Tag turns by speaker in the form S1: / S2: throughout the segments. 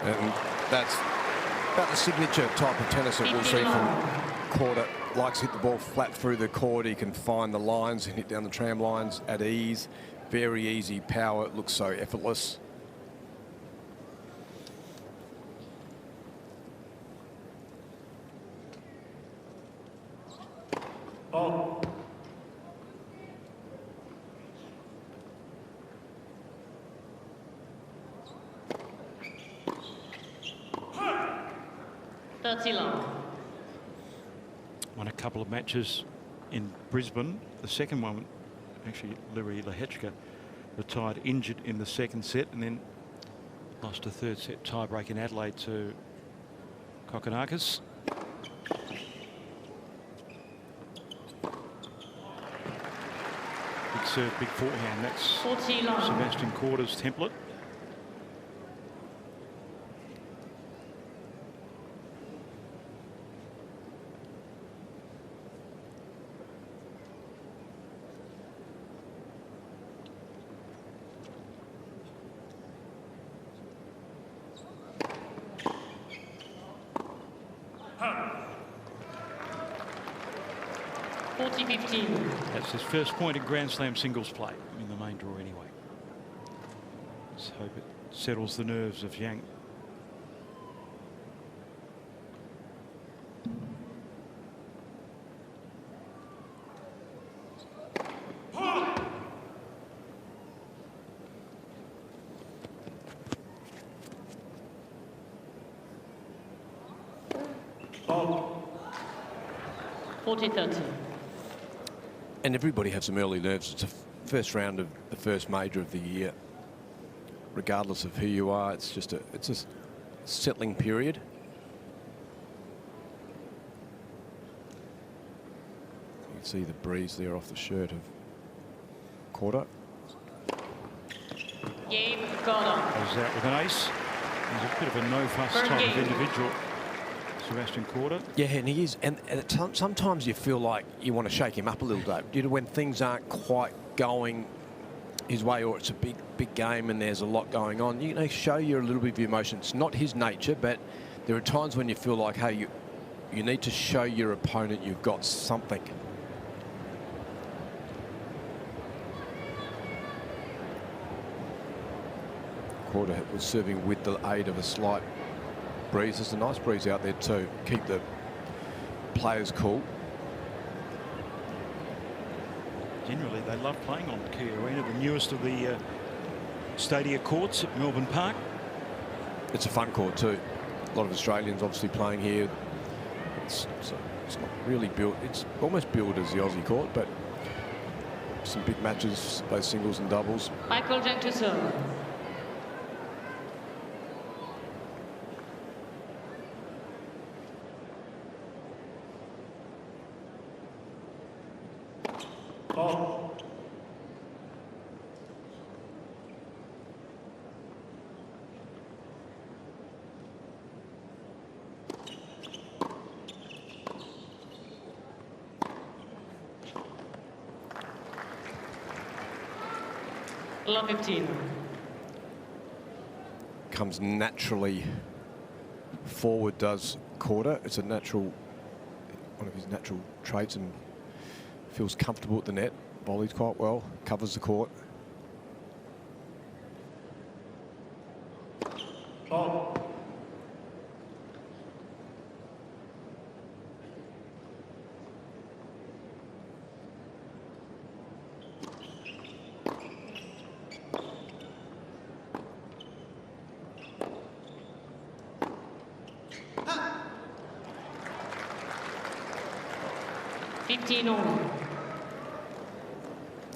S1: And that's about the signature type of tennis that we'll see from Korda. Likes to hit the ball flat through the court. He can find the lines and hit down the tram lines at ease. Very easy power. It looks so effortless.
S2: Oh.
S3: Won a couple of matches in Brisbane. The second one, actually, Larry Lehechka retired injured in the second set and then lost a third set tiebreak in Adelaide to Kokonakis. Big serve, big forehand. That's Sebastian Korda's template. That's his first point in Grand Slam singles play in the main draw anyway. Let's hope it settles the nerves of Zheng.
S2: Oh.
S4: 40-30.
S1: And everybody has some early nerves. It's the first round of the first major of the year. Regardless of who you are, it's a settling period. You can see the breeze there off the shirt of Korda.
S4: Game Korda.
S3: Goes out with an ace. He's a bit of a no-fuss type of individual, Sebastian Korda.
S1: Yeah, and he is. And sometimes you feel like you want to shake him up a little bit. You know, when things aren't quite going his way, or it's a big game and there's a lot going on, you know, show you a little bit of emotion. It's not his nature, but there are times when you feel like, hey, you need to show your opponent you've got something. Korda was serving with the aid of a slight breeze. There's a nice breeze out there too. Keep the players cool.
S3: Generally, they love playing on Cain Arena, the newest of the stadia courts at Melbourne Park.
S1: It's a fun court too. A lot of Australians obviously playing here. It's not really built. It's almost built as the Aussie court, but some big matches, both singles and doubles.
S4: Michael Zheng to serve.
S2: Oh.
S4: Love 15.
S1: Comes naturally forward, does Korda. It's a natural, one of his natural traits, and feels comfortable at the net. Volleys quite well, covers the court.
S2: Oh.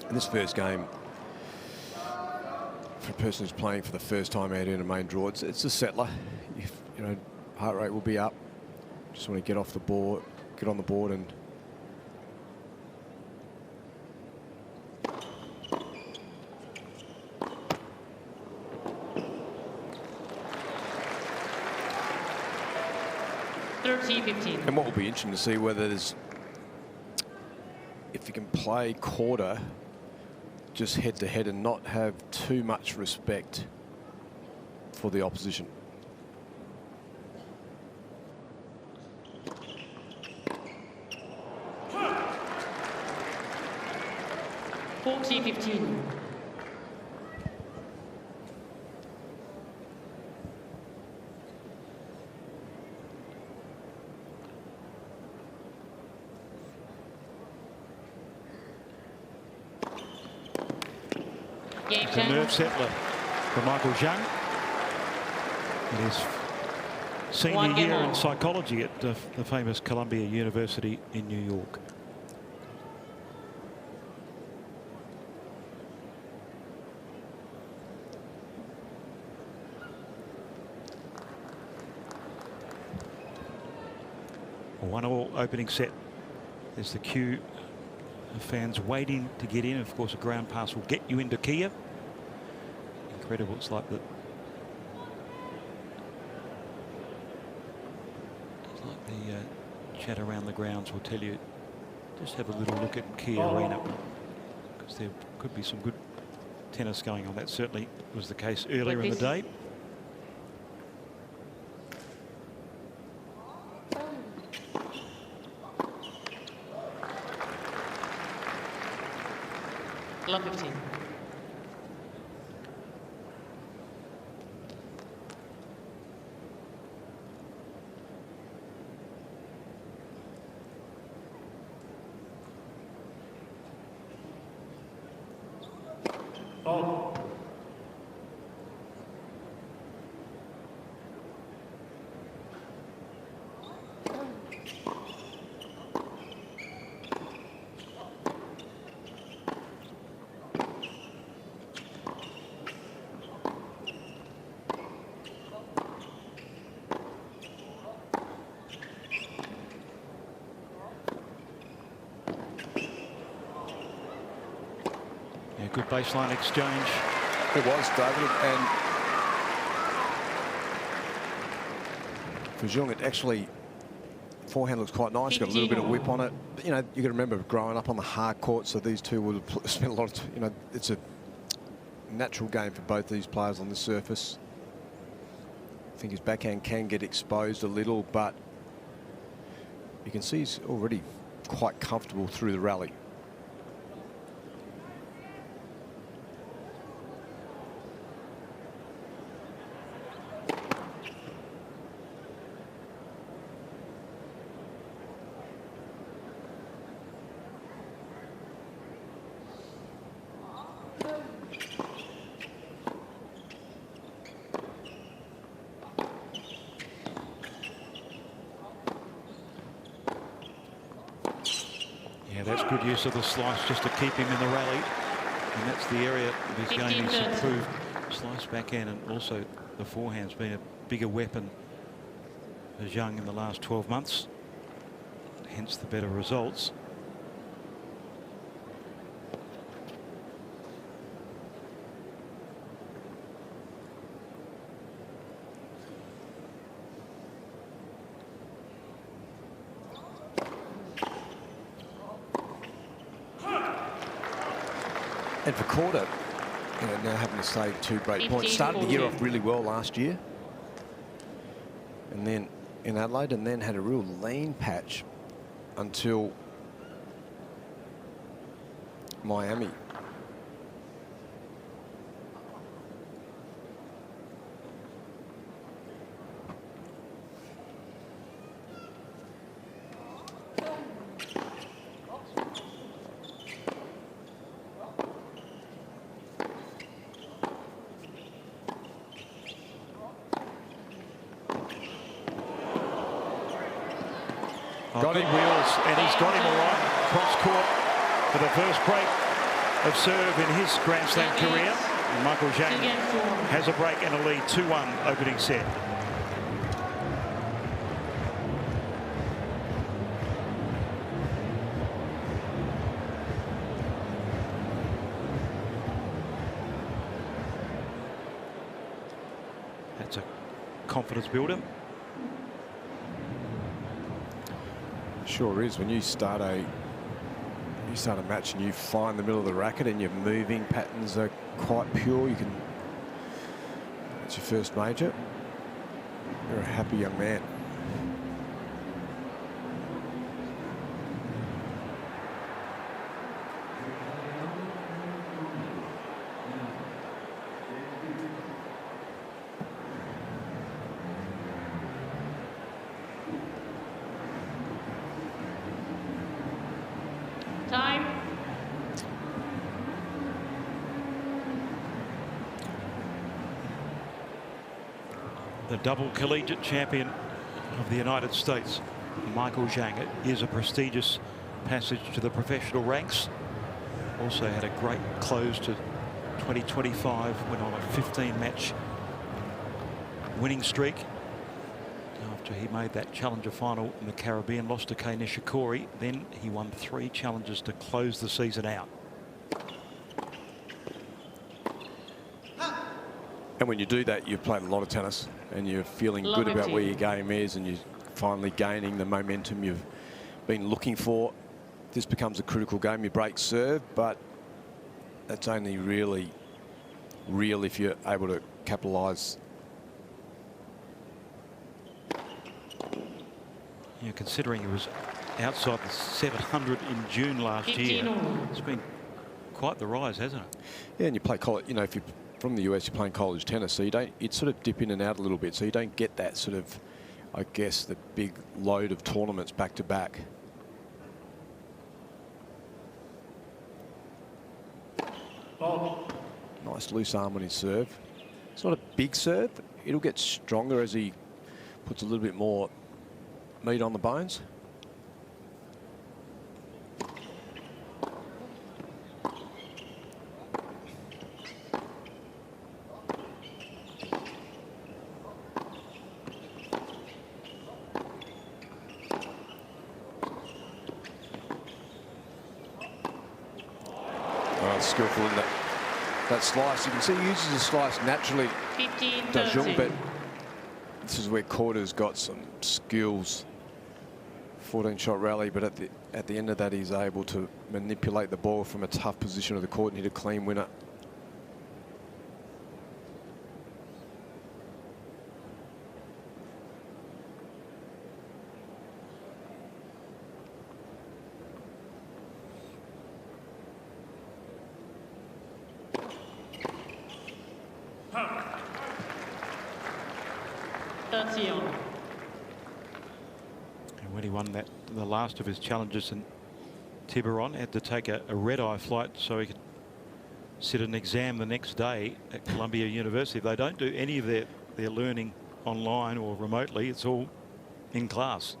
S1: In this first game, for a person who's playing for the first time out in a main draw, it's a settler. You know, heart rate will be up. Just want to get off the board, get on the board, and And what will be interesting to see whether there's, if you can play Korda just head to head and not have too much respect for the opposition.
S4: 40-15. Game
S3: It's a nerve settler for Michael Zheng. In his senior year in psychology at the famous Columbia University in New York. A 1-1 opening set. There's the queue of fans waiting to get in. Of course, a ground pass will get you into Kia. Incredible. It's like the chat around the grounds will tell you, just have a little look at Kia Arena, because there could be some good tennis going on. That certainly was the case earlier in the day.
S4: Love 15.
S2: Oh.
S3: Good baseline exchange.
S1: It was, David, and for Zheng, it actually, forehand looks quite nice. Got a little bit of whip on it. But, you know, you got to remember growing up on the hard court, so these two would have spent a lot of, you know, it's a natural game for both these players on the surface. I think his backhand can get exposed a little, but you can see he's already quite comfortable through the rally.
S3: That's good use of the slice just to keep him in the rally. And that's the area of his game he's improved. Slice backhand, and also the forehand's been a bigger weapon for Zheng in the last 12 months. Hence the better results.
S1: And for Korda, you know, now having to save 2 break points, started the year off really well last year, and then in Adelaide, and then had a real lean patch until Miami.
S3: Got him wheels, and he's got him all right. Cross court for the first break of serve in his Grand Slam career. And Michael Zheng has a break and a lead, 2-1 opening set. That's a confidence builder.
S1: Sure is. When you start a match and you find the middle of the racket and your moving patterns are quite pure, you can. It's your first major. You're a happy young man.
S4: Time.
S3: The double collegiate champion of the United States, Michael Zheng. It is a prestigious passage to the professional ranks. Also had a great close to 2025, went on a 15-match winning streak after he made that challenger final in the Caribbean, lost to Cain. Then he won 3 challenges to close the season out.
S1: And when you do that, you've played a lot of tennis and you're feeling good about where your game is, and you're finally gaining the momentum you've been looking for. This becomes a critical game. You break serve, but that's only really real if you're able to capitalise.
S3: Yeah, considering he was outside the 700 in June last year, it's been quite the rise, hasn't it?
S1: Yeah, and you play college, you know, if you're from the US, you're playing college tennis, so you sort of dip in and out a little bit, so you don't get that sort of, I guess, the big load of tournaments back to back. Nice loose arm on his serve. It's not a big serve. It'll get stronger as he puts a little bit more meat on the bones. Skillful in that slice. You can see he uses the slice naturally, does Zheng, but this is where Korda's got some skills. 14-shot rally, but at the end of that, he's able to manipulate the ball from a tough position of the court and hit a clean winner.
S3: And when he won the last of his challenges in Tiburon, had to take a red-eye flight so he could sit an exam the next day at Columbia University. They don't do any of their learning online or remotely. It's all in class.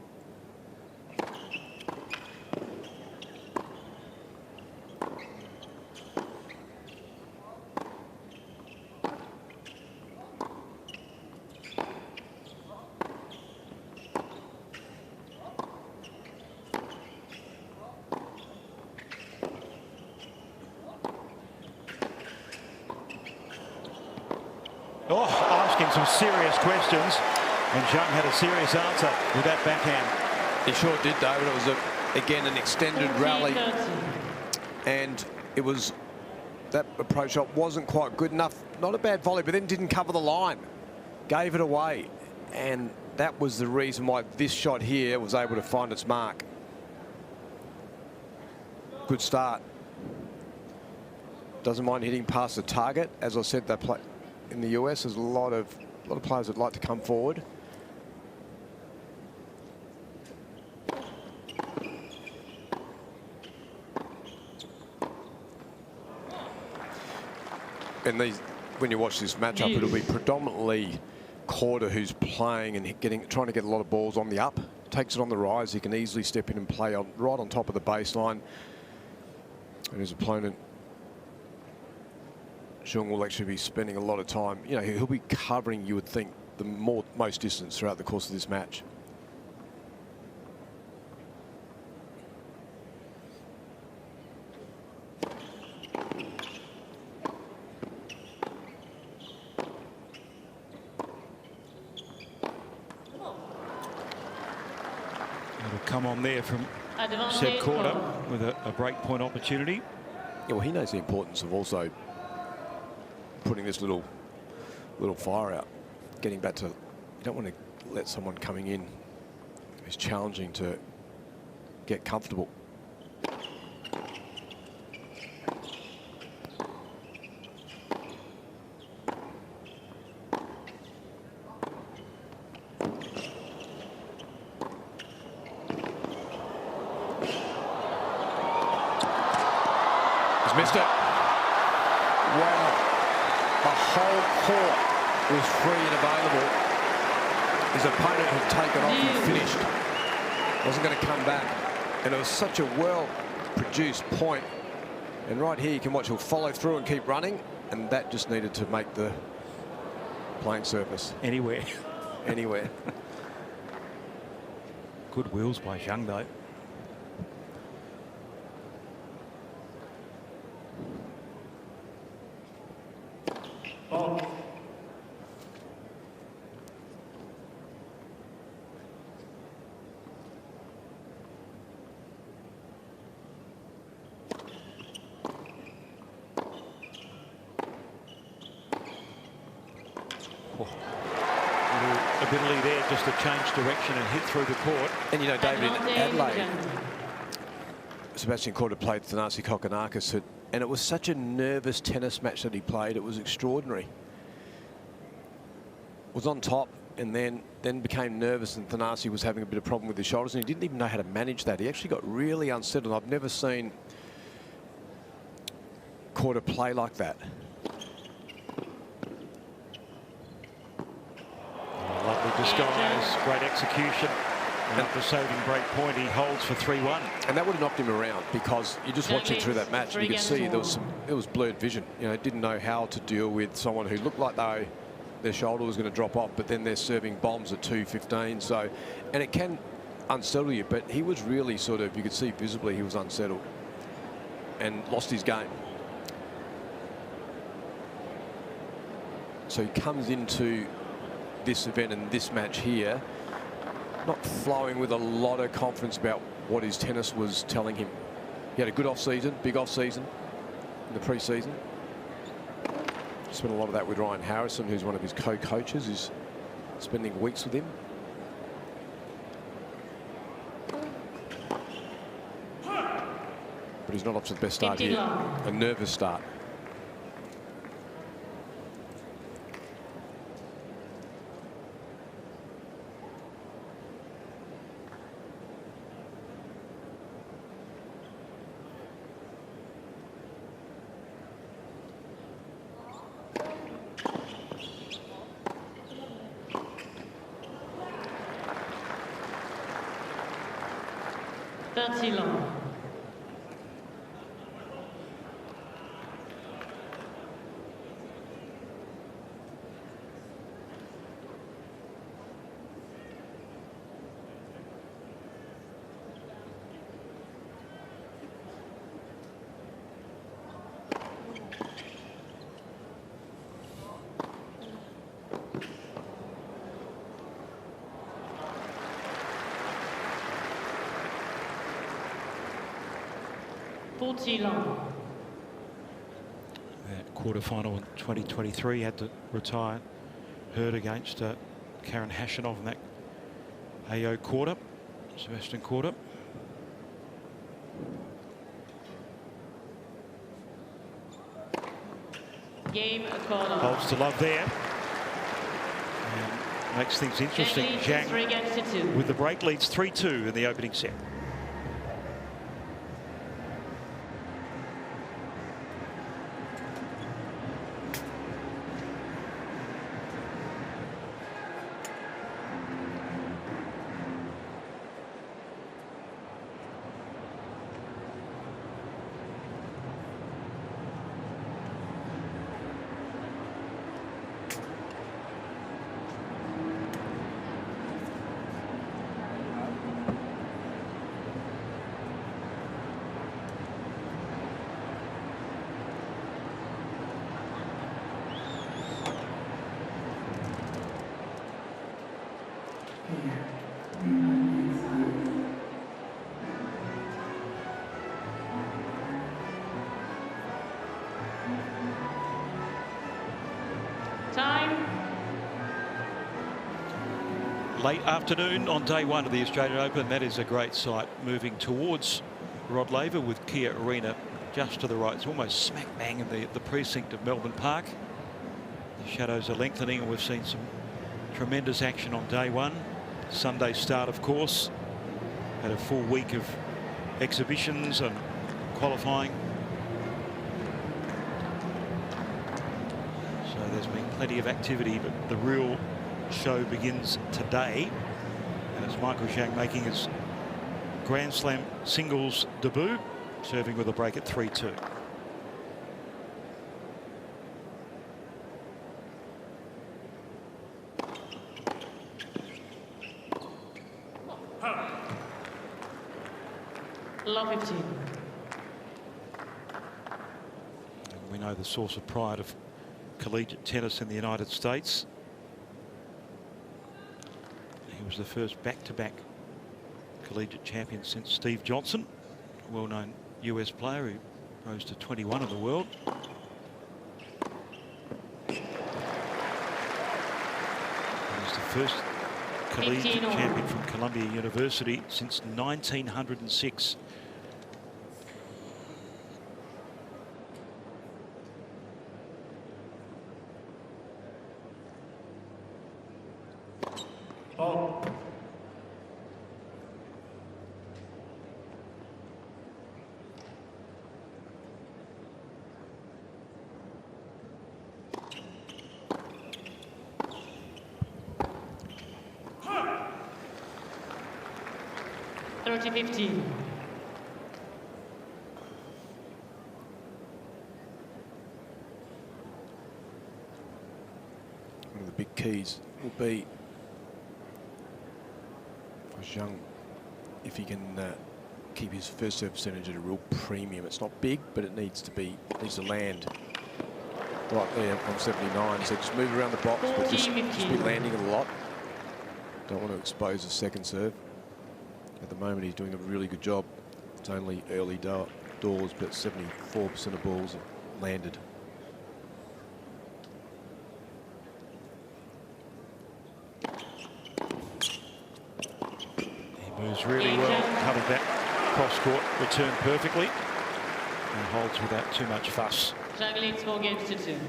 S3: Asking some serious questions, and Zheng had a serious answer with that backhand.
S1: He sure did, David. It was, again, an extended rally, and it was that approach shot wasn't quite good enough. Not a bad volley, but then didn't cover the line. Gave it away, and that was the reason why this shot here was able to find its mark. Good start. Doesn't mind hitting past the target. As I said, they play in the US. There's a lot of players that like to come forward. And when you watch this matchup, it'll be predominantly Korda who's playing and trying to get a lot of balls on the up. Takes it on the rise. He can easily step in and play right on top of the baseline. And his opponent, Zheng, will actually be spending a lot of time. You know, he'll be covering, you would think, the most distance throughout the course of this match.
S3: It'll come on there from Seb Korda with a break point opportunity.
S1: Yeah, well, he knows the importance of also putting this little fire out, getting back to. You don't want to let someone coming in who's challenging to get comfortable. missed it. Wow. The whole court was free and available. His opponent had taken off and finished. Wasn't going to come back. And it was such a well-produced point. And right here, you can watch he'll follow through and keep running. And that just needed to make the playing surface.
S3: Anywhere.
S1: Anywhere.
S3: Good wheels by Zheng, though.
S2: Fault.
S3: Ability there just to change direction and hit through the court.
S1: And you know, David, in Adelaide, Sebastian Korda played Thanasi Kokkinakis, and it was such a nervous tennis match that he played. It was extraordinary. Was on top and then became nervous, and Thanasi was having a bit of problem with his shoulders, and he didn't even know how to manage that. He actually got really unsettled. I've never seen Korda play like that.
S3: Lovely disguise, great execution. And at the saving break point, he holds for 3-1.
S1: And that would have knocked him around, because you just watching through that match and you could see it was blurred vision. You know, didn't know how to deal with someone who looked like their shoulder was going to drop off, but then they're serving bombs at 2:15. So, and it can unsettle you, but he was really sort of, you could see visibly he was unsettled and lost his game. So he comes into this event and this match here not flowing with a lot of confidence about what his tennis was telling him. He had a good off-season, big off-season in the pre-season. Spent a lot of that with Ryan Harrison, who's one of his co-coaches, who's spending weeks with him. But he's not off to the best start here. A nervous start.
S4: That's long.
S3: That quarterfinal in 2023 had to retire. Hurt against Karen Hashanov in that AO quarter. Sebastian Korda.
S4: Game quarter.
S3: Holds to love there. And makes things interesting. Zheng with the break leads 3-2 in the opening set. Late afternoon on day one of the Australian Open. That is a great sight, moving towards Rod Laver with Kia Arena just to the right. It's almost smack bang in the precinct of Melbourne Park. The shadows are lengthening, and we've seen some tremendous action on day one. Sunday start, of course. Had a full week of exhibitions and qualifying. So there's been plenty of activity, but the real show begins today. And it's Michael Zheng making his Grand Slam singles debut, serving with a break at 3-2.
S4: Love 15.
S3: And we know the source of pride of collegiate tennis in the United States. He was the first back-to-back collegiate champion since Steve Johnson, a well-known US player who rose to 21 in the world. He was the first collegiate champion from Columbia University since 1906.
S2: Oh.
S4: One
S1: of the big keys will be for Zheng, if he can keep his first serve percentage at a real premium. It's not big, but it needs to land right there on 79. So just move around the box, but just be landing it a lot. Don't want to expose the second serve. At the moment, he's doing a really good job. It's only early doors, but 74% of balls have landed.
S3: He moves really well, coming back cross court, return perfectly, and holds without too much fuss.
S4: Zheng leads 4 games to 2.
S1: Do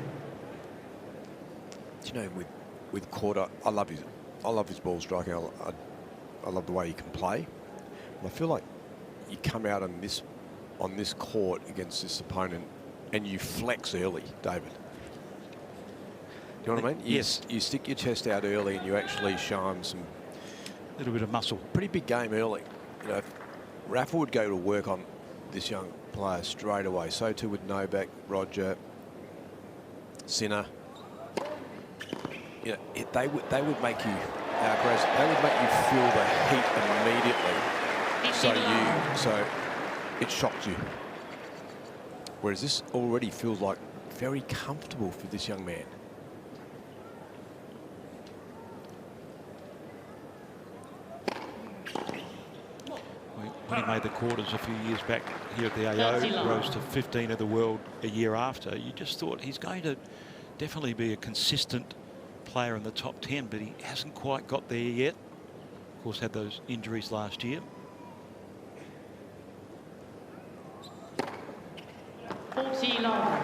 S1: you know, with Korda, I love his ball striking. I love the way he can play. And I feel like you come out on this court against this opponent and you flex early, David. You know what I mean?
S3: Yes.
S1: You stick your chest out early and you actually show him some
S3: little bit of muscle.
S1: Pretty big game early. You know, Rafa would go to work on this young player straight away. So too with Novak, Roger, Sinner. You know, they would make you, Alcaraz, they would make you feel the heat immediately. So it shocks you. Whereas this already feels like very comfortable for this young man.
S3: When he made the quarters a few years back here at the AO, rose to 15 of the world a year after, you just thought he's going to definitely be a consistent player in the top 10, but he hasn't quite got there yet. Of course, had those injuries last year.
S4: 40 long.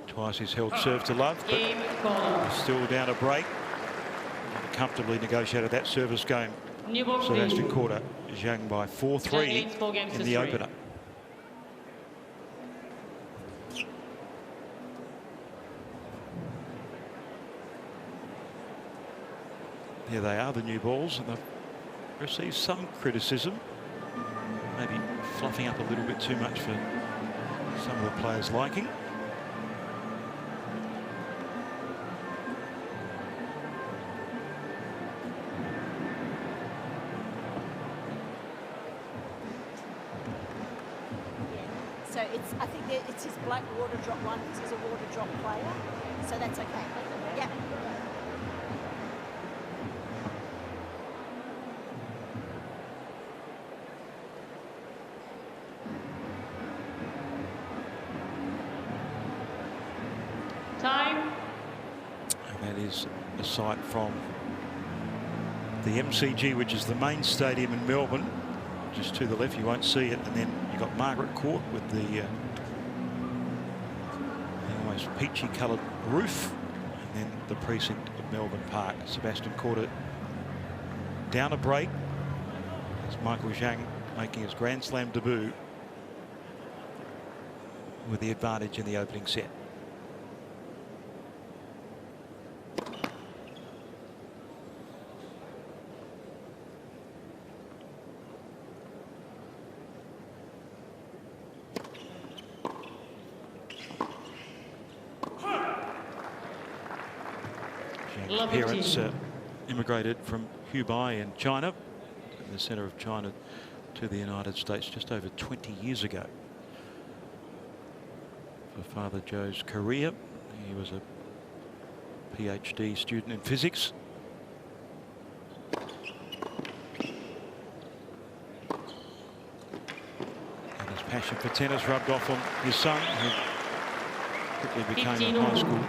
S3: Twice he's held serve to love, but he's still down a break. Comfortably negotiated that service game. Sebastian Korda, Zheng by 4-3 in the opener. There they are, the new balls, and they've received some criticism. Maybe fluffing up a little bit too much for some of the players' liking.
S5: So I think it's his black water drop one because he's a water drop player. So that's okay. Yeah.
S4: Time.
S3: And that is a sight from the MCG, which is the main stadium in Melbourne. just to the left. You won't see it. And then you've got Margaret Court with the almost peachy coloured roof. And then the precinct of Melbourne Park. Sebastian Korda down a break. It's Michael Zheng making his Grand Slam debut with the advantage in the opening set. Parents immigrated from Hubei in China, in the centre of China, to the United States just over 20 years ago. For Father Joe's career, he was a PhD student in physics. And his passion for tennis rubbed off on his son, who quickly became a high school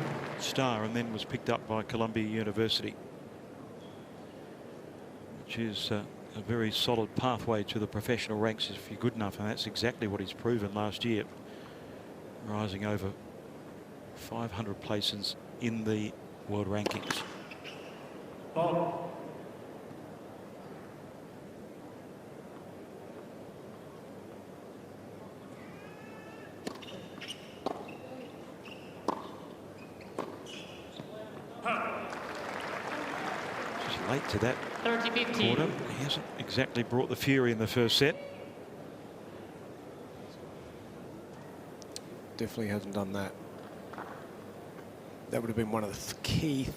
S3: star and then was picked up by Columbia University, which is a very solid pathway to the professional ranks if you're good enough, and that's exactly what he's proven last year, rising over 500 places in the world rankings.
S2: Ball.
S3: Late to that
S4: 30-15.
S3: quarter. He hasn't exactly brought the fury in the first set.
S1: Definitely hasn't done that. That would have been one of the key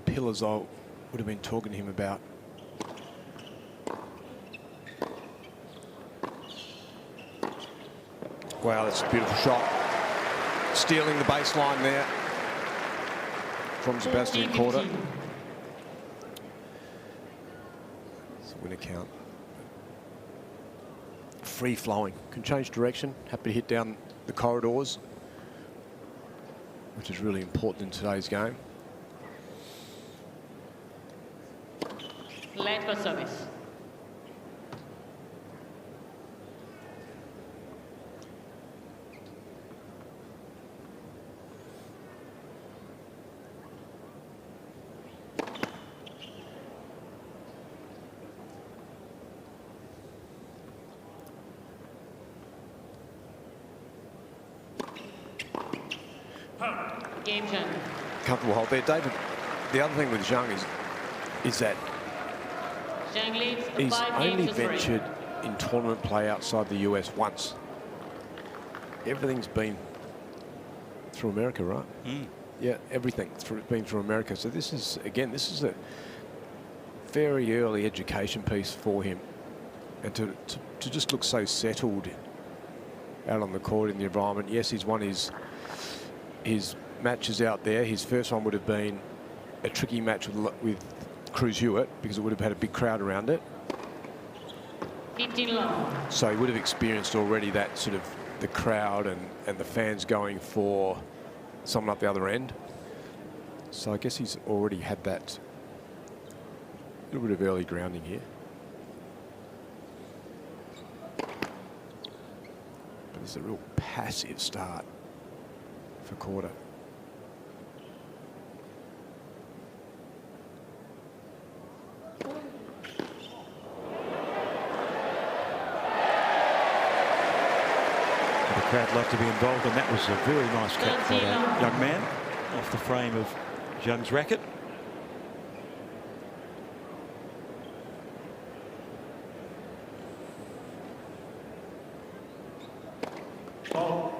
S1: pillars I would have been talking to him about. Wow, that's a beautiful shot. Stealing the baseline there from Sebastian Korda. Win account. Free flowing, can change direction, happy to hit down the corridors, which is really important in today's game.
S4: Late for service. Game Zheng.
S1: Comfortable hold there, David. The other thing with Zheng is that
S4: Zheng leads
S1: he's
S4: 5
S1: only
S4: games to 3.
S1: ventured in tournament play outside the US once. Everything's been through America, right? Yeah, everything's been through America. So this is, again, this is a very early education piece for him. And to just look so settled out on the court in the environment. Yes, he's won his matches out there. His first one would have been a tricky match with Cruz Hewitt because it would have had a big crowd around it.
S4: 15 love.
S1: So he would have experienced already that sort of the crowd and the fans going for someone up the other end. So I guess he's already had that little bit of early grounding here. But it's a real passive start for Korda.
S3: The crowd love to be involved, and that was a very nice cut by that young man off the frame of Zheng's racket.
S2: Ball.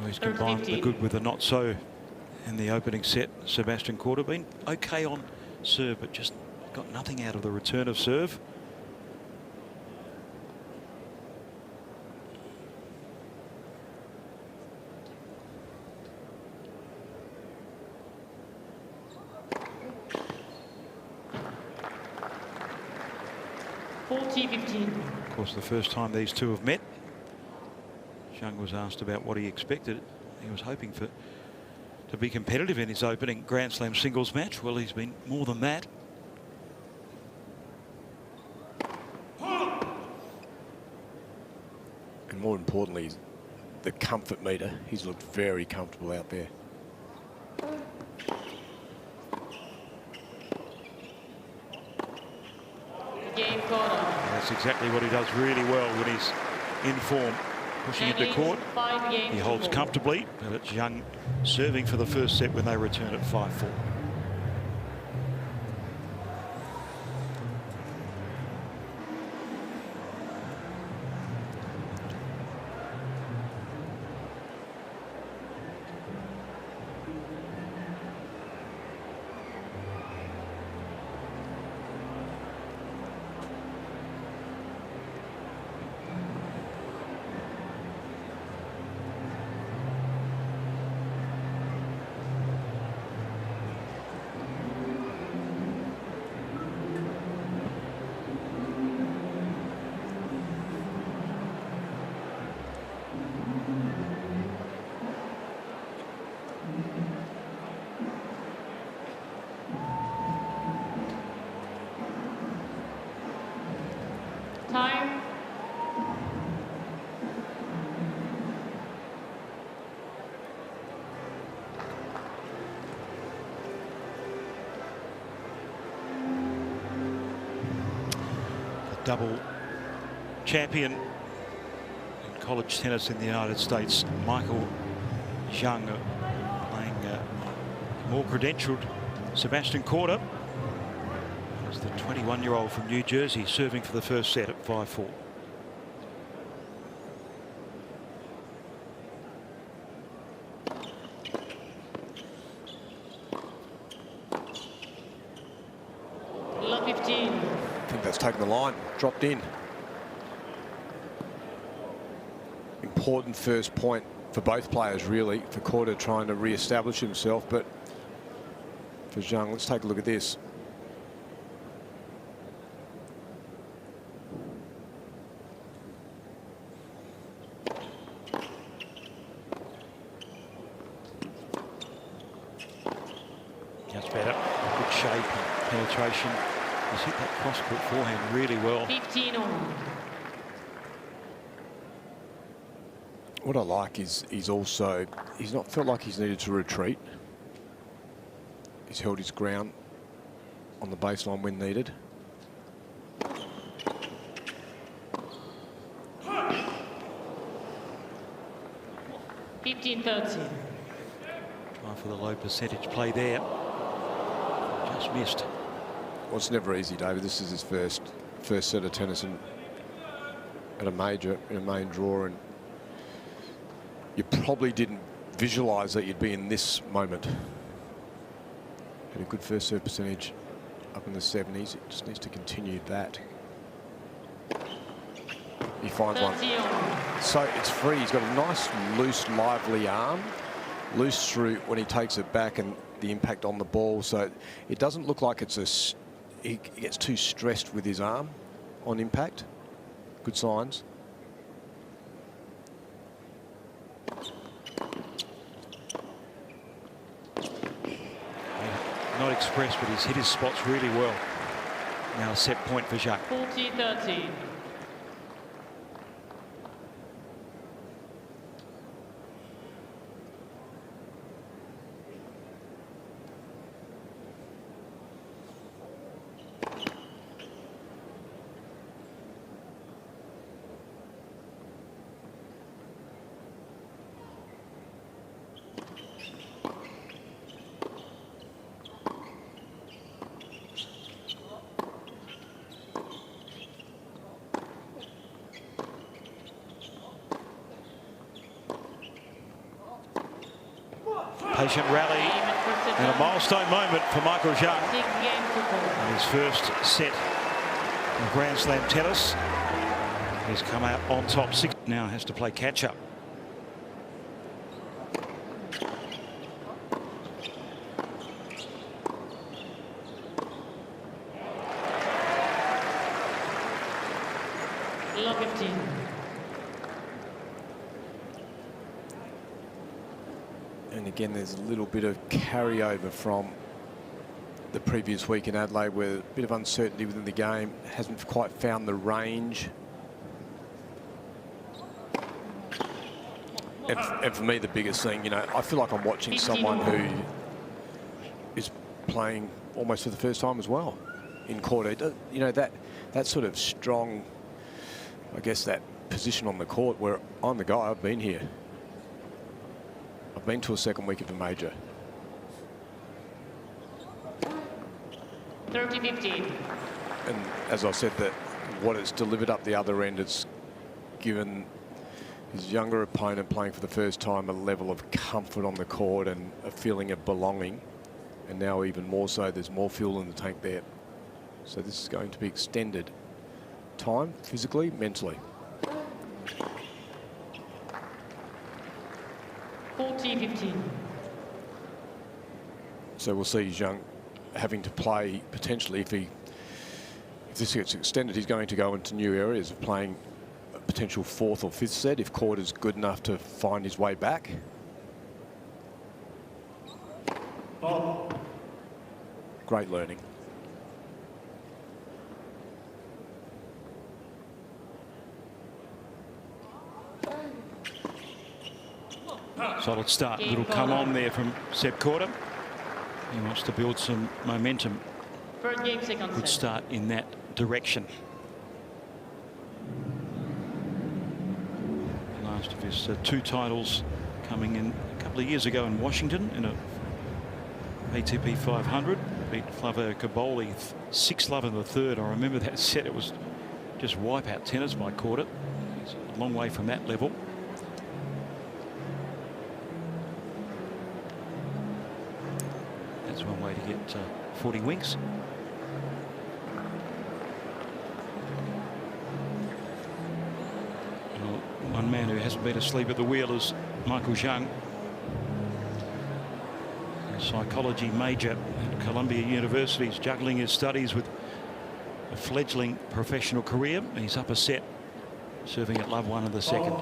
S3: He's combined the good with the not so in the opening set. Sebastian Korda been okay on serve, but just got nothing out of the return of serve. Of course, the first time these two have met. Zheng was asked about what he expected. He was hoping to be competitive in his opening Grand Slam singles match. Well, he's been more than that.
S1: And more importantly, the comfort meter. He's looked very comfortable out there.
S4: Game Korda.
S3: That's exactly what he does really well when he's in form. Pushing into court, he holds comfortably, but it's Zheng serving for the first set when they return at 5-4.
S4: Time.
S3: The double champion in college tennis in the United States, Michael Zheng, playing more credentialed Sebastian Korda. It's the 21-year-old from New Jersey serving for the first set at 5-4.
S4: Love 15.
S1: I think that's taken the line, dropped in. Important first point for both players, really. For Korda trying to re-establish himself, but for Zheng, let's take a look at this.
S3: That's better. Good shape and penetration. He's hit that cross-court forehand really well.
S4: 15 on.
S1: What I like is he's not felt like he's needed to retreat. He's held his ground on the baseline when needed.
S4: $15-13.
S3: Try for the low percentage play there. Just missed.
S1: Well, it's never easy, David. This is his first set of tennis at a major, in a main draw, and you probably didn't visualise that you'd be in this moment. Had a good first serve percentage up in the 70s. It just needs to continue that. He finds one. So it's free. He's got a nice, loose, lively arm. Loose through when he takes it back and the impact on the ball. So it doesn't look like he gets too stressed with his arm on impact. Good signs.
S3: Not expressed, but he's hit his spots really well. Now a set point for Zheng.
S4: 40-13.
S3: Patient rally and a milestone moment for Michael Zheng in his first set of Grand Slam tennis. He's come out on top. Now has to play catch up.
S1: again, there's a little bit of carryover from the previous week in Adelaide, where a bit of uncertainty within the game, hasn't quite found the range. And for me, the biggest thing, you know, I feel like I'm watching someone who is playing almost for the first time as well in Korda. You know, that sort of strong, I guess, that position on the court where I'm the guy, I've been here. I've been to a second week of a major.
S4: 30-15.
S1: And as I said, that what it's delivered up the other end, it's given his younger opponent playing for the first time a level of comfort on the court and a feeling of belonging. And now even more so, there's more fuel in the tank there. So this is going to be extended time, physically, mentally.
S4: 40-15.
S1: So we'll see Zheng having to play potentially, if this gets extended, he's going to go into new areas of playing a potential 4th or 5th set if Korda's good enough to find his way back. Great learning.
S3: Solid start. Little come on there from Seb Korda. He wants to build some momentum.
S4: Third game, second
S3: Good
S4: set.
S3: start in that direction. Last of his 2 titles coming in a couple of years ago in Washington in a ATP 500. Beat Flavio Caboli 6-love in the third. I remember that set. It was just wipeout tennis by Korda. He's a long way from that level. That's one way to get 40 winks. Well, one man who hasn't been asleep at the wheel is Michael Zheng, a psychology major at Columbia University. He's juggling his studies with a fledgling professional career. He's up a set, serving at love 1 in the second.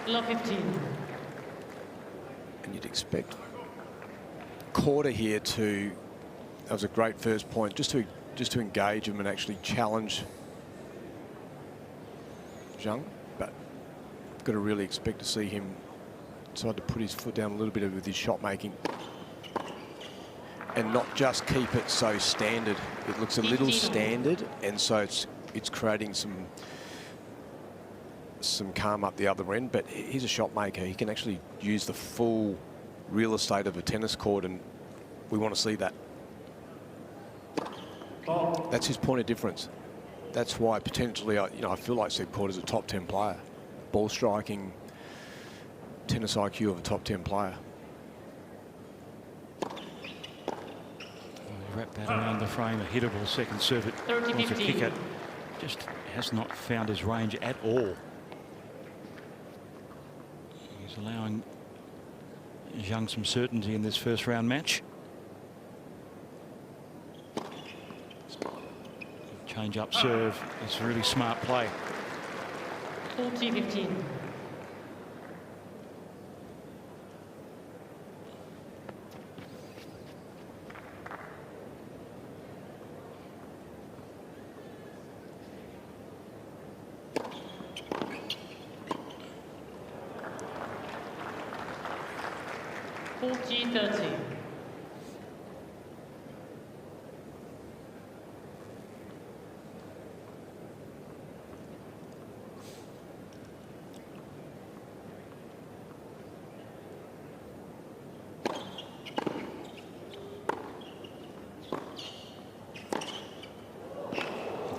S4: Love 15.
S1: And you'd expect Korda here to, that was a great first point, just to engage him and actually challenge Zheng, but got to really expect to see him decide to put his foot down a little bit with his shot making and not just keep it so standard. It looks a little standard, and so it's creating some calm up the other end. But he's a shot maker. He can actually use the full real estate of a tennis court, and we want to see that. That's his point of difference. That's why potentially, I feel like Seb Korda's a top 10 player. Ball striking, tennis IQ of a top 10 player.
S3: Wrap that around the frame. A hittable second serve. It wants to kick it. Just has not found his range at all. He's allowing Zheng some certainty in this first round match. Change up serve. It's a really smart play.
S4: 40-15.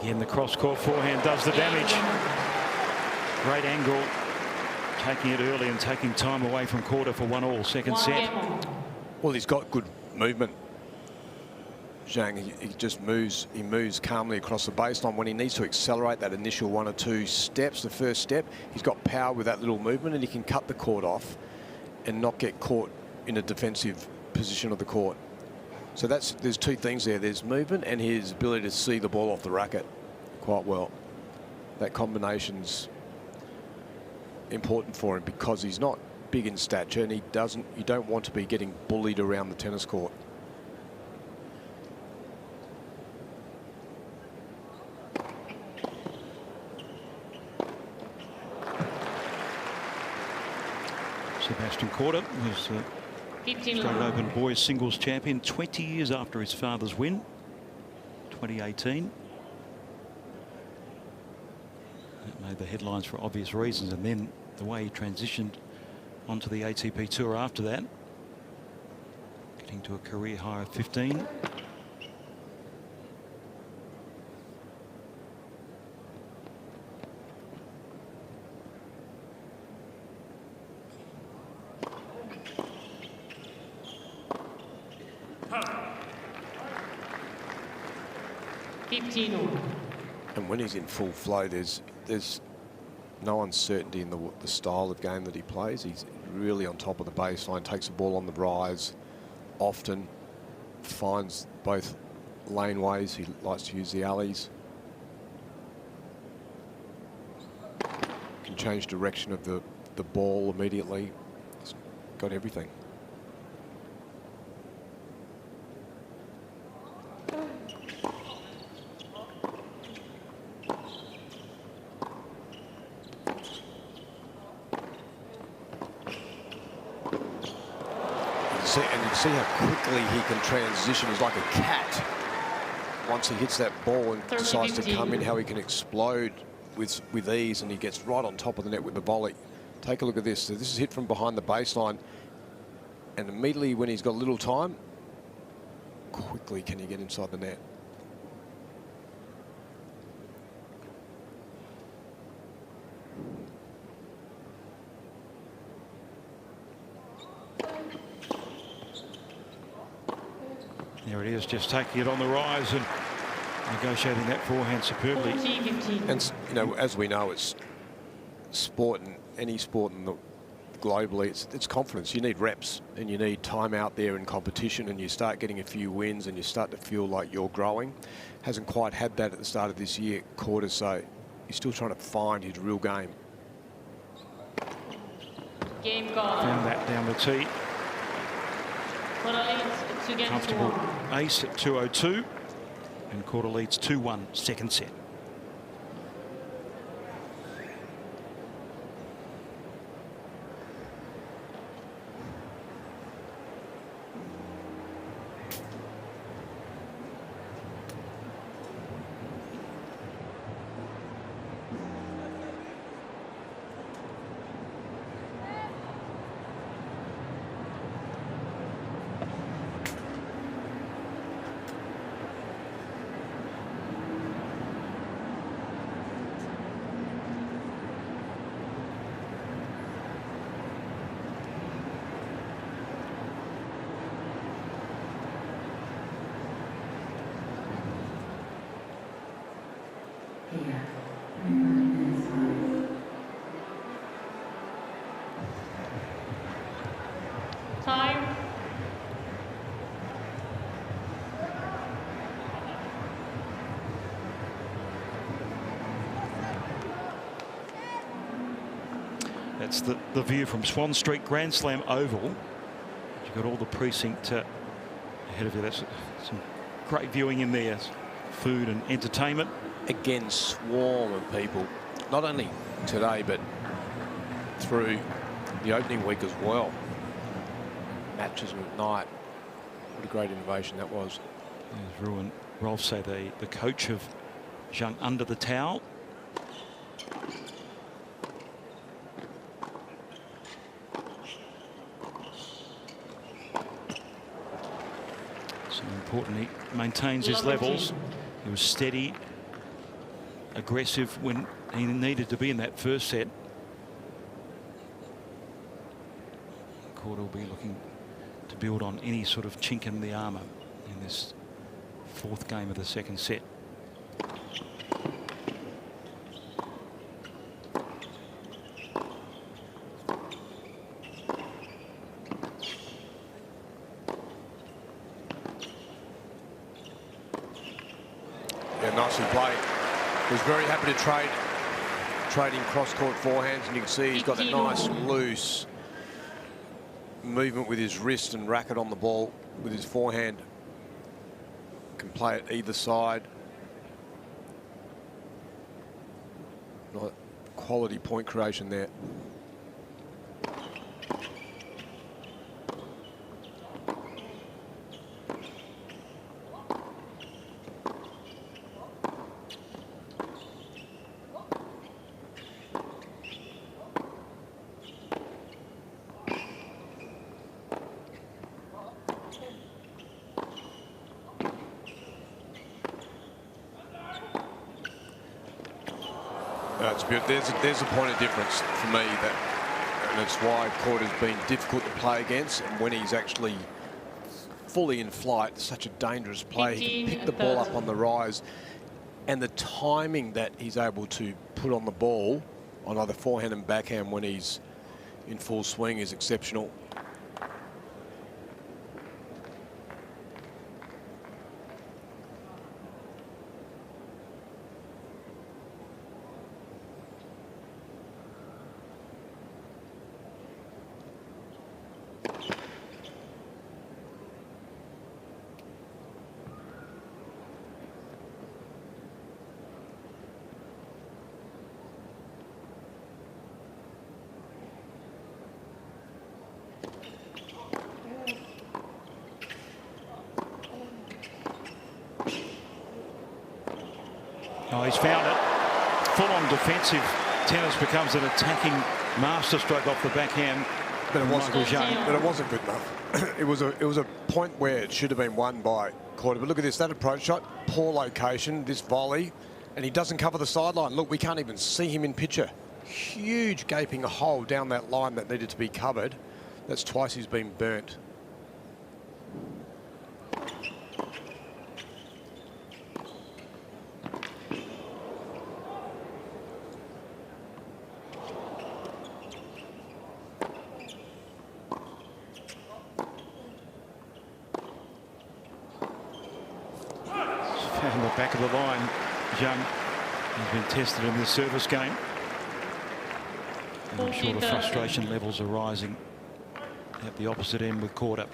S3: Again, the cross-court forehand does the damage. Great angle, taking it early and taking time away from Korda for 1-all, second set.
S1: Well, he's got good movement. Zhang, he just moves. He moves calmly across the baseline. When he needs to accelerate that initial 1 or 2 steps, the first step, he's got power with that little movement, and he can cut the court off and not get caught in a defensive position of the court. So there's 2 things there. There's movement and his ability to see the ball off the racket quite well. That combination's important for him because he's not big in stature, and you don't want to be getting bullied around the tennis court.
S3: Sebastian Korda was Australian Open boys singles champion 20 years after his father's win, 2018. That made the headlines for obvious reasons, and then the way he transitioned onto the ATP Tour after that, getting to a career high of 15.
S1: And when he's in full flow, there's no uncertainty in the style of game that he plays. He's really on top of the baseline, takes the ball on the rise, often finds both laneways. He likes to use the alleys. Can change direction of the ball immediately. He's got everything. And you see how quickly he can transition. He's like a cat. Once he hits that ball and decides to come in, how he can explode with ease, and he gets right on top of the net with the volley. Take a look at this. So this is hit from behind the baseline, and immediately when he's got a little time, quickly can he get inside the net.
S3: There it is, just taking it on the rise and negotiating that forehand superbly.
S1: And you know, as we know, it's sport, and any sport globally, it's confidence. You need reps and you need time out there in competition, and you start getting a few wins and you start to feel like you're growing. Hasn't quite had that at the start of this year, Korda, so he's still trying to find his real game.
S3: Found that down the tee. Comfortable ace at 2:02, and Korda leads 2-1 second set.
S4: Time.
S3: That's the view from Swan Street Grand Slam Oval. You've got all the precinct ahead of you. That's some great viewing in there. Food and entertainment.
S1: Again, swarm of people, not only today but through the opening week as well. Matches at night. What a great innovation that was.
S3: There's Ruin Rolf say the coach of Zheng under the towel. So important he maintains his levels. He was steady, aggressive when he needed to be in that first set. Korda will be looking to build on any sort of chink in the armour in this 4th game of the 2nd set.
S1: Yeah, nicely played. He was very happy to trading cross-court forehands, and you can see he's got that nice loose movement with his wrist and racket on the ball with his forehand. Can play it either side. Quality point creation there. That's good. There's a point of difference for me, and it's why Korda's been difficult to play against. And when he's actually fully in flight, such a dangerous play. He can pick the ball up on the rise, and the timing that he's able to put on the ball on either forehand and backhand when he's in full swing is exceptional.
S3: Oh, he's found it. Full-on defensive tennis becomes an attacking masterstroke off the backhand.
S1: But it wasn't,
S3: Michael Zheng.
S1: but it wasn't good enough. it was a point where it should have been won by Korda. But look at this, that approach shot, poor location, this volley, and he doesn't cover the sideline. Look, we can't even see him in picture. Huge gaping hole down that line that needed to be covered. That's twice he's been burnt.
S3: Found the back of the line. Zheng has been tested in this service game. And I'm sure the frustration levels are rising at the opposite end with Korda.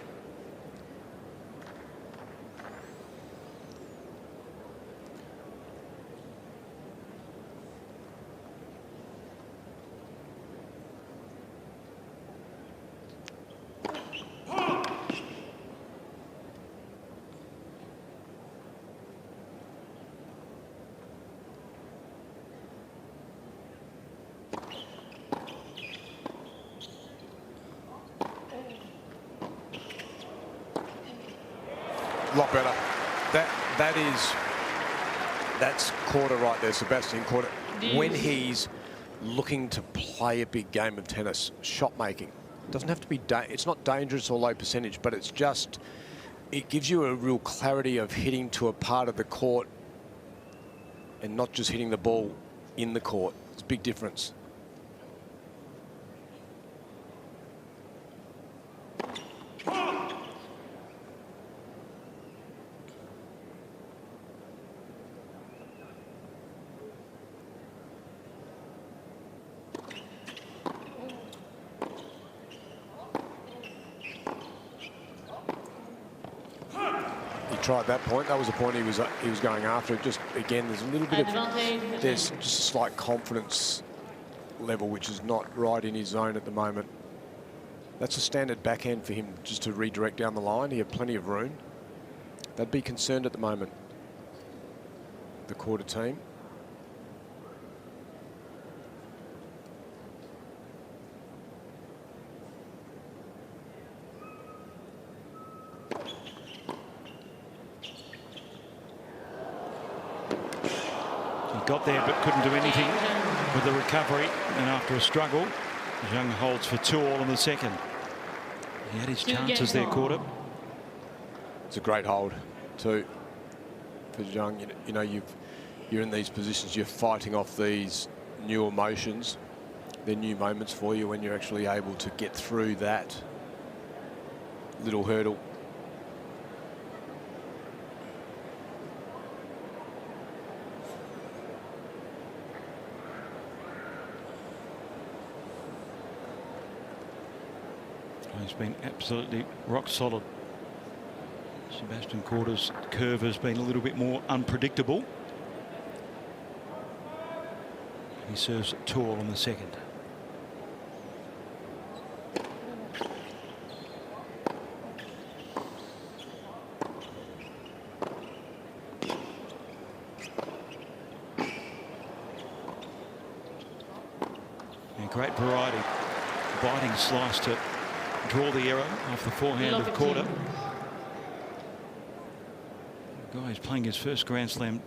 S1: A lot better. That's Korda right there, Sebastian Korda. When he's looking to play a big game of tennis, shot making doesn't have to be. It's not dangerous or low percentage, but it's just it gives you a real clarity of hitting to a part of the court and not just hitting the ball in the court. It's a big difference. Tried that point. That was the point he was going after. Just again, there's a little bit of there's just a slight confidence level which is not right in his zone at the moment. That's a standard backhand for him just to redirect down the line. He had plenty of room. They'd be concerned at the moment, the Korda team.
S3: Got there but couldn't do anything with the recovery, and after a struggle, Zheng holds for 2-all in the second. He had his chances there, Korda.
S1: It's a great hold too for Zheng. You know, you're in these positions, you're fighting off these new emotions. They're new moments for you when you're actually able to get through that little hurdle.
S3: He's been absolutely rock solid. Sebastian Korda's curve has been a little bit more unpredictable. He serves tall on the second. And great variety. Biting slice to draw the arrow off the forehand of Korda. The guy who's playing his first Grand Slam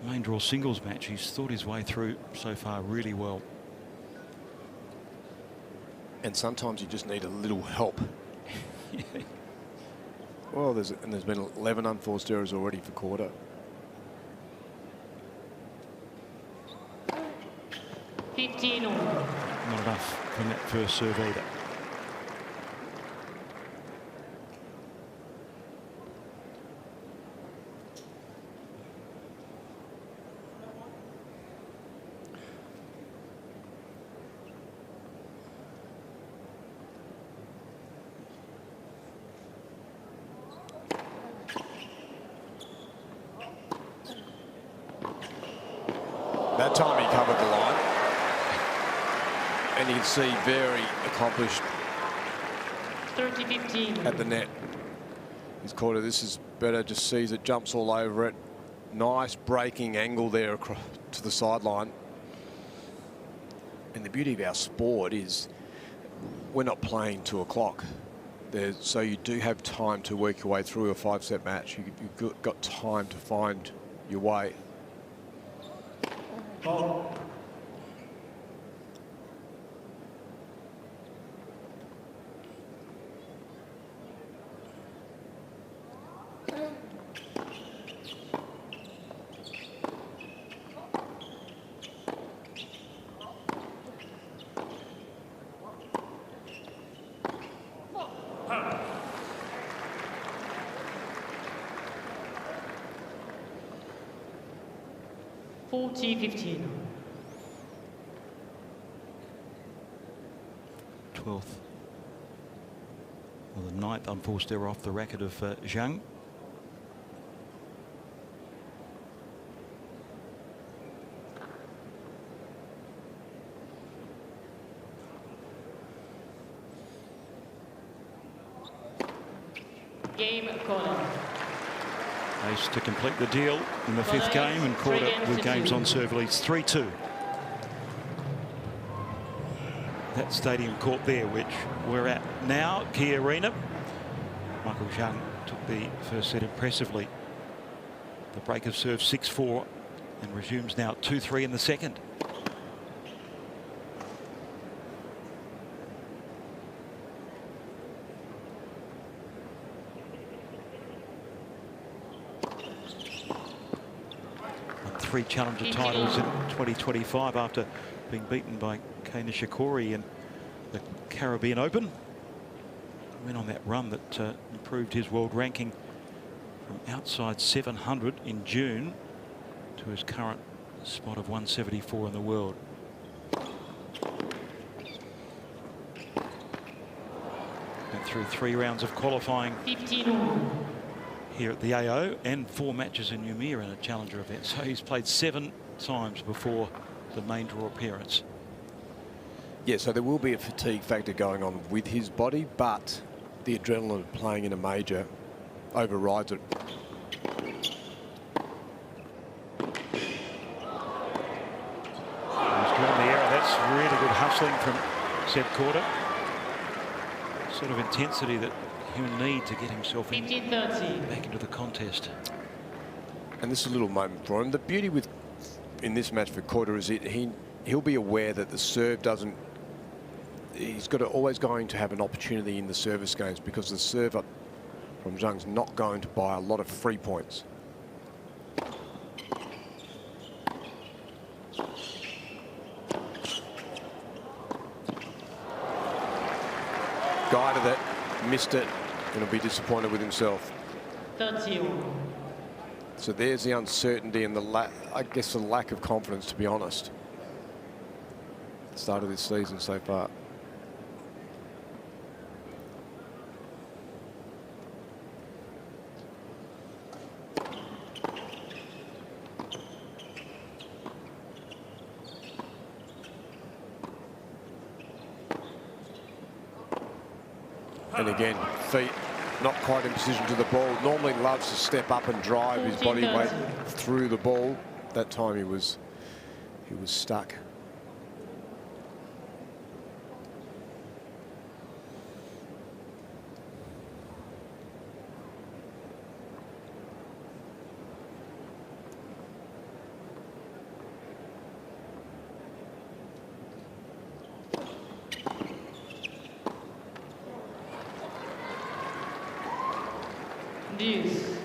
S3: main draw singles match. He's thought his way through so far really well.
S1: And sometimes you just need a little help.
S3: Yeah.
S1: Well, there's been 11 unforced errors already for Korda.
S3: Not enough from that first serve either.
S1: That time he covered the line. And you can see very accomplished
S4: 30-15
S1: at the net. He's Korda. This is better. Just sees it, jumps all over it. Nice breaking angle there across to the sideline. And the beauty of our sport is we're not playing 2 o'clock. So you do have time to work your way through a 5-set match. You've got time to find your way.
S2: Ball.
S4: $40-15.
S3: 12th. Well, the 9th unforced error off the racket of Zheng.
S4: Game Korda.
S3: Ace to complete the deal in the 5th game, and Korda with games on serve leads 3-2. That stadium court there, which we're at now, Cain Arena. Michael Zheng took the first set impressively. The break of serve 6-4 and resumes now 2-3 in the second. Won 3 challenger titles in 2025 after being beaten by Cain in the Caribbean Open. Went on that run that improved his world ranking from outside 700 in June to his current spot of 174 in the world. Went through 3 rounds of qualifying
S4: 15
S3: here at the AO and 4 matches in Umir in a challenger event. So he's played 7 times before the main draw appearance.
S1: Yeah, so there will be a fatigue factor going on with his body, but the adrenaline of playing in a major overrides it.
S3: He's drawn the error. That's really good hustling from Seb Korda. Sort of intensity that he'll need to get himself in,
S4: 15-30.
S3: back into the contest.
S1: And this is a little moment for him. The beauty in this match for Korda is he'll be aware that the serve he's got to always going to have an opportunity in the service games, because the server from Zheng's not going to buy a lot of free points. Guided it, missed it, and he'll be disappointed with himself.
S4: 31.
S1: So there's the uncertainty and I guess the lack of confidence, to be honest. Start of this season so far. And again, feet not quite in position to the ball. Normally loves to step up and drive his body weight through the ball. That time he was stuck.
S4: Deuce.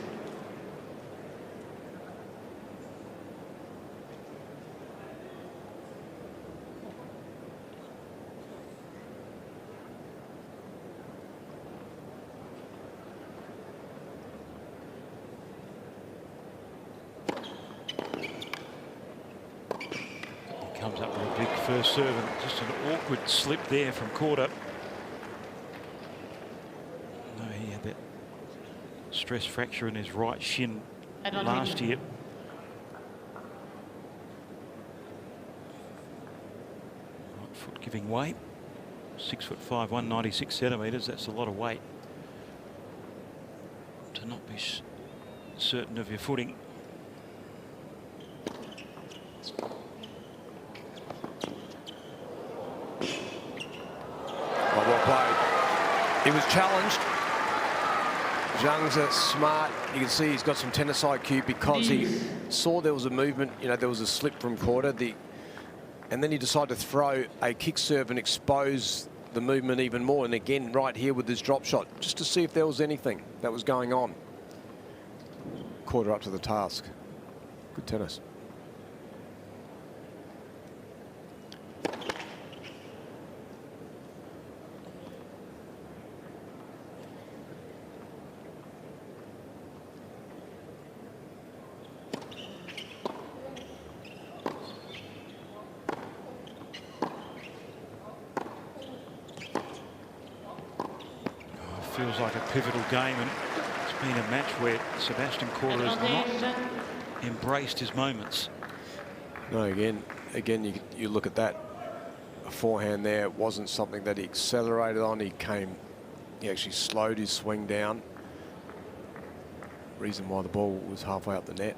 S3: He comes up with a big first serve, and just an awkward slip there from Korda. No, he had that stress fracture in his right shin last year. Right foot giving way. 6'5", 196 centimetres. That's a lot of weight to not be certain of your footing.
S1: Well played. He was challenged. Zheng's smart. You can see he's got some tennis IQ, because he saw there was a movement. You know, there was a slip from Korda. And then he decided to throw a kick serve and expose the movement even more. And again, right here with this drop shot, just to see if there was anything that was going on. Korda up to the task. Good tennis.
S3: Feels like a pivotal game, and it's been a match where Sebastian Korda has not embraced his moments.
S1: No, again, you look at that. A forehand there wasn't something that he accelerated on. He actually slowed his swing down. Reason why the ball was halfway up the net.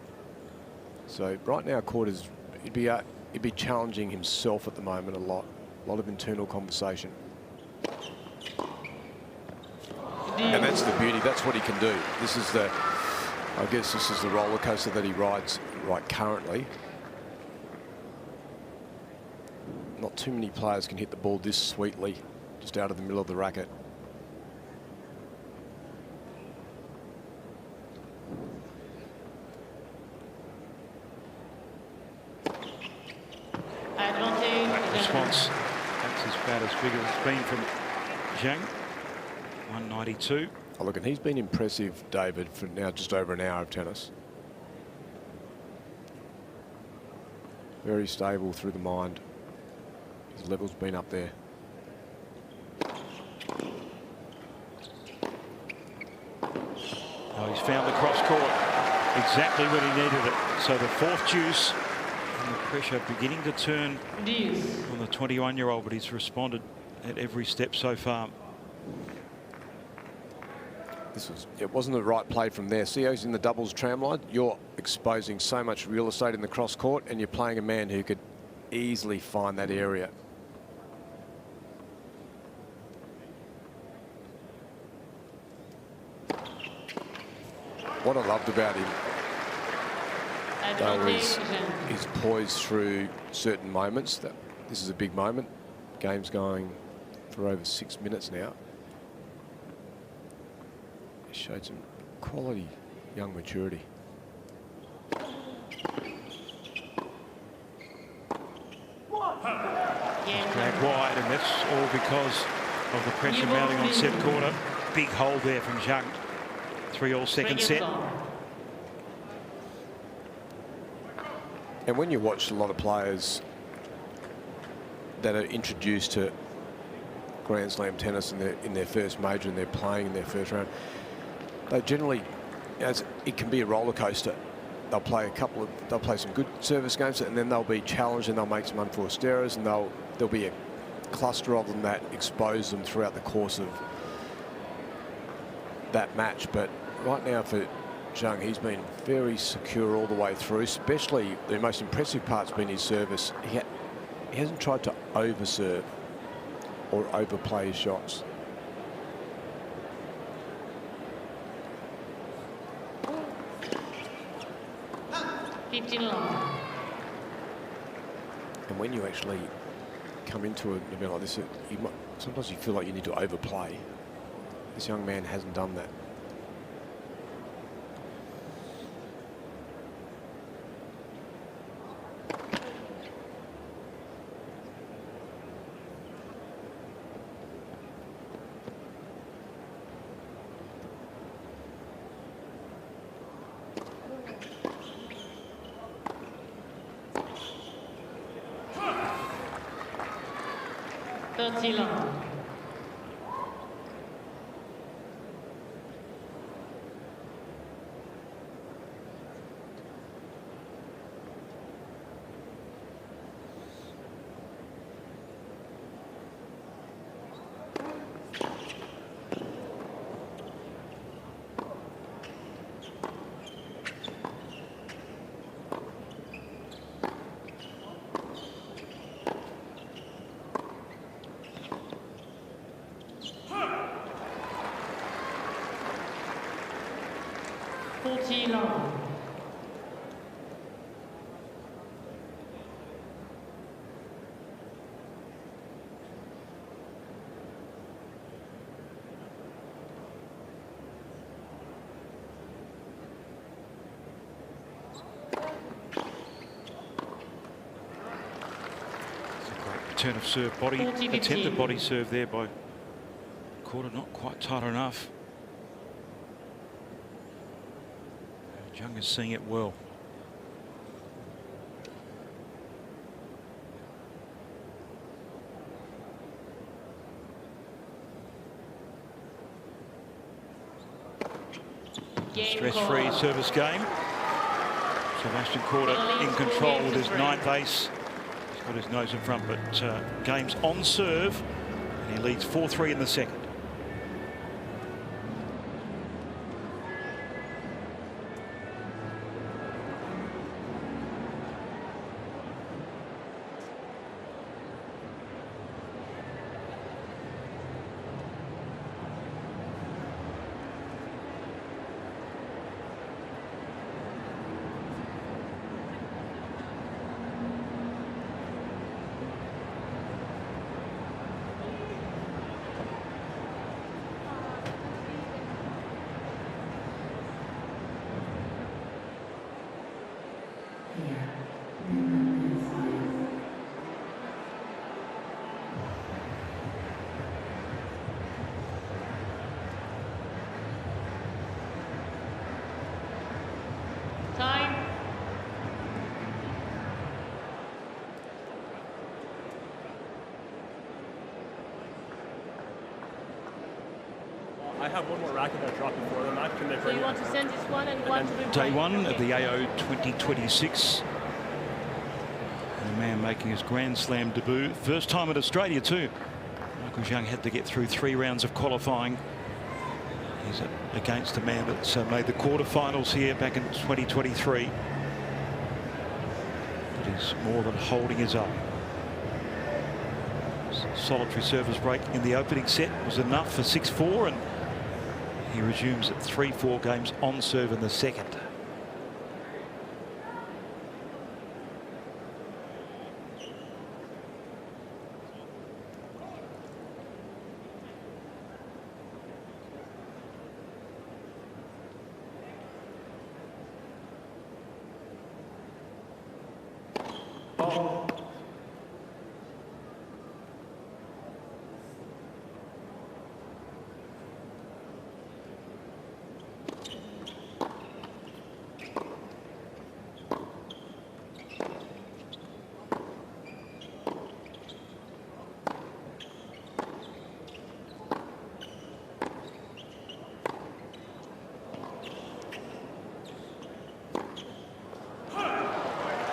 S1: So right now, Korda's he'd be challenging himself at the moment a lot of internal conversation. And that's the beauty. That's what he can do. This is I guess this is the roller coaster that he rides right currently. Not too many players can hit the ball this sweetly, just out of the middle of the racket.
S3: That response, that's as bad as big as it's been from Zheng. 192.
S1: Oh, look, and he's been impressive, David, for now just over an hour of tennis. Very stable through the mind. His level's been up there.
S3: Oh, he's found the cross court exactly when he needed it. So the fourth deuce, and the pressure beginning to turn on the 21-year-old, but he's responded at every step so far.
S1: It wasn't the right play from there. See how he's in the doubles tram line? You're exposing so much real estate in the cross court, and you're playing a man who could easily find that area. What I loved about him, though, is his poise through certain moments. This is a big moment. Game's going for over 6 minutes now. He showed some quality young maturity.
S3: Drag wide, and that's all because of the pressure mounting on Seb Korda. Big hold there from Zheng. 3-all second set.
S1: And when you watch a lot of players that are introduced to Grand Slam tennis in their first major and they're playing in their first round, they generally, as it can be a roller coaster. They'll play some good service games, and then they'll be challenged and they'll make some unforced errors, and there'll be a cluster of them that expose them throughout the course of that match. But right now for Zheng, he's been very secure all the way through, especially the most impressive part's been his service. He hasn't tried to overserve or overplay his shots. And when you actually come into an event like this, sometimes you feel like you need to overplay. This young man hasn't done that.
S3: Turn of serve, attempted body serve there by Korda, not quite tight enough. Zheng is seeing it well. Stress-free service game. Sebastian Korda in control with his 9th ace. He's got his nose in front, but game's on serve, and he leads 4-3 in the second.
S2: I have one more racket that I dropped before the match. Can they
S4: So
S2: bring
S4: you
S2: it?
S4: want to send this one and one to
S3: Day one of the AO 2026. And a man making his Grand Slam debut. First time in Australia too. Michael Zheng had to get through 3 rounds of qualifying. He's against a man that's made the quarterfinals here back in 2023. But he's more than holding his own. Solitary service break in the opening set was enough for 6-4, and he resumes at 3-4 games on serve in the second.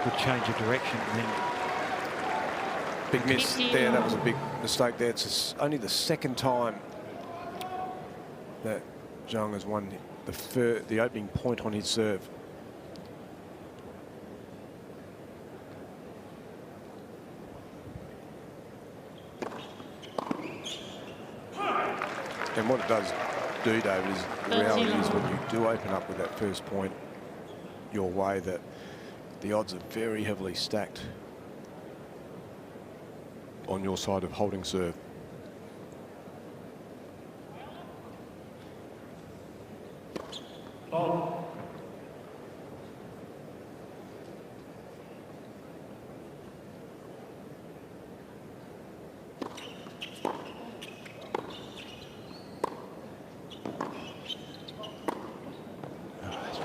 S3: Good change of direction. And then
S1: Big miss there. That was a big mistake there. It's only the second time that Zheng has won the opening point on his serve. And what it does do, David, is the reality is when you do open up with that first point your way, that the odds are very heavily stacked on your side of holding serve.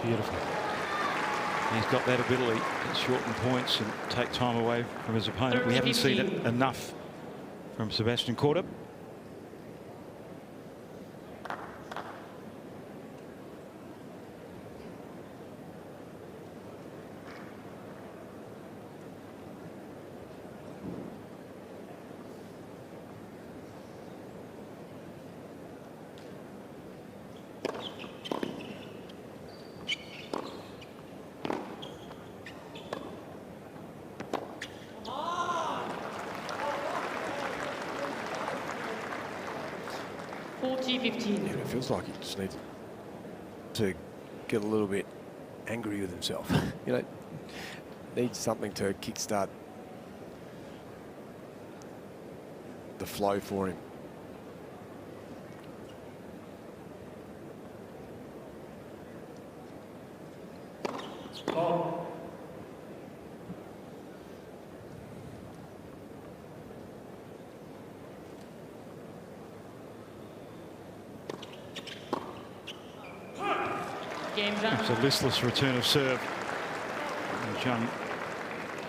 S3: Beautiful. He's got that ability to shorten points and take time away from his opponent. We haven't seen it enough from Sebastian Korda.
S1: Yeah, it feels like he just needs to get a little bit angry with himself. You know, needs something to kickstart the flow for him.
S3: It's a listless return of serve. And Zheng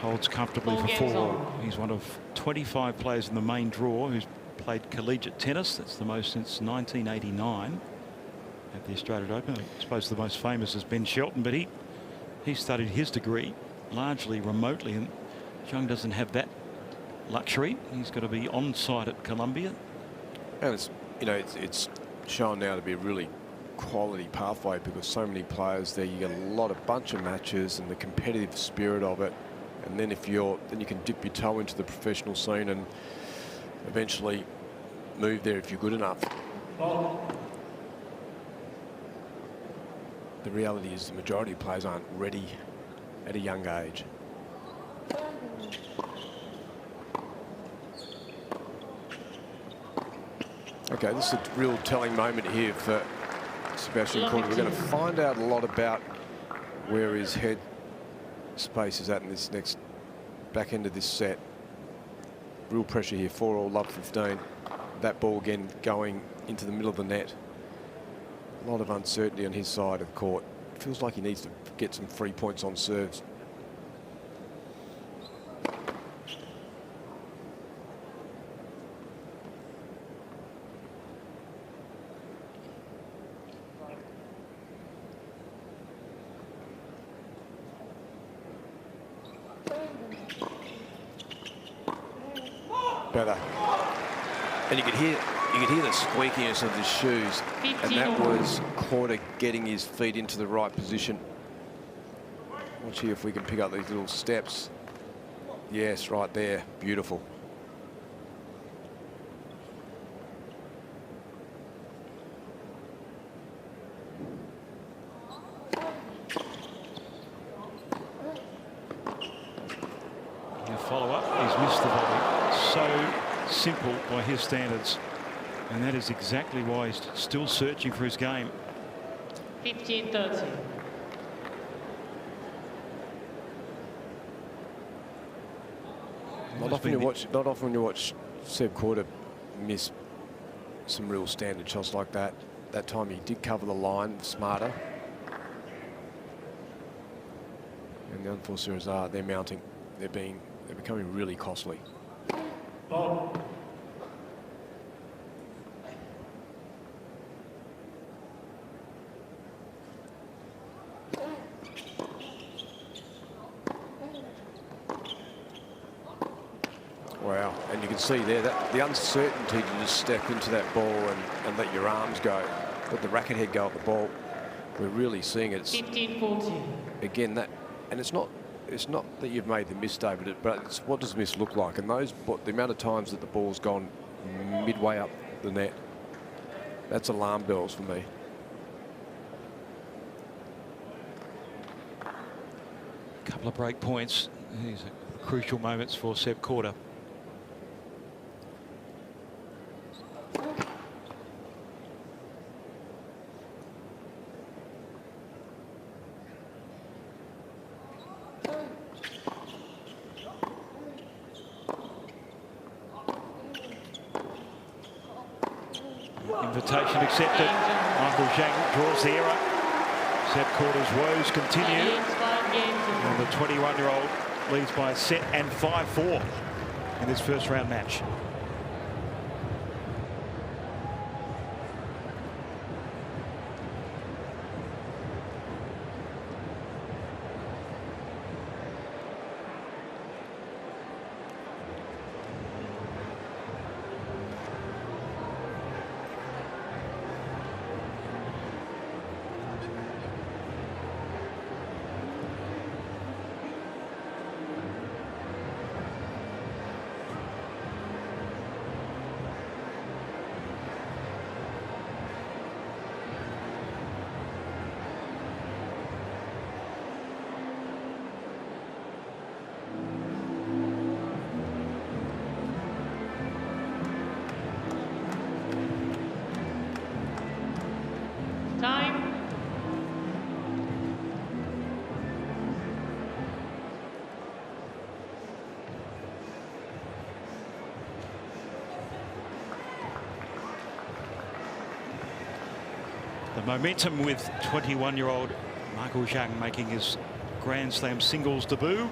S3: holds comfortably for 4. He's one of 25 players in the main draw who's played collegiate tennis. That's the most since 1989 at the Australian Open. I suppose the most famous is Ben Shelton, but he studied his degree largely remotely, and Zheng doesn't have that luxury. He's got to be on site at Columbia.
S1: And it's, you know, it's shown now to be a really quality pathway because so many players there. You get a bunch of matches and the competitive spirit of it, and then then you can dip your toe into the professional scene and eventually move there if you're good enough. The reality is the majority of players aren't ready at a young age. Okay, this is a real telling moment here for Sebastian Korda. We're going to find out a lot about where his head space is at in this next back end of this set. Real pressure here, 4-all, love 15. That ball again going into the middle of the net. A lot of uncertainty on his side of the court. Feels like he needs to get some free points on serves. Better. And you could hear the squeakiness of the shoes, and that was Korda getting his feet into the right position. Watch here if we can pick up these little steps. Yes, right there, beautiful.
S3: Follow-up, he's missed the volley. So simple by his standards, and that is exactly why he's still searching for his game.
S4: 15-30.
S1: Not often you watch Seb Korda miss some real standard shots like that. That time he did cover the line smarter. And the unfortunate series are they're mounting. They're becoming really costly.
S2: Oh.
S1: Wow, and you can see there that the uncertainty to just step into that ball and let your arms go, let the racket head go at the ball. We're really seeing it.
S4: 15-14.
S1: Again, that, and it's not that you've made the miss, David, but it's what does miss look like? And the amount of times that the ball's gone midway up the net, that's alarm bells for me.
S3: A couple of break points. These are crucial moments for Seb Korda. Invitation accepted. Michael Zheng draws the error. Seb Korda's woes continue. And the 21-year-old leads by a set and 5-4 in this first round match.
S4: Time.
S3: The momentum with 21-year-old Michael Zheng making his Grand Slam singles debut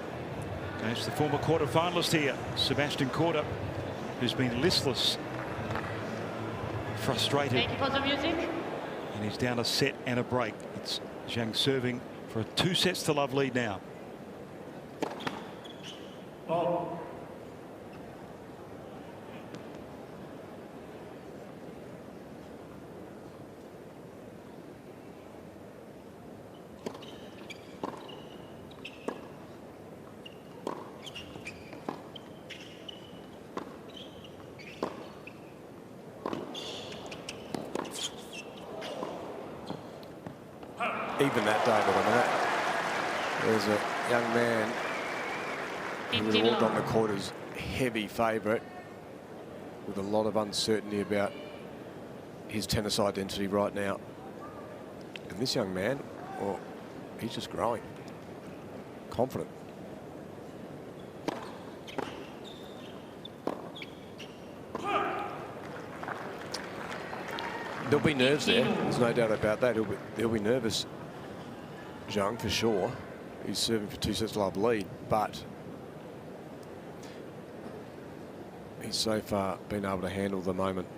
S3: against the former quarter-finalist here, Sebastian Korda, who's been listless, frustrated.
S4: Thank you for the music.
S3: And he's down a set and a break. It's Zheng serving for a 2-sets-to-love lead now.
S2: Oh.
S1: Even that, David, I mean, there's a young man who would have walked on the court as heavy favourite with a lot of uncertainty about his tennis identity right now. And this young man, well, he's just growing. Confident. There'll be nerves there. There's no doubt about that. He'll be nervous, Zheng, for sure. He's serving for 2-sets-to-love lead, but he's so far been able to handle the moment.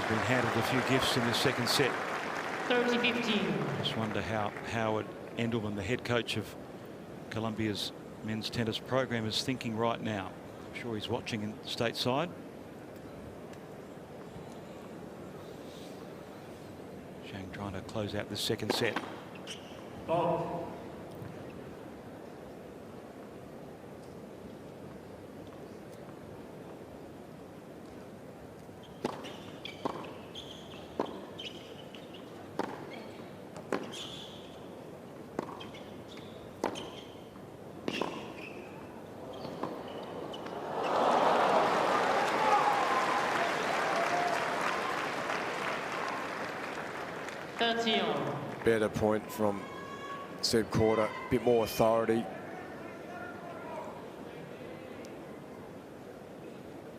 S3: Been handed a few gifts in the second set.
S4: 30-15.
S3: Just wonder how Howard Endelman, the head coach of Colombia's men's tennis program, is thinking right now. I'm sure he's watching in stateside. Zheng trying to close out the second set.
S2: Oh.
S4: 30 all.
S1: Better point from Seb Korda, a bit more authority.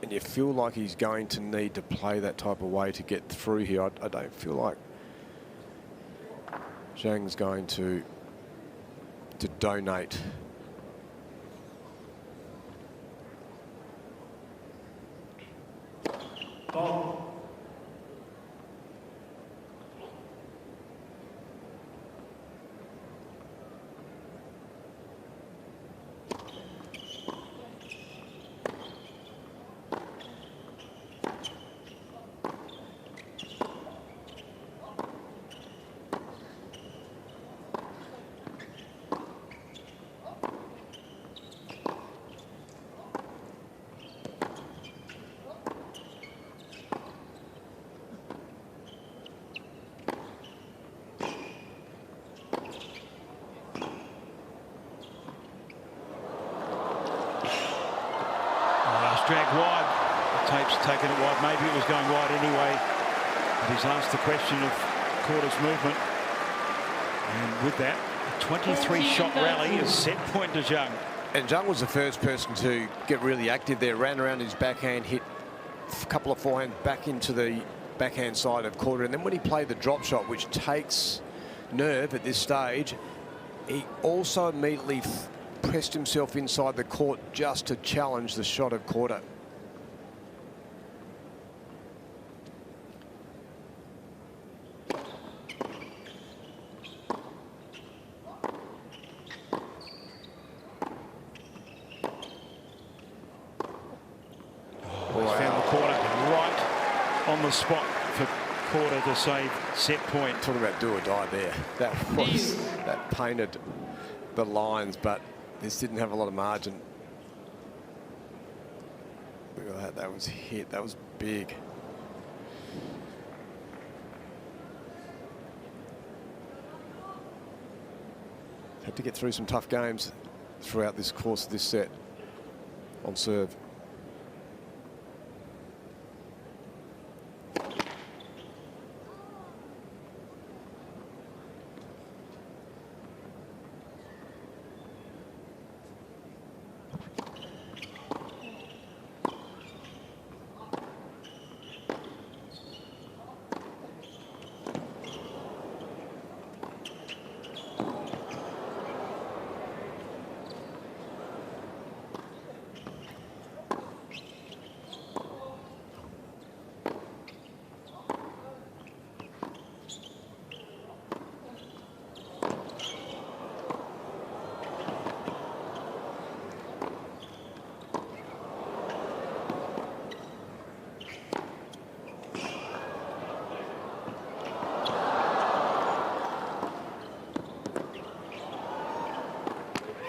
S1: And you feel like he's going to need to play that type of way to get through here. I don't feel like Zheng's going to donate.
S2: Ball.
S3: Dragged wide. The tape's taken it wide. Maybe it was going wide anyway. But he's asked the question of Korda's movement. And with that, a 23-shot rally is set point to Zheng.
S1: And Zheng was the first person to get really active there. Ran around his backhand, hit a couple of forehands back into the backhand side of Korda. And then when he played the drop shot, which takes nerve at this stage, he also immediately pressed himself inside the court just to challenge the shot of Korda.
S3: He's found the corner right on the spot for Korda to save set point.
S1: Talking about do or die there. That painted the lines, but this didn't have a lot of margin. Look at that. That was hit. That was big. Had to get through some tough games throughout this course of this set on serve.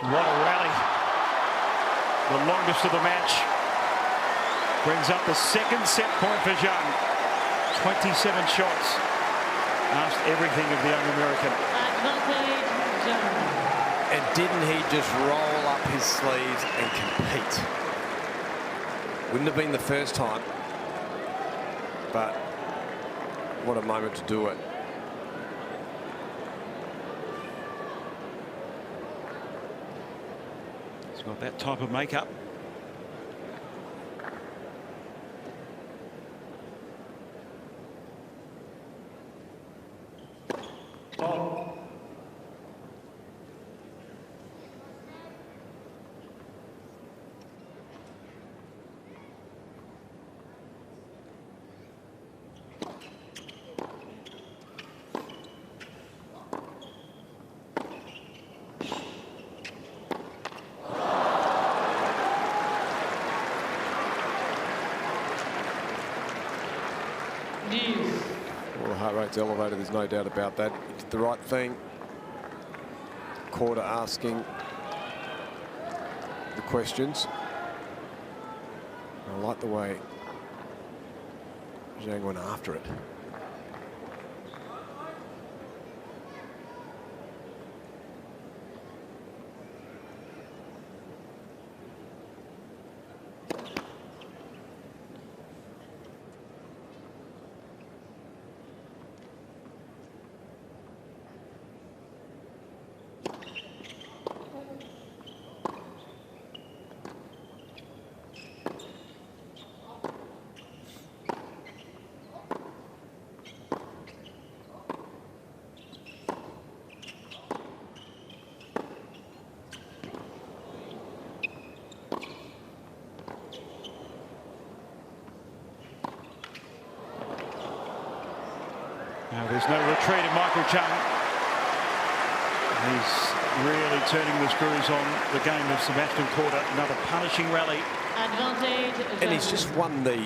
S3: What a rally. The longest of the match. Brings up the second set point for Zheng. 27 shots. Asked everything of the young American.
S4: Advantage, Zheng.
S1: And didn't he just roll up his sleeves and compete? Wouldn't have been the first time, but what a moment to do it.
S3: He's got that type of makeup.
S1: Well, the heart rate's elevated, there's no doubt about that. He did the right thing. Korda asking the questions. I like the way Zheng went after it.
S3: No, there's no retreat in Michael Zheng. He's really turning the screws on the game of Sebastian Korda. Another punishing rally.
S4: Advantage.
S1: And he's just won the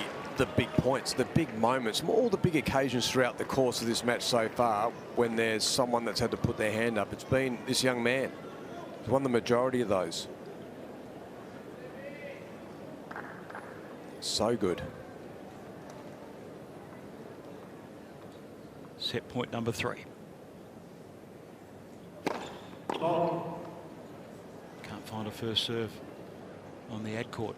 S1: big points, the big moments, all the big occasions throughout the course of this match so far when there's someone that's had to put their hand up. It's been this young man. He's won the majority of those. So good.
S3: Set point number 3. Can't find a first serve on the ad court.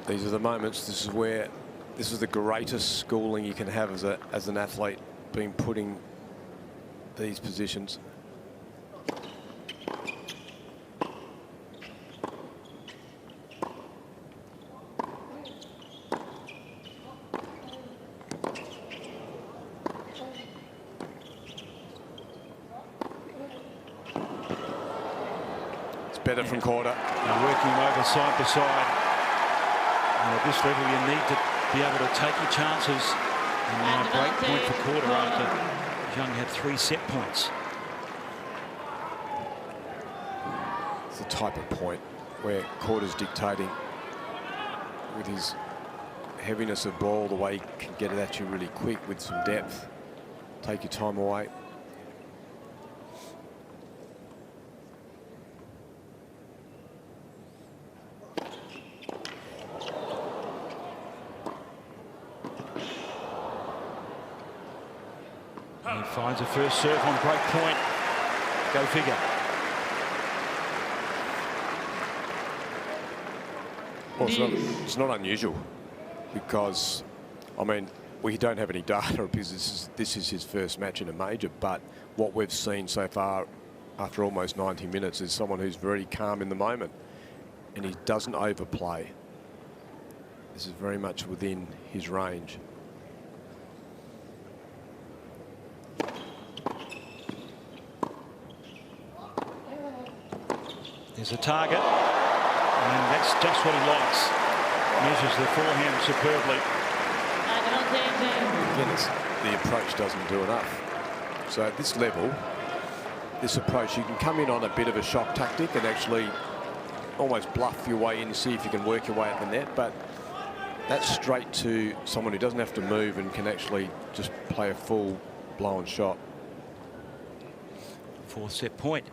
S1: These are the moments. This is the greatest schooling you can have as an athlete, being put in these positions. It's better from Korda.
S3: They're working over side to side. And at this level, you need to be able to take your chances. And now a break point for Korda after Zheng had 3 set points.
S1: It's the type of point where Korda's dictating with his heaviness of ball, the way he can get it at you really quick with some depth. Take your time away.
S3: He finds a first serve on break point. Go figure.
S1: Well, it's not unusual because, I mean, we don't have any data because this is his first match in a major, but what we've seen so far after almost 90 minutes is someone who's very calm in the moment and he doesn't overplay. This is very much within his range.
S3: There's a target, and that's just what he likes. Measures the forehand superbly.
S1: Again, the approach doesn't do enough. So at this level, this approach, you can come in on a bit of a shock tactic and actually almost bluff your way in, see if you can work your way at the net, but that's straight to someone who doesn't have to move and can actually just play a full blown shot.
S3: 4th set point.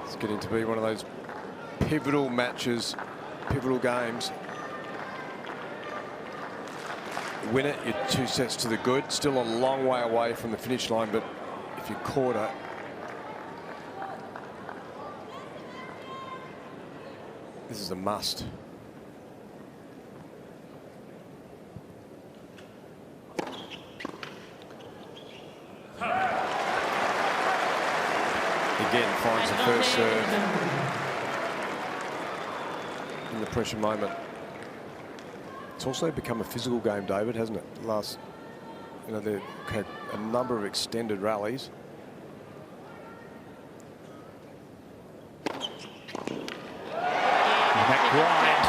S1: It's getting to be one of those pivotal matches, pivotal games. Win it, you're 2 sets to the good. Still a long way away from the finish line, but if you're Korda, this is a must. Again, finds the first serve in the pressure moment. It's also become a physical game, David, hasn't it? They've had a number of extended rallies.
S3: And that grind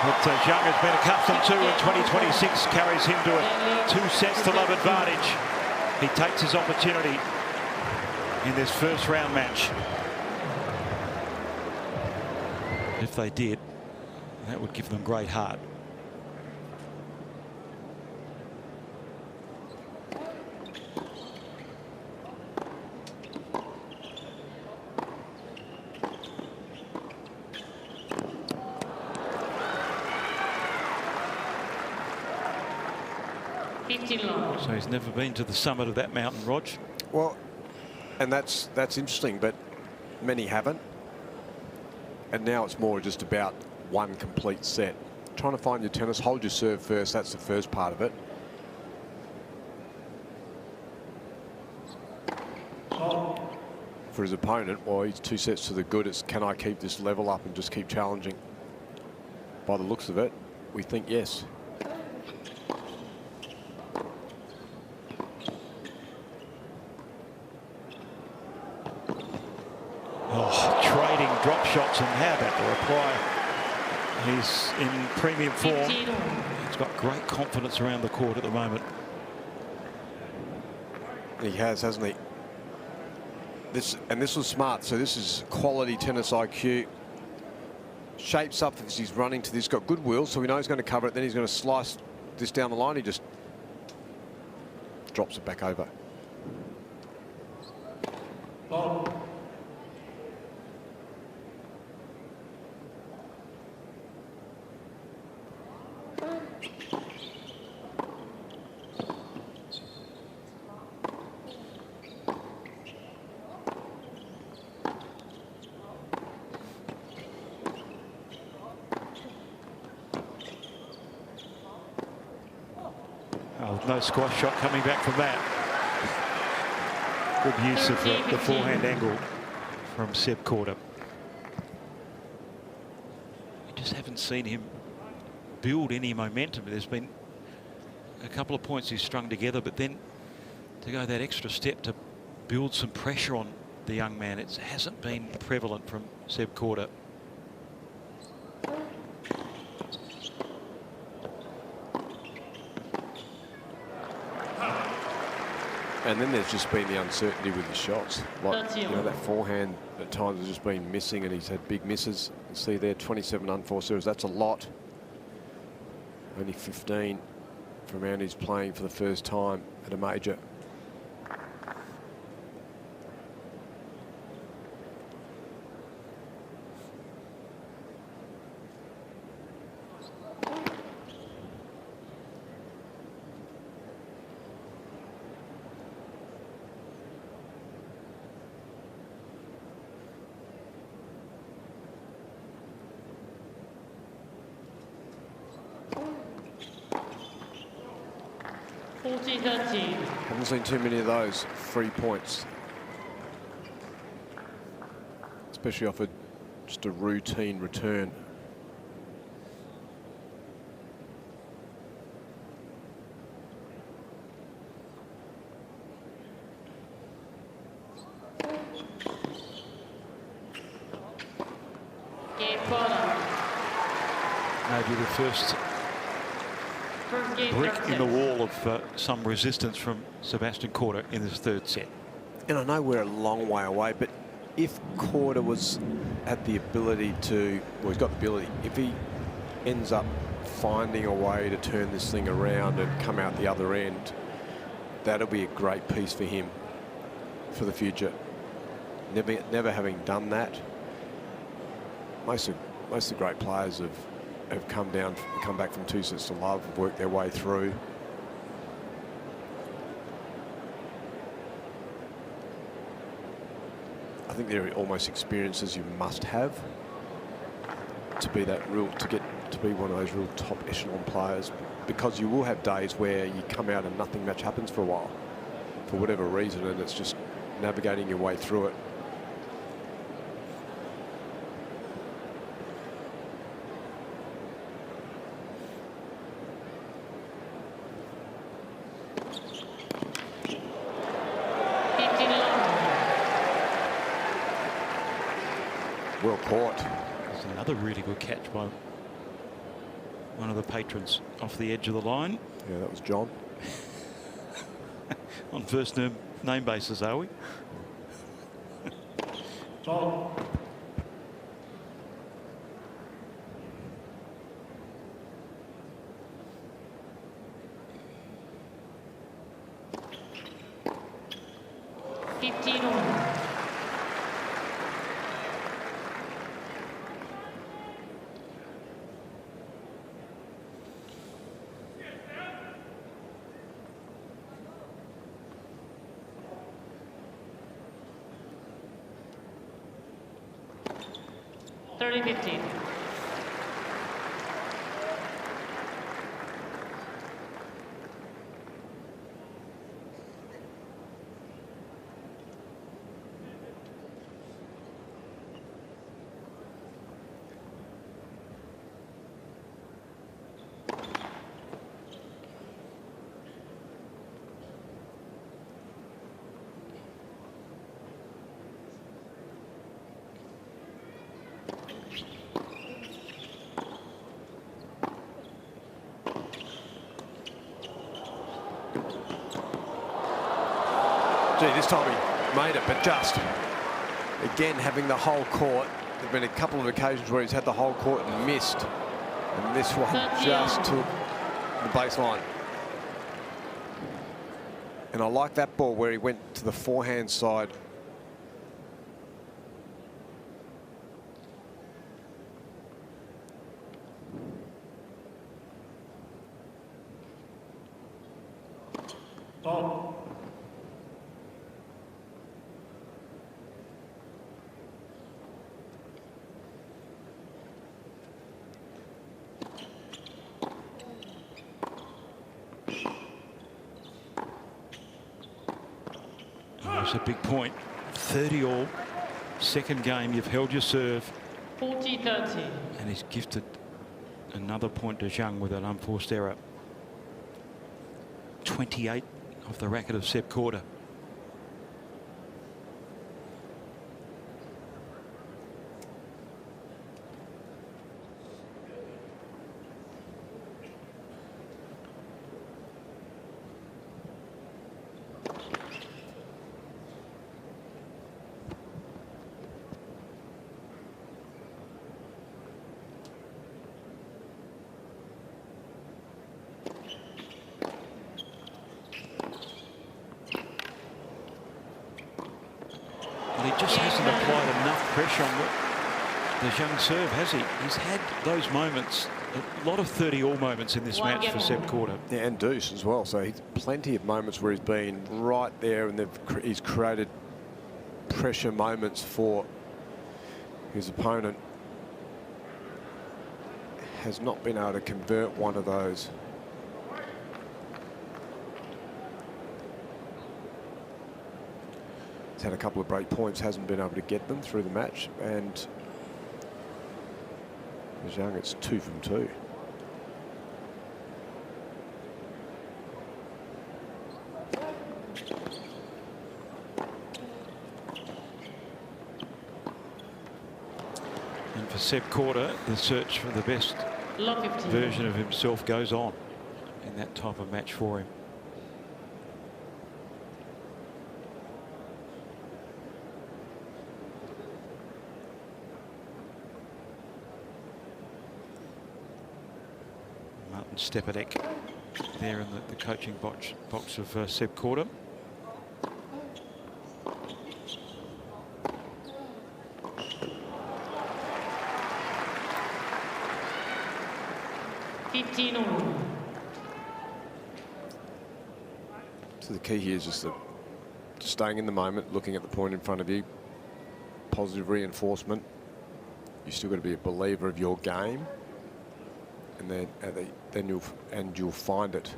S3: that Zheng has been accustomed to in 2026 carries him to a 2 sets to love advantage. He takes his opportunity in this first round match. If they did, that would give them great heart.
S4: 15 long.
S3: So he's never been to the summit of that mountain, Rog.
S1: Well, and that's interesting, but many haven't. And now it's more just about one complete set. Trying to find your tennis, hold your serve first. That's the first part of it. For his opponent, well, he's 2 sets to the good. It's can I keep this level up and just keep challenging? By the looks of it, we think yes.
S3: Oh, trading drop shots, and how about the reply? He's in premium form.
S4: 15 all.
S3: He's got great confidence around the court at the moment.
S1: He has, hasn't he? This was smart. So this is quality tennis IQ. Shapes up as he's running to this. Got good will, so we know he's going to cover it. Then he's going to slice this down the line. He just drops it back over.
S3: Oh, no squash shot coming back from that. Good use of the forehand angle from Seb Korda. You just haven't seen him build any momentum. There's been a couple of points he's strung together, but then to go that extra step to build some pressure on the young man, it hasn't been prevalent from Seb Korda.
S1: And then there's just been the uncertainty with the shots. Like, you know, that forehand at times has just been missing, and he's had big misses. You see there, 27 unforced errors. That's a lot. Only 15 for a man who's playing for the first time at a major. Haven't seen too many of those 3 points, especially off just a routine return.
S3: Maybe the first brick in the wall of some resistance from Sebastian Korda in this third set.
S1: And I know we're a long way away, but if Korda had the ability to, well, he's got the ability, if he ends up finding a way to turn this thing around and come out the other end, that'll be a great piece for him for the future. Never having done that, most of the great players have come back from 2 sets to love, have worked their way through. I think they're almost experiences you must have to be one of those real top echelon players, because you will have days where you come out and nothing much happens for a while, for whatever reason, and it's just navigating your way through it. Well caught.
S3: There's another really good catch by one of the patrons off the edge of the line.
S1: Yeah, that was John.
S3: On first name basis, are we?
S4: John. 30-15.
S1: Gee, this time he made it, but just, again, having the whole court. There have been a couple of occasions where he's had the whole court and missed. And this one just took the baseline. And I like that ball where he went to the forehand side.
S2: Ball.
S3: That's a big point. 30 all. Second game, you've held your serve.
S4: 40-30.
S3: And he's gifted another point to Zheng with an unforced error. 28 off the racket of Seb Korda. He just hasn't applied enough pressure on the Zheng serve, has he? He's had those moments, a lot of 30-all moments in this match for Seb Korda.
S1: Yeah, and deuce as well. So he's plenty of moments where he's been right there and he's created pressure moments for his opponent. Has not been able to convert one of those. He's had a couple of break points, hasn't been able to get them through the match, and Zheng, it's 2 from 2.
S3: And for Seb Korda, the search for the best version of himself goes on in that type of match for him. Stepadek there in the coaching box of Seb Korda.
S1: So the key here is just staying in the moment, looking at the point in front of you, positive reinforcement. You still got to be a believer of your game. And then you'll find it.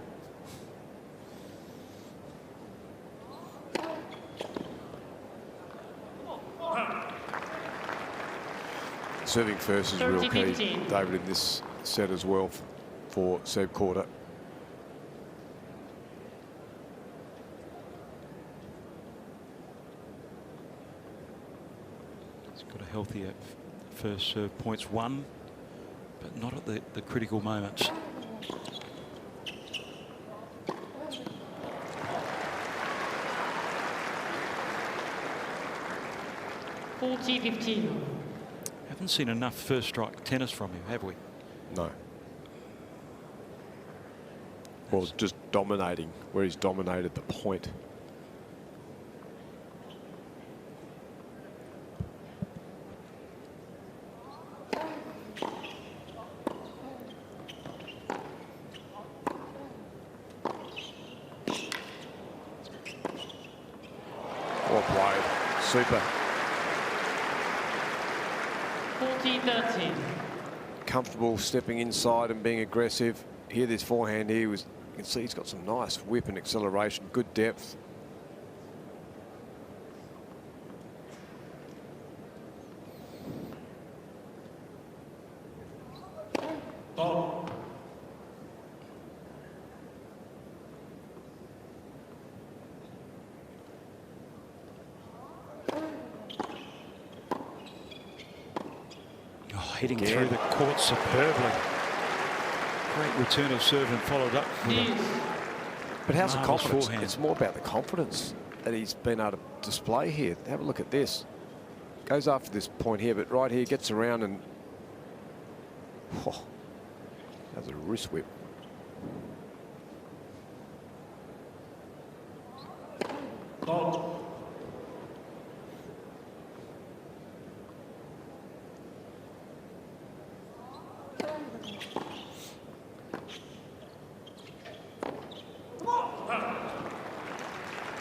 S1: Serving first is real key, David, in this set as well for Seb Korda.
S3: He's got a healthier first serve, points won, but not at the critical moments. Haven't seen enough first strike tennis from him, have we?
S1: No. Or just dominating, where he's dominated the point. Well played. Super.
S4: 40-13.
S1: Comfortable stepping inside and being aggressive. Here, this forehand here was, you can see he's got some nice whip and acceleration, good depth.
S3: Hitting through the court superbly. Great return of serve and followed up with a
S1: But how's the
S3: marvellous
S1: confidence?
S3: forehand.
S1: It's more about the confidence that he's been able to display here. Have a look at this. Goes after this point here, but right here gets around and... Oh, that was a wrist whip.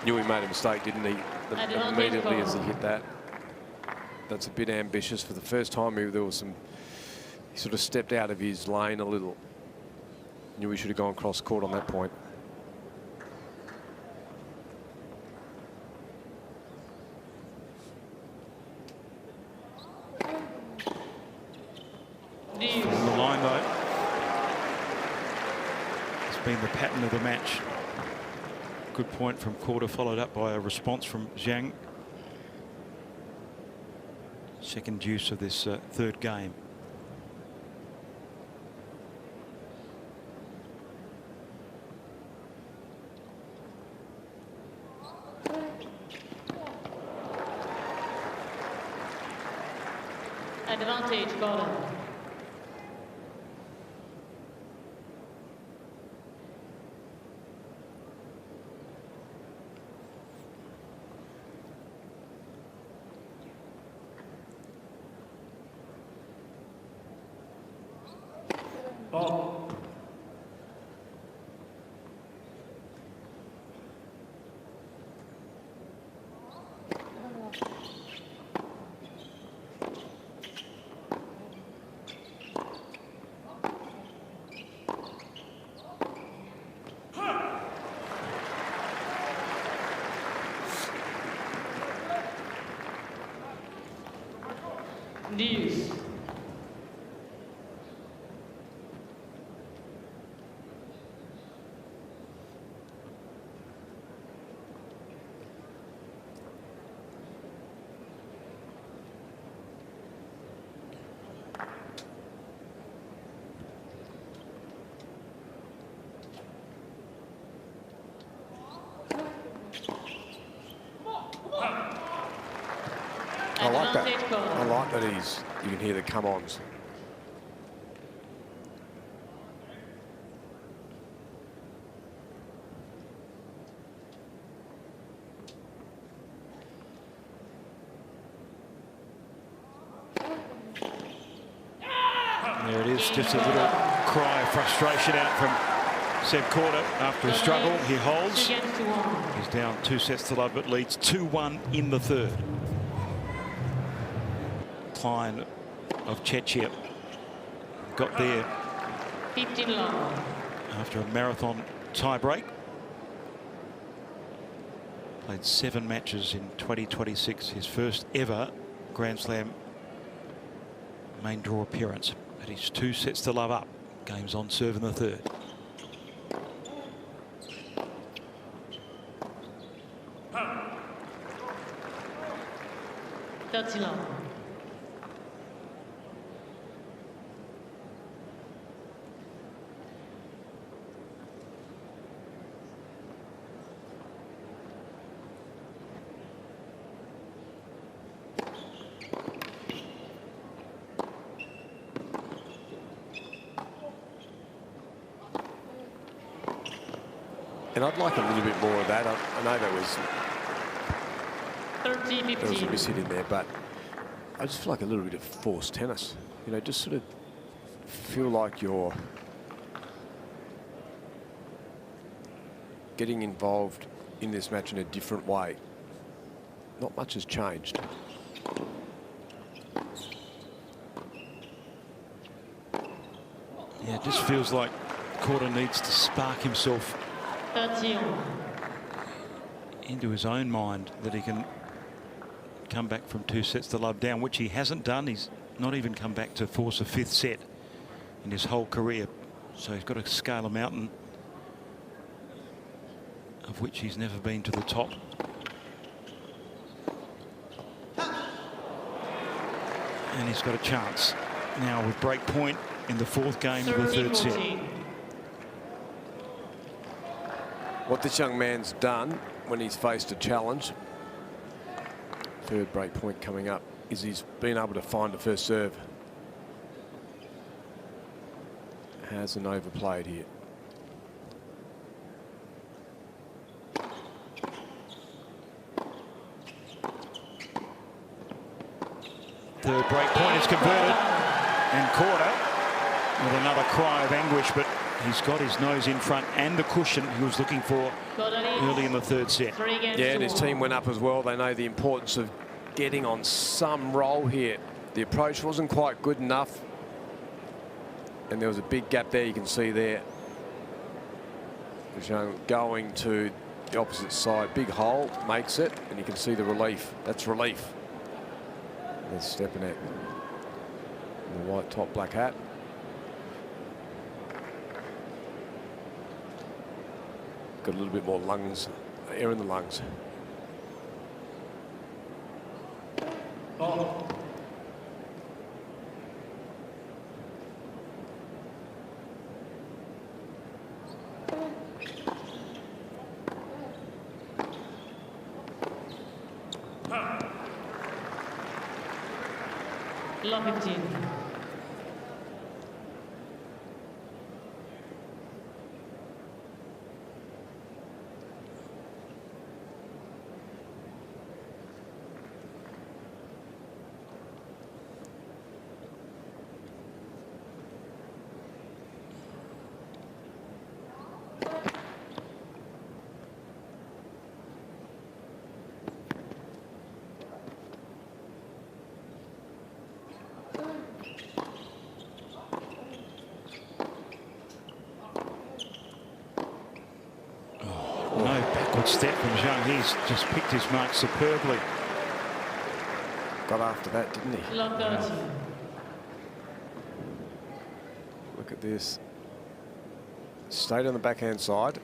S1: Knew he made a mistake, didn't he? Immediately as he hit that. That's a bit ambitious. For the first time, there was some... He sort of stepped out of his lane a little. Knew he should have gone cross court on that point.
S3: On the line, though. It's been the pattern of the match. Good point from Korda, followed up by a response from Zheng. Second deuce of this third game.
S4: Advantage, Korda. Deuce.
S1: I like that. I like that you can hear the come-ons.
S3: There it is, just a little cry of frustration out from Seb Korda after a struggle. He holds. He's down 2-0 but leads 2-1 in the third. Cain of Czechia got there
S4: 15 long.
S3: after a marathon tie-break. Played 7 matches in 2026, his first ever Grand Slam main draw appearance. But he's 2-0 up. Game's on serve in the third.
S4: That's long.
S1: And I'd like a little bit more of that. I know there was
S4: 30-15.
S1: there was a miss hit in there, but I just feel like a little bit of forced tennis. You know, just sort of feel like you're getting involved in this match in a different way. Not much has changed.
S3: Yeah, it just feels like Korda needs to spark himself
S4: 13.
S3: into his own mind that he can come back from 2 sets to love down, which he hasn't done. He's not even come back to force a 5th set in his whole career. So he's got to scale a mountain of which he's never been to the top. And he's got a chance now with break point in the 4th game of the 3rd set.
S1: What this young man's done when he's faced a challenge, 3rd break point coming up, is he's been able to find the first serve. Hasn't overplayed here.
S3: Third break point is converted, and Korda with another cry of anguish, but he's got his nose in front and the cushion he was looking for early in the 3rd set.
S1: Yeah, and his team went up as well. They know the importance of getting on some roll here. The approach wasn't quite good enough, and there was a big gap there. You can see there. Zheng going to the opposite side. Big hole, makes it, and you can see the relief. That's relief. There's Stepanek in the white top, black hat. Got a little bit more lungs, air in the lungs.
S2: Oh.
S4: Love 15.
S3: Step from Zheng. He's just picked his mark superbly.
S1: Got after that, didn't he?
S4: Love 30.
S1: Look at this. Stayed on the backhand side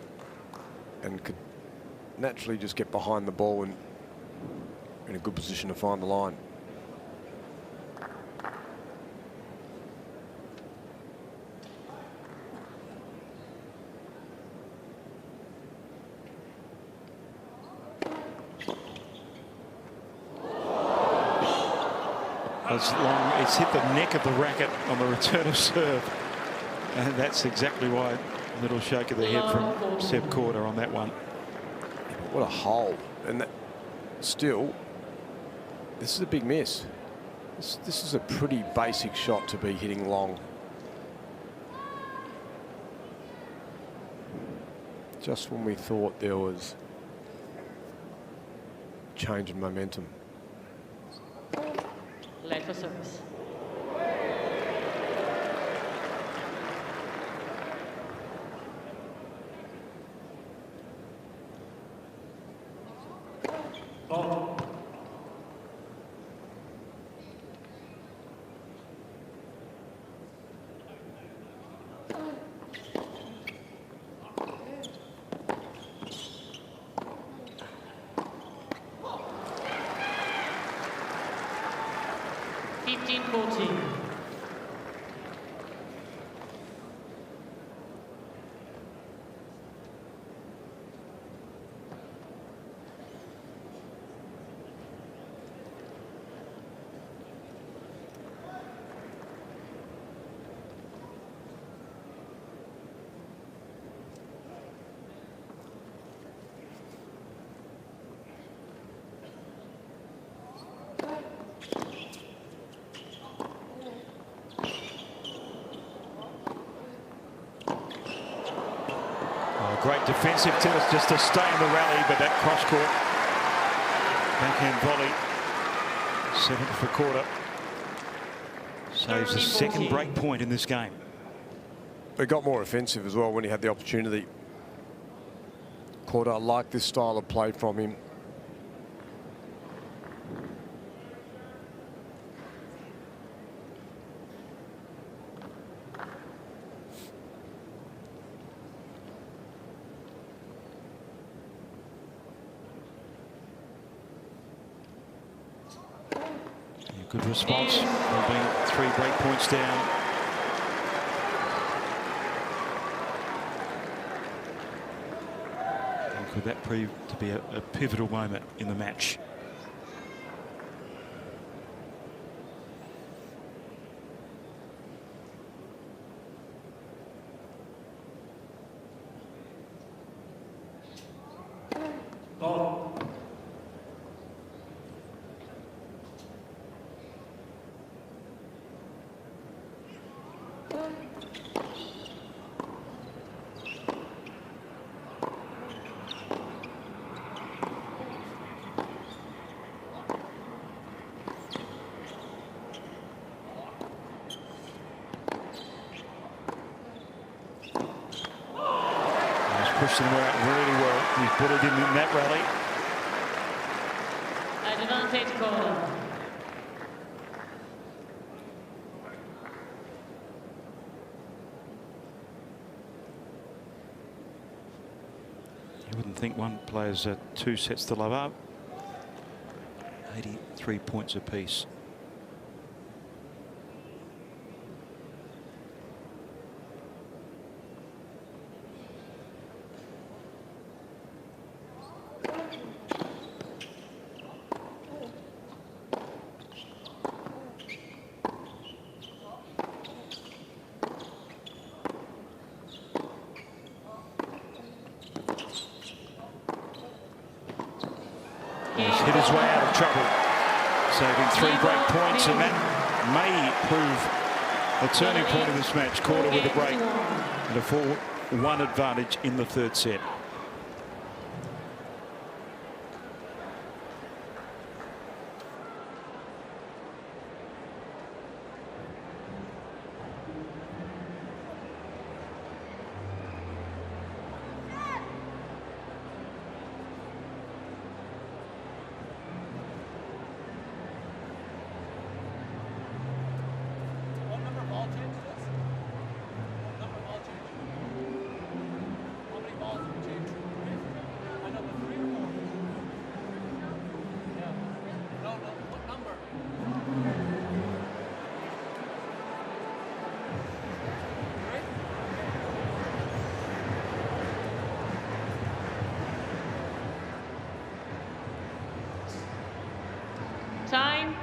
S1: and could naturally just get behind the ball and in a good position to find the line.
S3: It's hit the neck of the racket on the return of serve, and that's exactly why a little shake of the head from Seb Korda on that one.
S1: What a hole. And that, still, this is a big miss. This is a pretty basic shot to be hitting long. Just when we thought there was change in momentum.
S4: Late for service.
S2: Oh.
S3: Great defensive tennis just to stay in the rally, but that cross-court backhand volley, 7th for Korda, saves the 2nd break point in this game.
S1: It got more offensive as well when he had the opportunity. Korda, I like this style of play from him.
S3: Good response. There being 3 break points down. And could that prove to be a pivotal moment in the match? Pushed him out really well. He's put it in that rally.
S4: Advantage Korda.
S3: You wouldn't think one player's 2 sets to love up. 83 points apiece. He's hit his way out of trouble, saving 3 break points, and that may prove a turning point in this match. Korda with a break and a 4-1 advantage in the 3rd set.
S4: Time.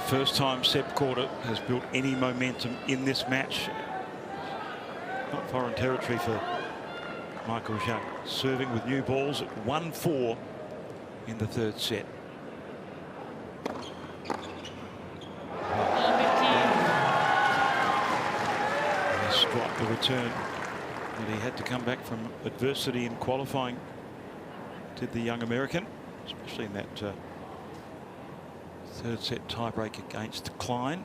S3: First time Seb Korda has built any momentum in this match. Not foreign territory for Michael Zheng. Serving with new balls at 1-4 in the 3rd set. He struck the return, but he had to come back from adversity in qualifying. Did the young American, especially in that 3rd set tiebreak against Cain.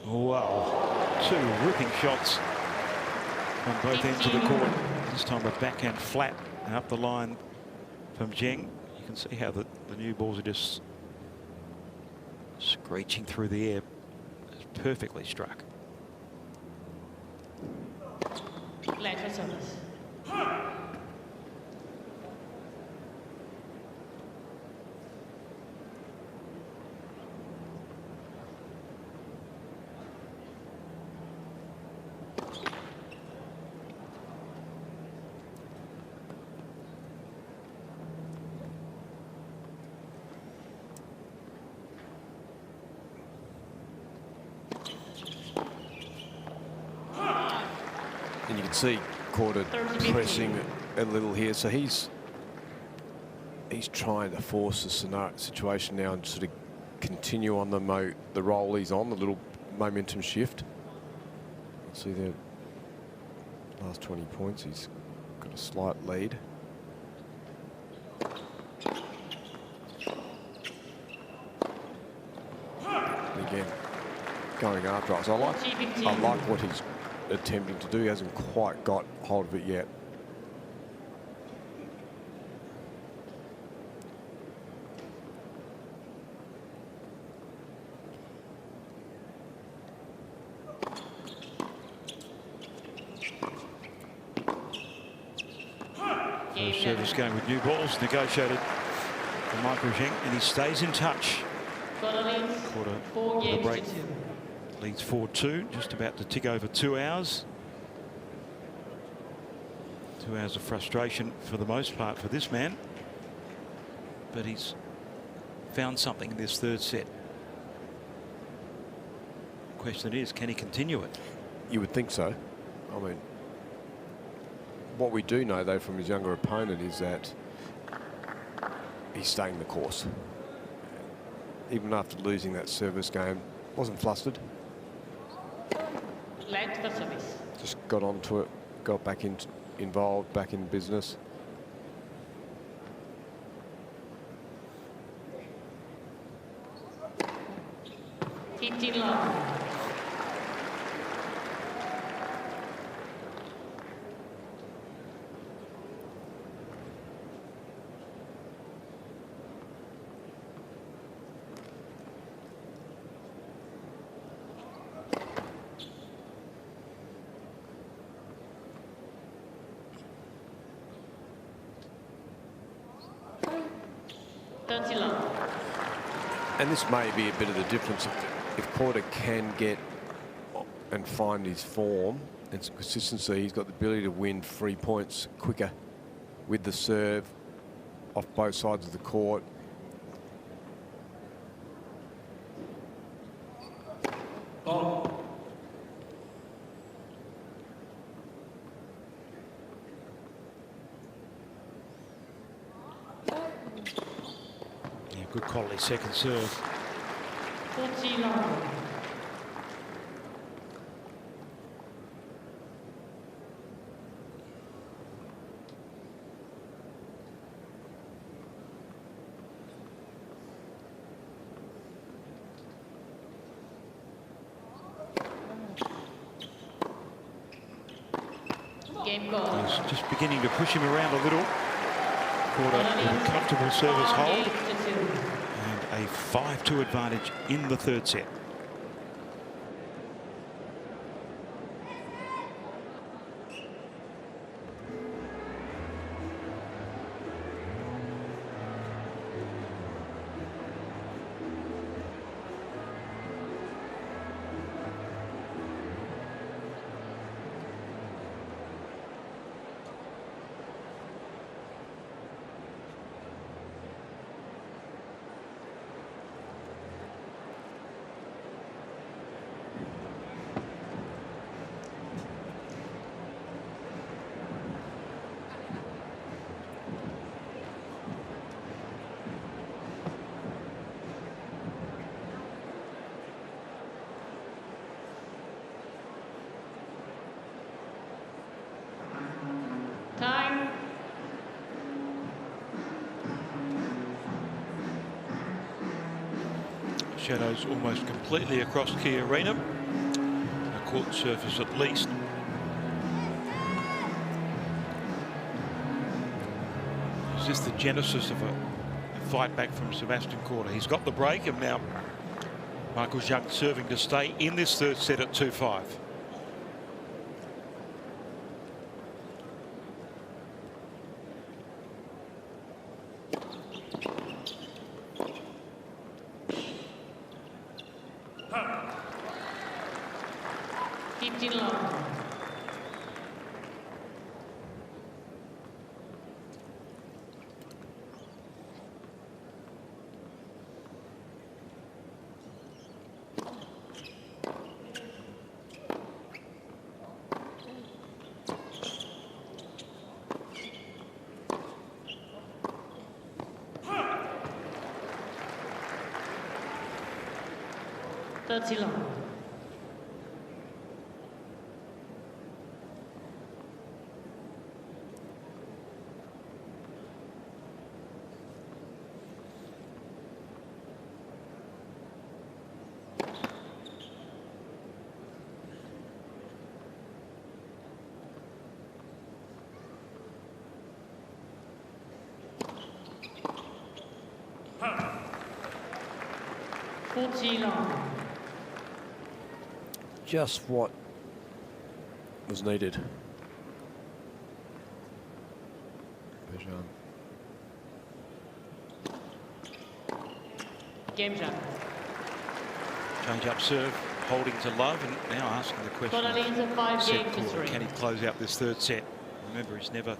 S3: Wow, 2 ripping shots on both ends of the court. This time a backhand flat and up the line from Zheng. You can see how the new balls are just screeching through the air. Perfectly struck.
S4: Lateral service.
S1: And you can see Korda pressing a little here. So he's trying to force the situation now and sort of continue on the roll he's on, the little momentum shift. See the last 20 points, he's got a slight lead. And again, going after us. I like what he's attempting to do. He hasn't quite got hold of it yet.
S3: Service game with new balls negotiated for Michael Zheng, and he stays in touch. Quarter the break leads 4-2, just about to tick over 2 hours. 2 hours of frustration for the most part for this man, but he's found something in this third set. The question is, can he continue it?
S1: You would think so. I mean, what we do know, though, from his younger opponent is that he's staying the course. Even after losing that service game, wasn't flustered.
S4: Light for service.
S1: Just got onto it, got back involved, back in business.
S4: Long.
S1: And this may be a bit of the difference. If Korda can get and find his form and some consistency, he's got the ability to win 3 points quicker with the serve off both sides of the court.
S3: Good quality second serve.
S4: Game goal.
S3: He's just beginning to push him around a little. Korda with a comfortable service hold. And a 5-2 advantage in the third set.
S4: Time.
S3: Shadows almost completely across Cain Arena. A court surface at least. Is this the genesis of a fight back from Sebastian Korda? He's got the break, and now Michael Zheng serving to stay in this third set at 2-5.
S4: 30 long.
S1: Just what was needed.
S4: Game jump.
S3: Change up serve, holding to Love, and now asking the question.
S4: Korda leads a 5-game to 3.
S3: Can he close out this third set? Remember, he's never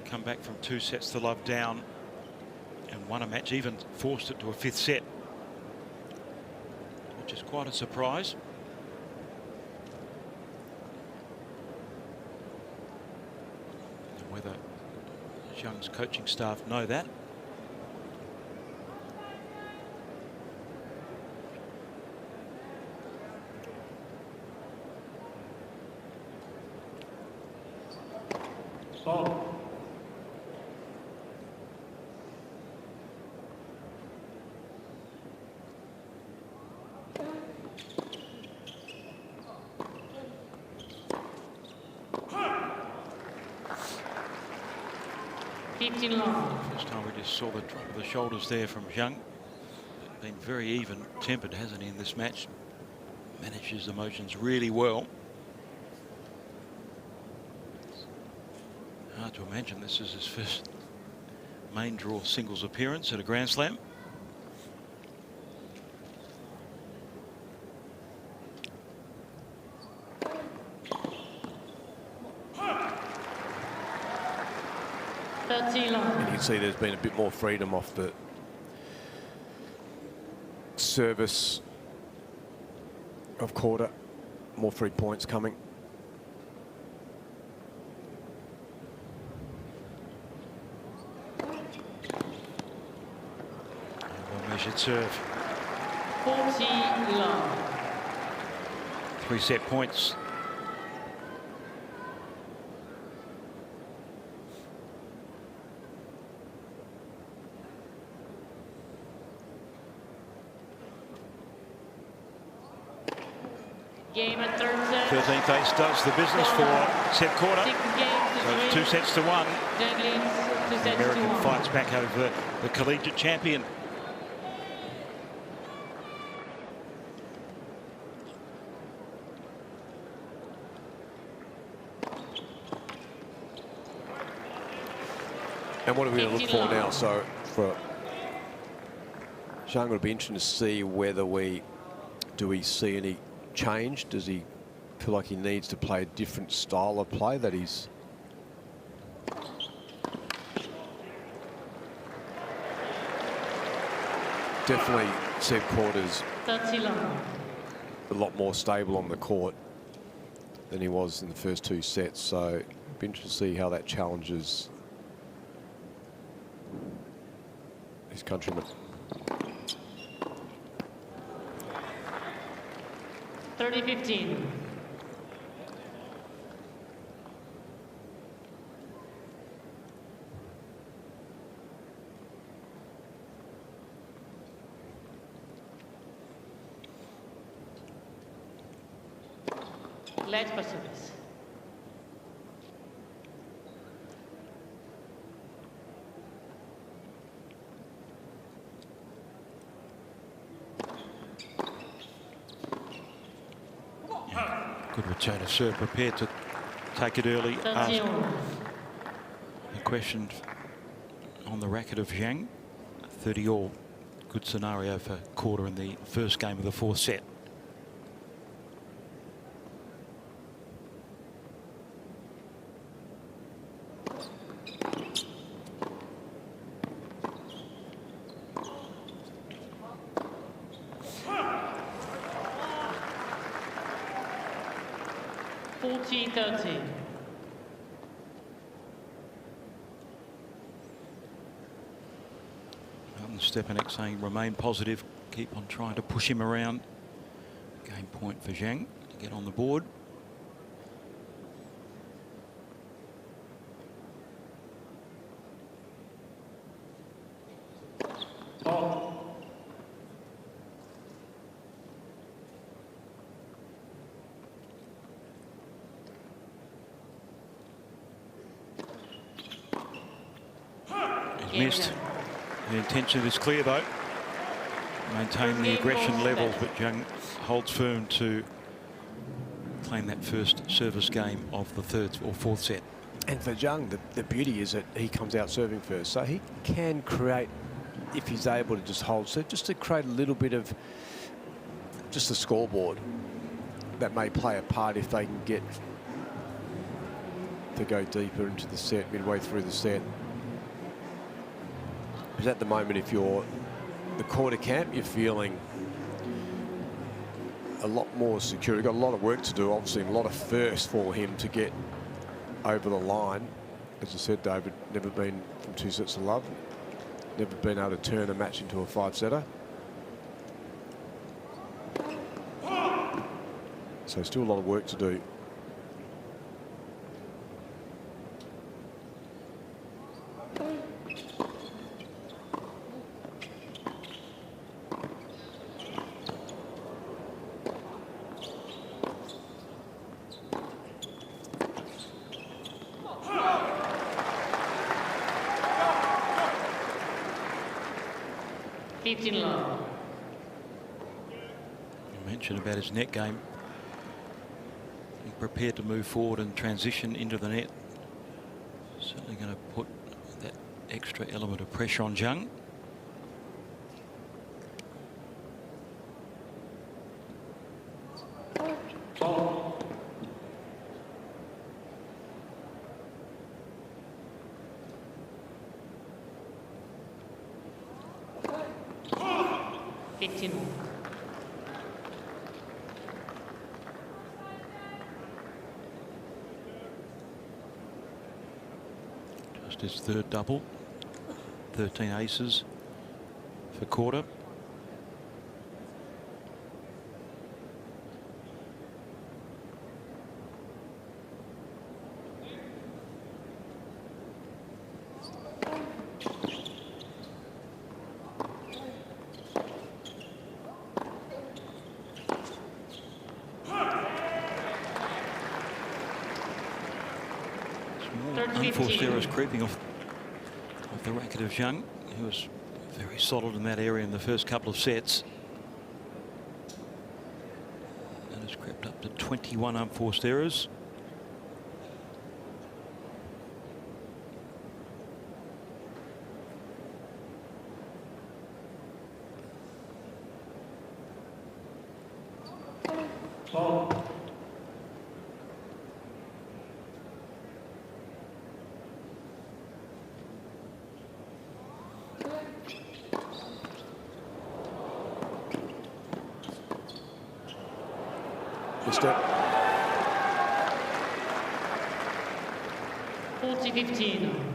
S3: come back from 2 sets to Love down and won a match, even forced it to a 5th set, which is quite a surprise. And whether Zheng's coaching staff know that.
S2: Ball.
S3: First time we just saw the drop of the shoulders there from Zheng. Been very even tempered, hasn't he, in this match? Managed his emotions really well. Hard to imagine this is his first main draw singles appearance at a Grand Slam.
S1: And you can see there's been a bit more freedom off the service of Korda. More free points coming.
S3: Well-measured serve.
S4: 40 long.
S3: 3 set points.
S4: Game at third set.
S3: 13th ace does the business for Seb Korda.
S4: 6 games to
S3: So
S4: 3.
S3: 2 sets to 1.
S4: Zheng leads 2
S3: The
S4: sets to
S3: American
S4: 1.
S3: fights back over the collegiate champion.
S1: And what are we going to look for now? So for Zheng, it'll be interesting to see whether we see any change. Does he feel like he needs to play a different style of play that he's definitely Seb Korda's a lot more stable on the court than he was in the first 2 sets. So it'll be interesting to see how that challenges his countrymen.
S4: 30-15. Let's pursue this.
S3: Good return of serve, prepared to take it early. Asked a question on the racket of Zheng. 30 all. Good scenario for Korda in the first game of the 4th set. Stepanek saying remain positive, keep on trying to push him around. Game point for Zheng to get on the board. He's missed. The intention is clear though. Maintain the aggression levels, but Zheng holds firm to claim that first service game of the third or fourth set.
S1: And for Zheng, the beauty is that he comes out serving first, so he can create, if he's able to just hold, so just to create a little bit of just a scoreboard that may play a part if they can get to go deeper into the set, midway through the set. Because at the moment, if you're the Korda camp, you're feeling a lot more secure. You've got a lot of work to do, obviously, a lot of first for him to get over the line. As you said, David, never been from 2 sets of love, never been able to turn a match into a 5-setter. So still a lot of work to do.
S3: You mentioned about his net game. He's prepared to move forward and transition into the net. Certainly going to put that extra element of pressure on Zheng. Just his third double, 13 aces for Korda. Unforced errors creeping off the racket of Zheng, who was very solid in that area in the first couple of sets. And has crept up to 21 unforced errors.
S1: Missed it.
S4: 40-15.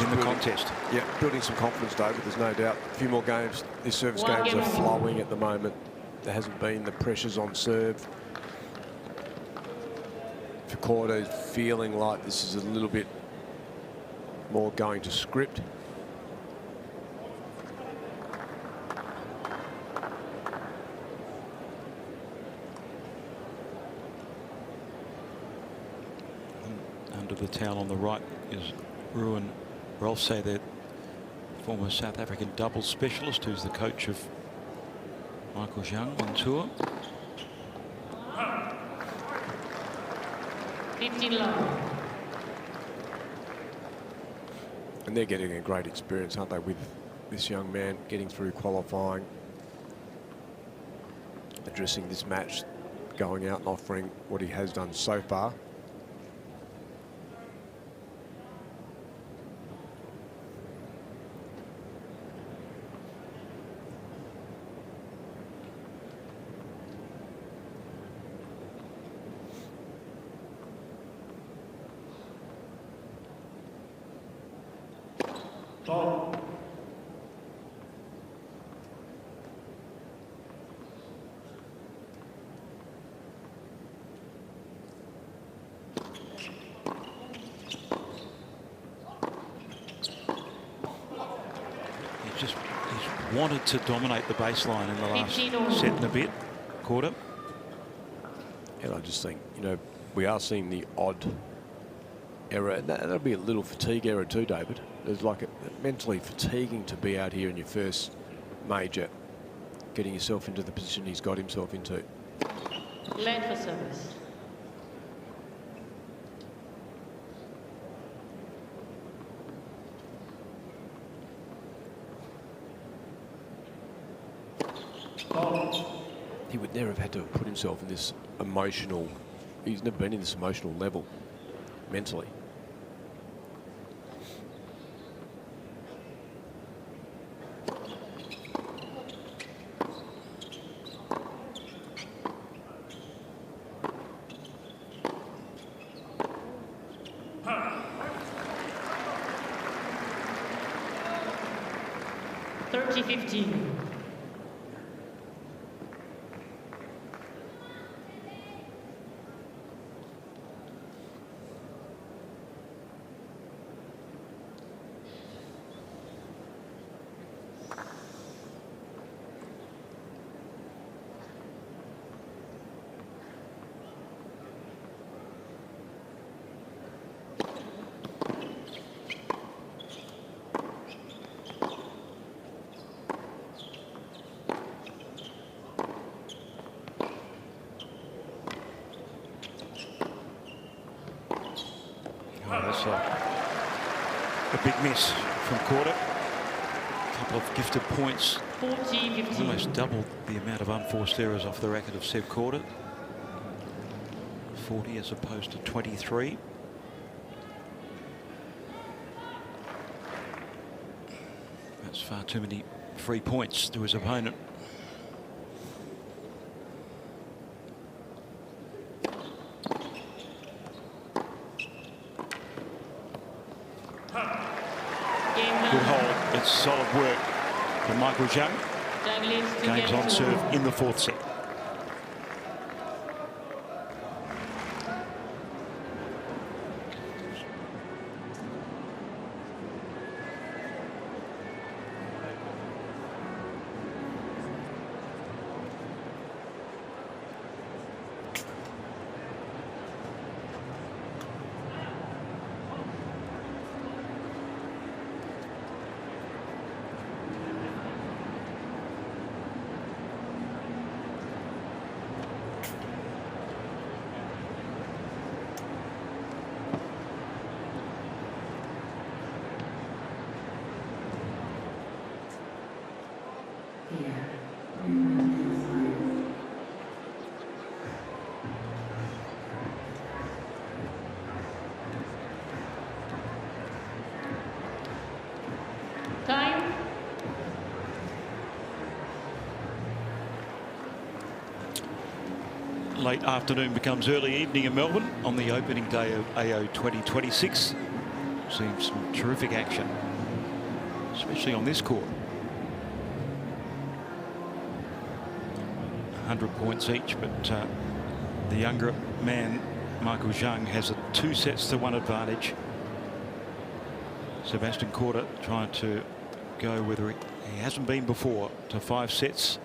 S3: In the contest.
S1: Yeah, building some confidence, David, there's no doubt. A few more games. These service games are flowing at the moment. There hasn't been the pressures on serve. For Korda, feeling like this is a little bit more going to script.
S3: Under the towel on the right is Ruan Rolfse, the former South African doubles specialist, who's the coach of Michael Zheng on tour.
S4: 15 love.
S1: And they're getting a great experience, aren't they, with this young man getting through qualifying, addressing this match, going out and offering what he has done so far.
S3: He's wanted to dominate the baseline in the last set and a bit, Korda.
S1: And I just think, you know, we are seeing the odd error. And that'll be a little fatigue error too, David. There's like a mentally fatiguing to be out here in your first major, getting yourself into the position he's got himself into.
S4: Late for service.
S1: He would never have had to have put himself in this emotional, he's never been in this emotional level mentally.
S3: A big miss from Korda. A couple of gifted points.
S4: 40-15.
S3: Almost doubled the amount of unforced errors off the racket of Seb Korda. 40 as opposed to 23. That's far too many free points to his opponent. Good hold. It's solid work from Michael Zheng. Game's on serve in the fourth set.
S4: Time.
S3: Late afternoon becomes early evening in Melbourne on the opening day of AO 2026. Seems some terrific action, especially on this court. 100 points each, but the younger man, Michael Zheng, has a 2-1 advantage. Sebastian Korda trying to go whether he hasn't been before to 5 sets.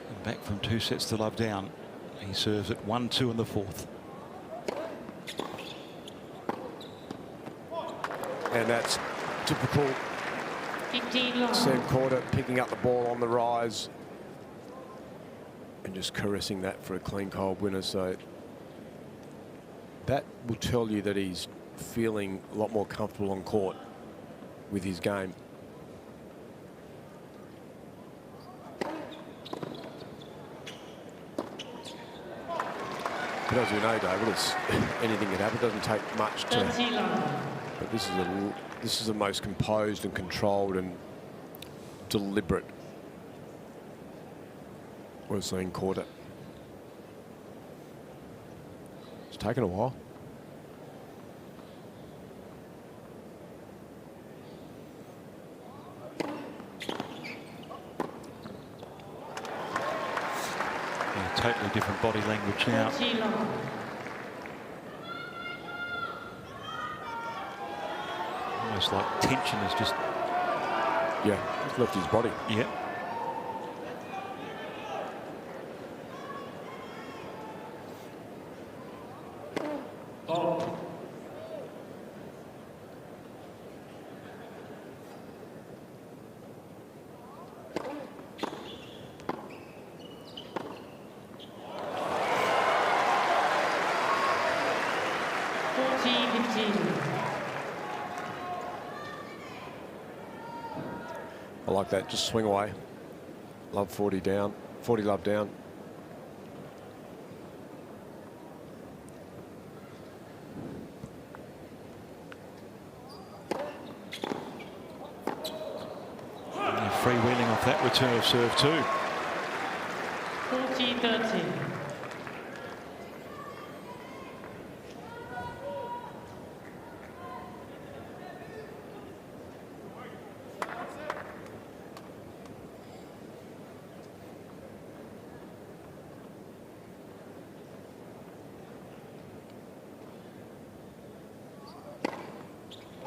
S3: And back from 2 sets to love down. He serves at 1-2 in the fourth.
S1: And that's typical
S4: 15 long.
S1: Sam Korda picking up the ball on the rise and just caressing that for a clean cold winner. So that will tell you that he's feeling a lot more comfortable on court. with his game. But as we know, David, it's anything can happen. It doesn't take much to. But this is the most composed and controlled and deliberate we've seen Korda. It's taken a while.
S3: Yeah, totally different body language now. Almost like tension is just.
S1: Yeah, he's left his body.
S3: Yeah.
S2: Oh.
S1: I like that. Just swing away. Love 40 down. 40 love down.
S3: Freewheeling off that return of serve too.
S4: 40-30.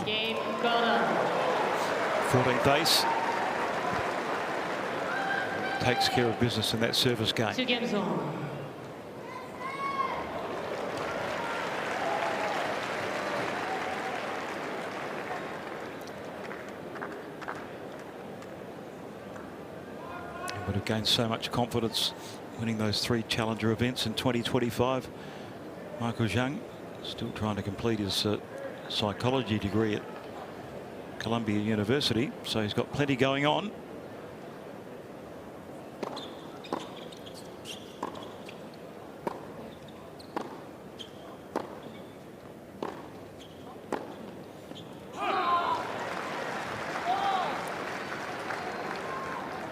S4: Game Korda.
S3: 14th ace. Takes care of business in that service game.
S4: 2 games on.
S3: He would have gained so much confidence winning those 3 challenger events in 2025. Michael Zheng still trying to complete his psychology degree at Columbia University, so he's got plenty going on.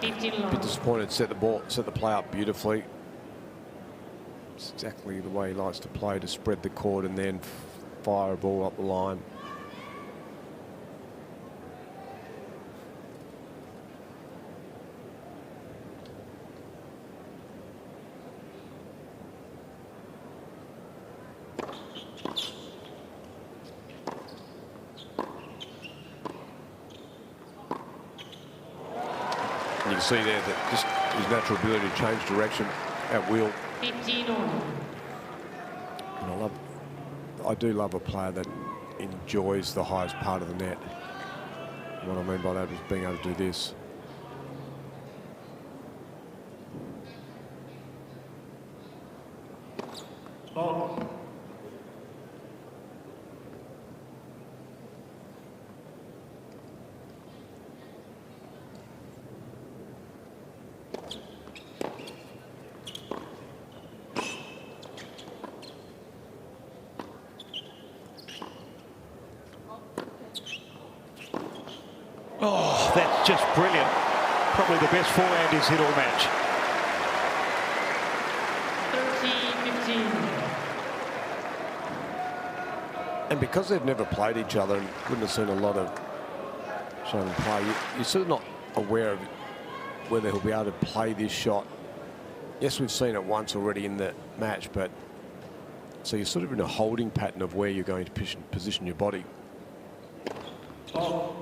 S1: A bit disappointed. Set the play up beautifully. It's exactly the way he likes to play, to spread the court and then fire a ball up the line. You can see there that just his natural ability to change direction at will.
S4: 15 on.
S1: And I do love a player that enjoys the highest part of the net. What I mean by that is being able to do this.
S2: Oh.
S3: Oh, that's just brilliant. Probably the best forehand he's hit all match.
S4: 30-15.
S1: And because they've never played each other and wouldn't have seen a lot of showing them play, you're sort of not aware of whether he'll be able to play this shot. Yes, we've seen it once already in the match, but so you're sort of in a holding pattern of where you're going to position your body.
S2: Oh.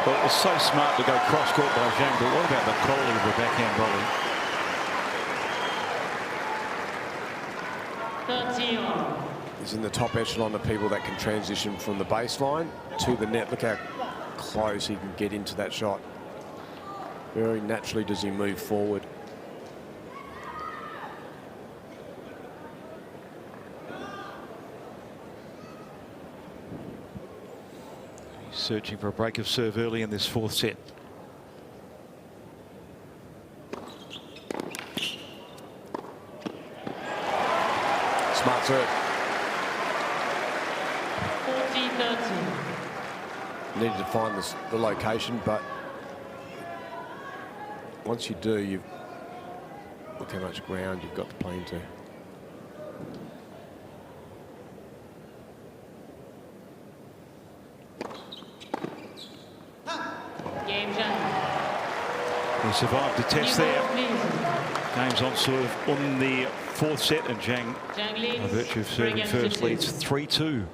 S3: Well, it was so smart to go cross-court by Zheng, but what about the quality of the backhand volley?
S4: 30 on.
S1: He's in the top echelon of people that can transition from the baseline to the net. Look how close he can get into that shot. Very naturally does he move forward.
S3: He's searching for a break of serve early in this fourth set.
S1: Smart serve.
S4: 40-30.
S1: Needed to find the location, but once you do, look how much ground you've got to play into.
S4: Game Zheng.
S3: He survived the test
S4: New
S3: there.
S4: ball, please.
S3: Game's on serve on the fourth set, and Zheng,
S4: Zheng leads.
S3: by virtue of serving
S4: Bring
S3: first,
S4: to
S3: leads 3-2.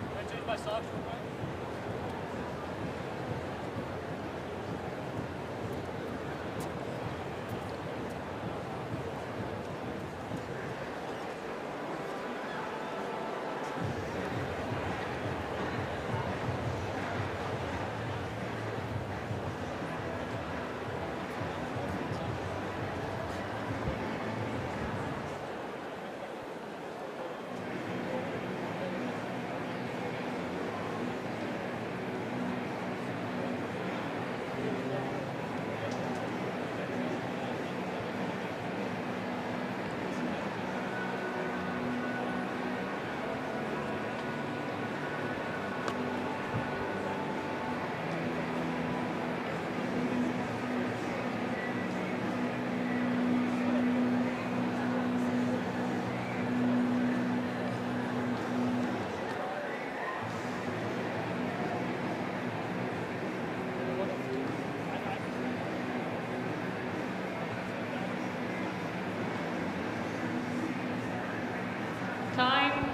S2: Can I change my socks real quick?
S4: Time.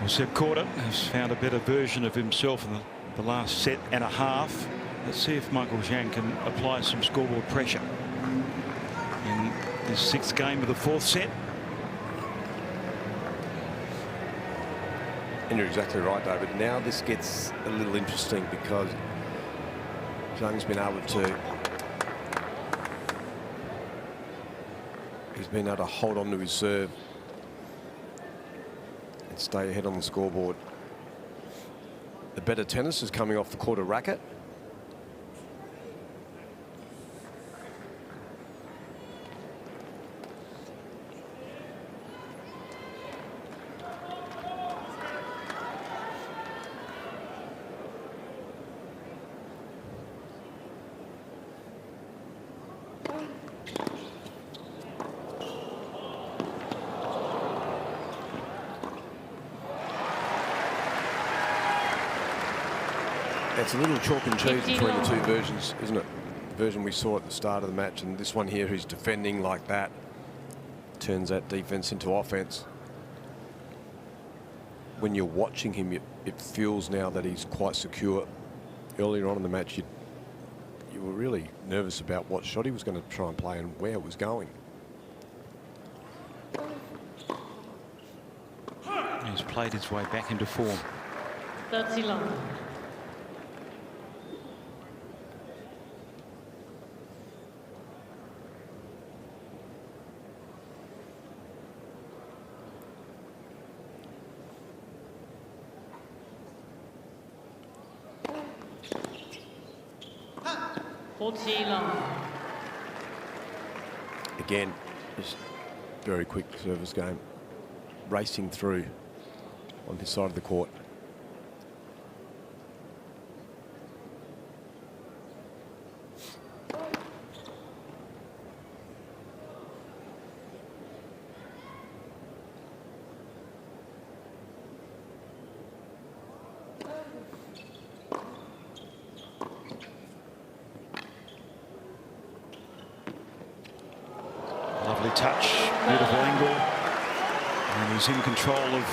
S3: Well, Seb Korda has found a better version of himself in the last set and a half. Let's see if Michael Zheng can apply some scoreboard pressure in his sixth game of the fourth set.
S1: And you're exactly right, David. Now this gets a little interesting because Zheng's been able to hold on to his serve and stay ahead on the scoreboard. The better tennis is coming off the Korda racket. It's a little chalk and cheese between the two versions, isn't it? The version we saw at the start of the match and this one here who's defending like that turns that defense into offense. When you're watching him, it feels now that he's quite secure. Earlier on in the match, you were really nervous about what shot he was going to try and play and where it was going.
S3: He's played his way back into form.
S4: 30 long.
S1: Again, just very quick service game, racing through on this side of the court.
S3: touch, beautiful angle, and he's in control of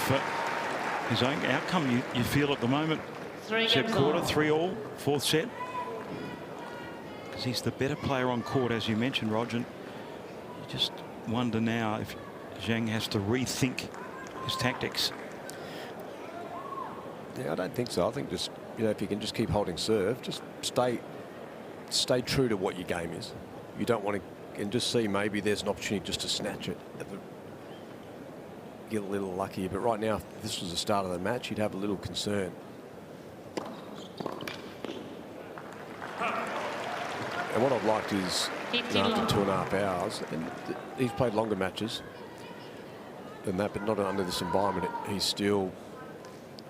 S3: his own outcome. You feel at the moment. Seb Korda, 3-all, fourth set. Because he's the better player on court, as you mentioned, Roger. You just wonder now if Zheng has to rethink his tactics.
S1: Yeah, I don't think so. I think just, you know, if you can just keep holding serve, just stay true to what your game is. You don't want to, and just see maybe there's an opportunity just to snatch it, get a little luckier. But right now, if this was the start of the match, you'd have a little concern. And what I've liked is, you know, after 2.5 hours, and he's played longer matches than that, but not under this environment. He's still,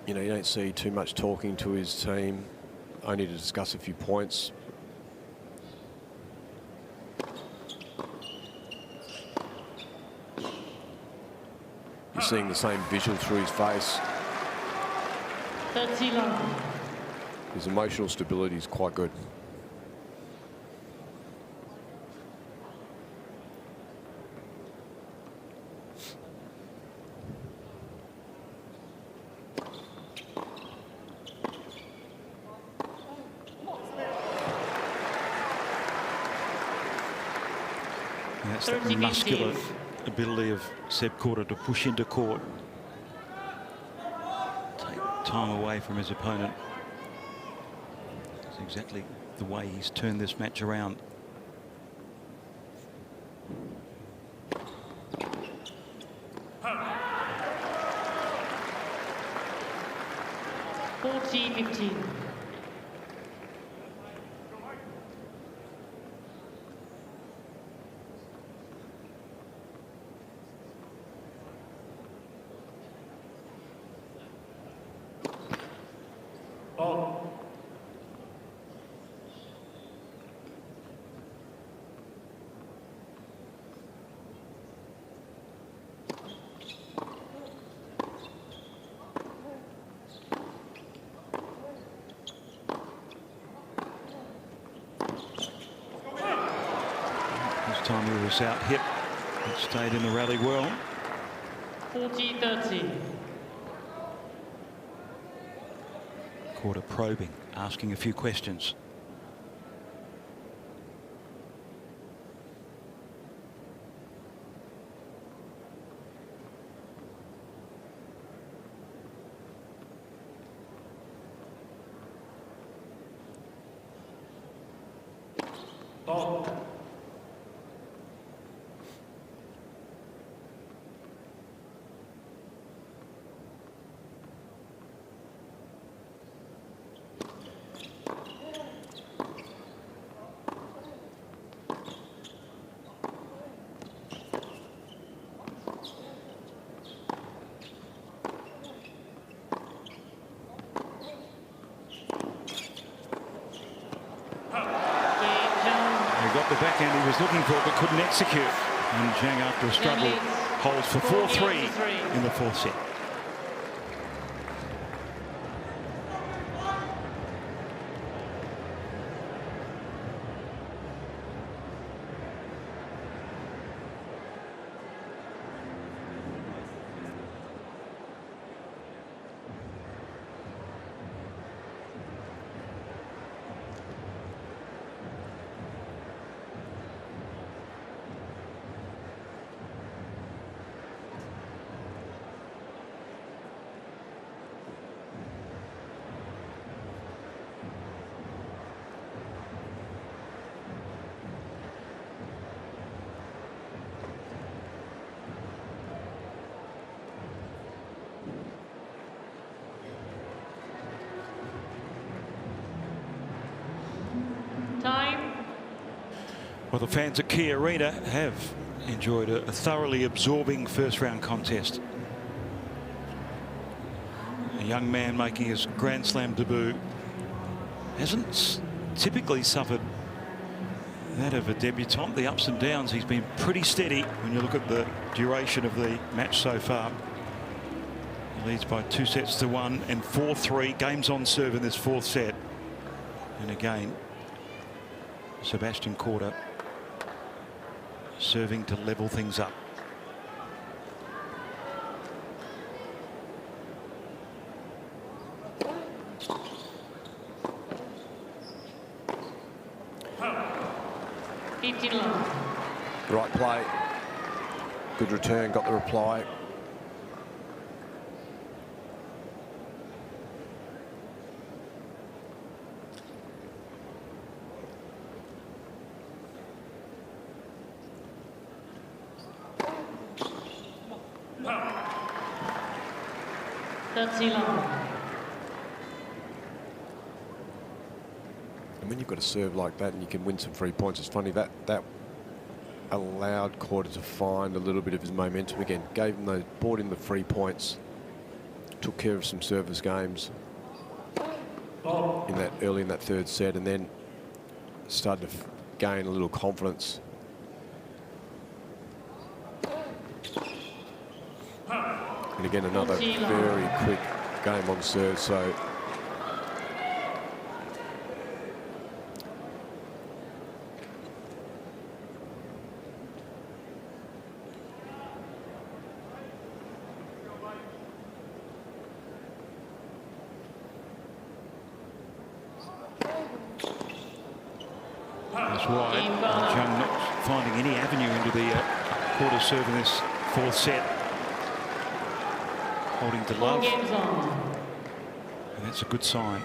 S1: you know, you don't see too much talking to his team, only to discuss a few points. You're seeing the same visual through his face.
S4: 30 long.
S1: His emotional stability is quite good.
S3: That's the muscular ability of Seb Korda to push into court, take time away from his opponent. That's exactly the way he's turned this match around.
S4: $40-15.
S3: Time he was out hit, but stayed in the rally well.
S4: 40-30.
S3: Korda probing, asking a few questions. The backhand he was looking for but couldn't execute, and Zheng, after a struggle, holds for 4-3 in the fourth set. Well, the fans at Cain Arena have enjoyed a thoroughly absorbing first-round contest. A young man making his Grand Slam debut hasn't typically suffered that of a debutant. The ups and downs, he's been pretty steady when you look at the duration of the match so far. He leads by 2-1 and 4-3. Games on serve in this fourth set. And again, Sebastian Korda serving to level things up.
S1: Right play. Good return, got the reply. And when you've got a serve like that and you can win some free points, it's funny that allowed Korda to find a little bit of his momentum again. Gave him those, brought in the free points, took care of some service games in that early in that third set, and then started to gain a little confidence. And again, another very quick game on serve. So
S3: that's wide. Zheng not finding any avenue into the Korda serve in this fourth set. Holding to love. And that's a good sign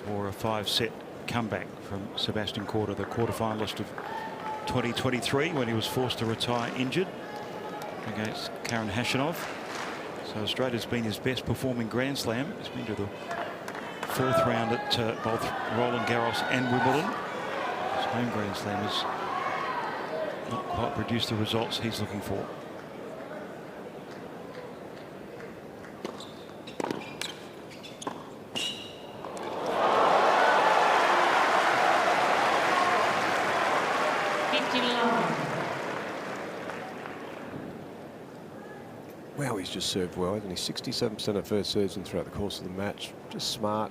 S3: for a 5-set comeback from Sebastian Korda, the quarterfinalist of 2023, when he was forced to retire injured against Karen Hashanov. So Australia's been his best performing Grand Slam. He's been to the fourth round at both Roland Garros and Wimbledon. His home Grand Slam has not quite produced the results he's looking for.
S1: Wow, he's just served well, hasn't he? 67% of first serves in throughout the course of the match. Just smart.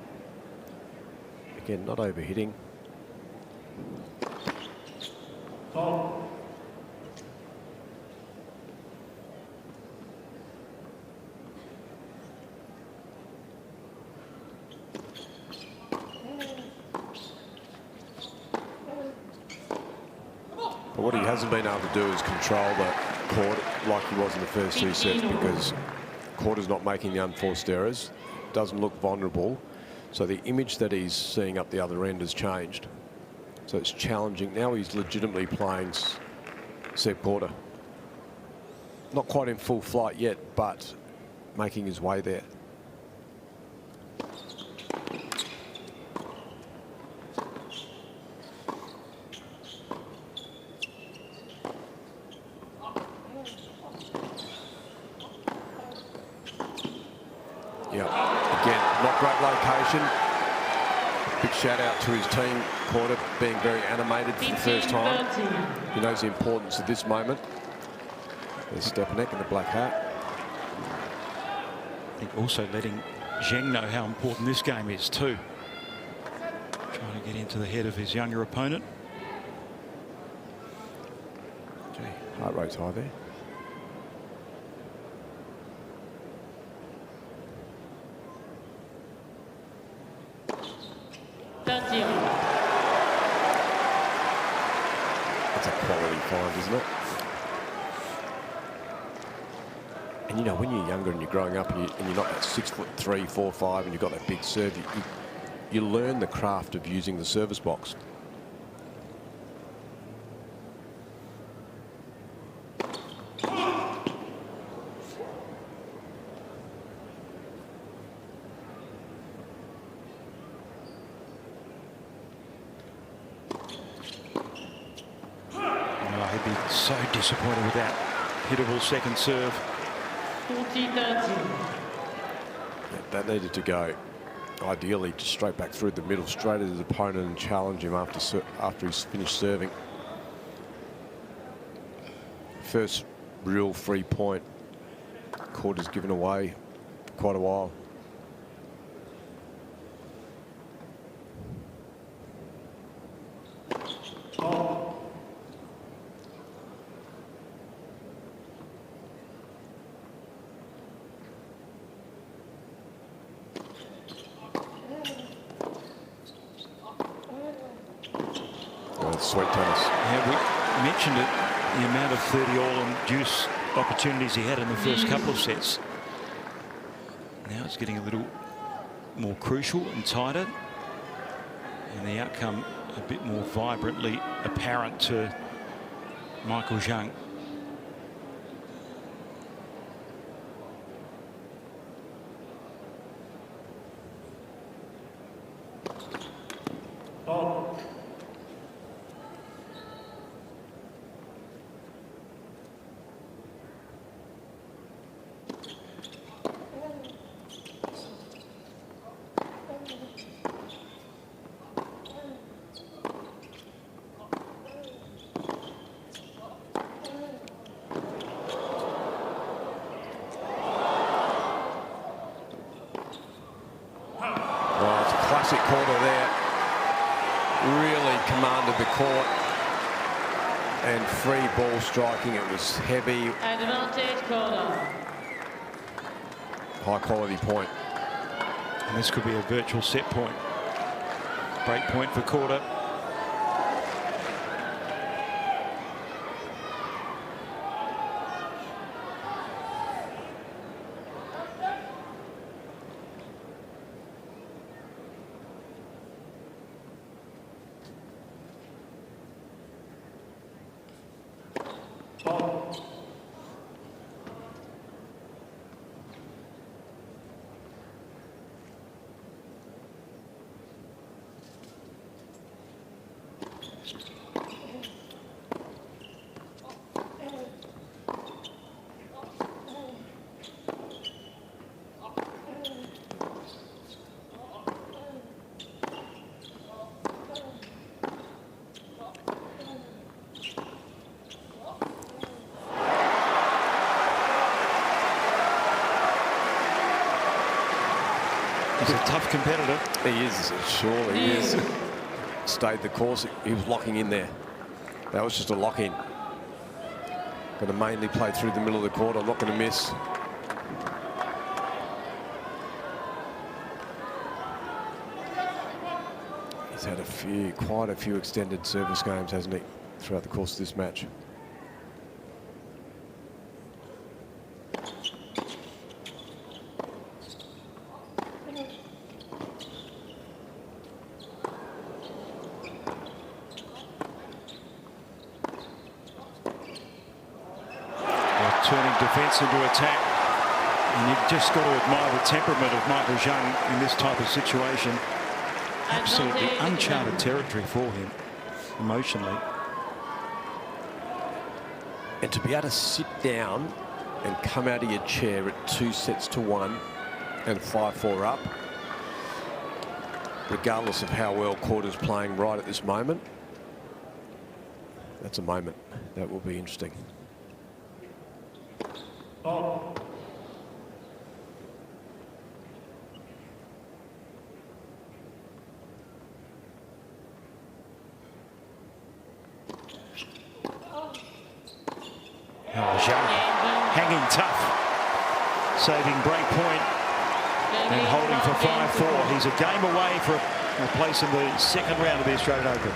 S1: Again, not overhitting. But what he hasn't been able to do is control the court like he was in the first two sets, because Korda's not making the unforced errors, doesn't look vulnerable. So the image that he's seeing up the other end has changed. So it's challenging. Now he's legitimately playing Seb Korda. Not quite in full flight yet, but making his way there. Great location. Big shout out to his team. Korda being very animated for the first time. He knows the importance of this moment. There's Stepanek in the black hat.
S3: I think also letting Zheng know how important this game is too. Trying to get into the head of his younger opponent.
S1: Gee, heart rate's high there. That's a quality find, isn't it? And you know, when you're younger and you're growing up and you're not that 6'3", 4'5", and you've got that big serve, you learn the craft of using the service box.
S3: So disappointed with that hittable second serve.
S4: 40-30.
S1: That needed to go, ideally, just straight back through the middle, straight at his opponent and challenge him after he's finished serving. First real free point Korda's given away for quite a while. sweet tennis.
S3: Yeah, we mentioned it, the amount of 30 all and deuce opportunities he had in the first couple of sets. Now it's getting a little more crucial and tighter, and the outcome a bit more vibrantly apparent to Michael Zheng.
S1: Classic Korda there. Really commanded the court. And free ball striking. It was heavy.
S4: Advantage Korda.
S1: High quality point.
S3: And this could be a virtual set point. Break point for Korda. He's a tough competitor.
S1: He is, surely he is. Stayed the course. He was locking in there. That was just a lock in. Going to mainly play through the middle of the court. I'm not going to miss. He's had quite a few extended service games, hasn't he, throughout the course of this match.
S3: Turning defence into attack, and you've just got to admire the temperament of Michael Zheng in this type of situation. Absolutely uncharted territory for him emotionally.
S1: And to be able to sit down and come out of your chair at 2-1 and 5-4 up, regardless of how well Korda's playing right at this moment, that's a moment that will be interesting.
S3: Hanging tough, saving break point and holding for 5-4. He's a game away for a place in the second round of the Australian Open.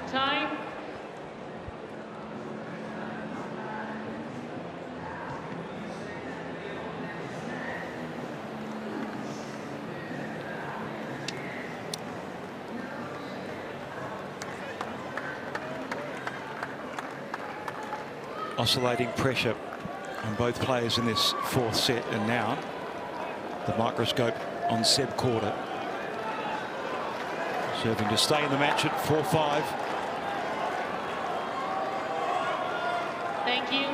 S4: Time.
S3: Oscillating pressure on both players in this fourth set, and now the microscope on Seb Korda. Serving to stay in the match at 4-5.
S4: Thank you.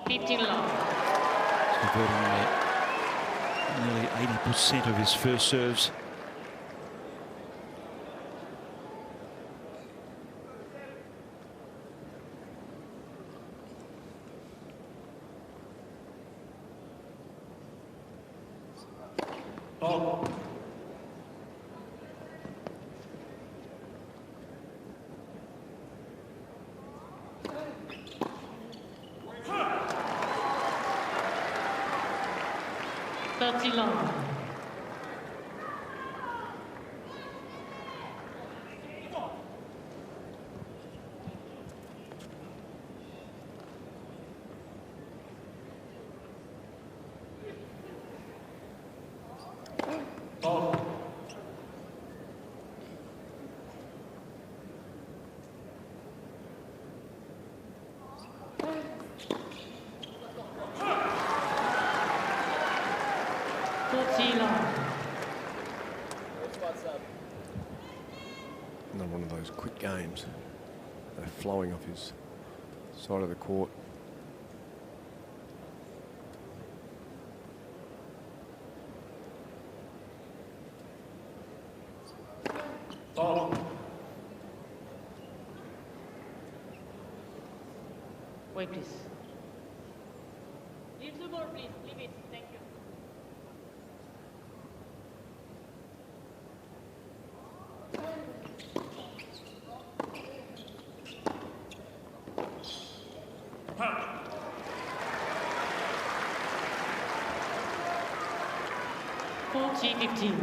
S3: He's converting nearly 80% of his first serves.
S2: Oh.
S4: Long.
S2: Oh.
S1: Another one of those quick games. They're flowing off his side of the court.
S2: Oh.
S4: Wait, please. Leave the ball, please. Leave it. Thank you. G15.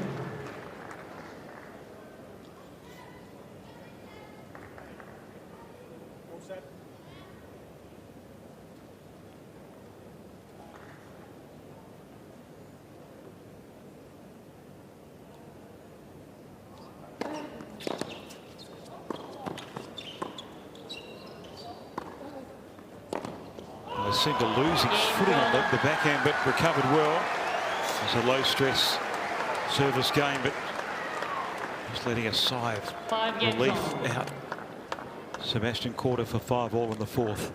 S2: All set.
S3: They seem to lose his footing on the backhand, but recovered well. It's a low-stress service game, but just letting a sigh of relief out. Sebastian Korda for 5-all in the fourth.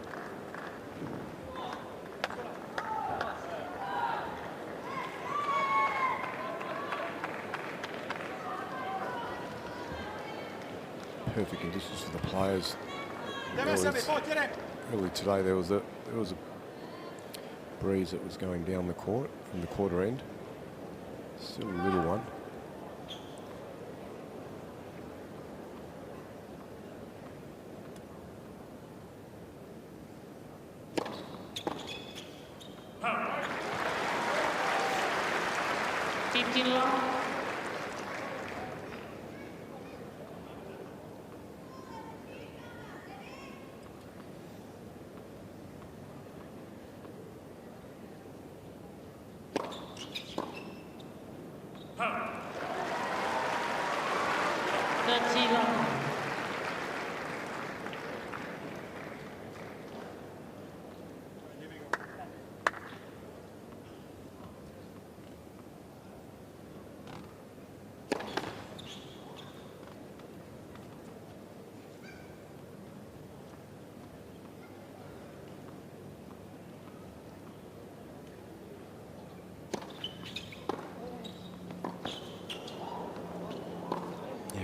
S1: Perfect conditions for the players. Early today there was a breeze that was going down the court from the quarter end. Still a little one.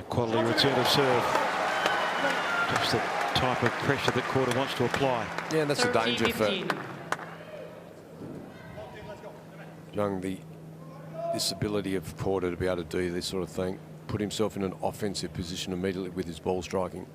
S3: Quality return of serve. Just the type of pressure that Korda wants to apply.
S1: Yeah, that's the danger for Zheng, this ability of Korda to be able to do this sort of thing, put himself in an offensive position immediately with his ball striking.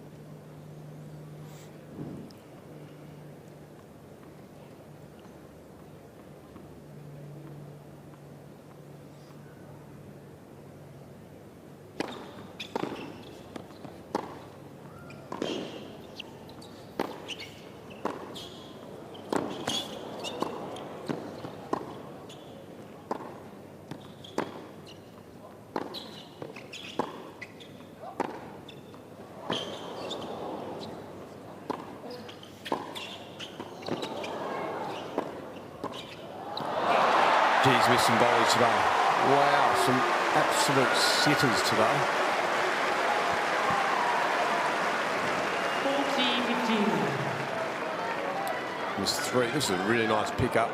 S1: Geez, missed some volleys today. Wow, some absolute sitters today.
S4: 40-15.
S1: Missed 3. This is a really nice pickup.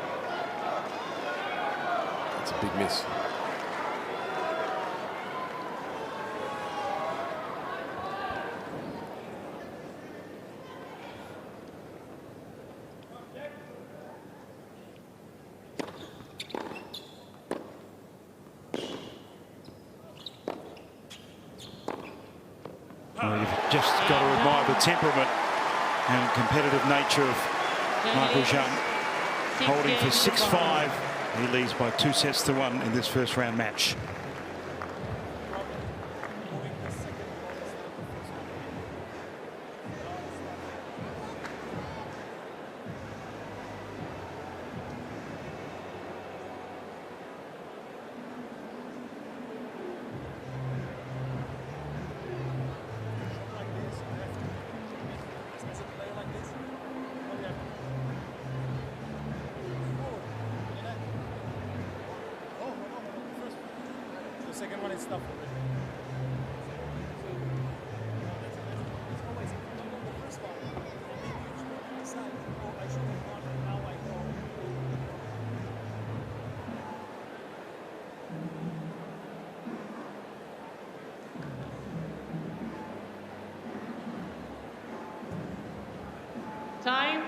S1: That's a big miss.
S3: Well, you've just got to admire the temperament and competitive nature of Michael Zheng, holding for 6-5. He leads by 2-1 in this first round match.
S2: The second one is tough already. It's always the first one. I should have gone, now I know.
S4: Time.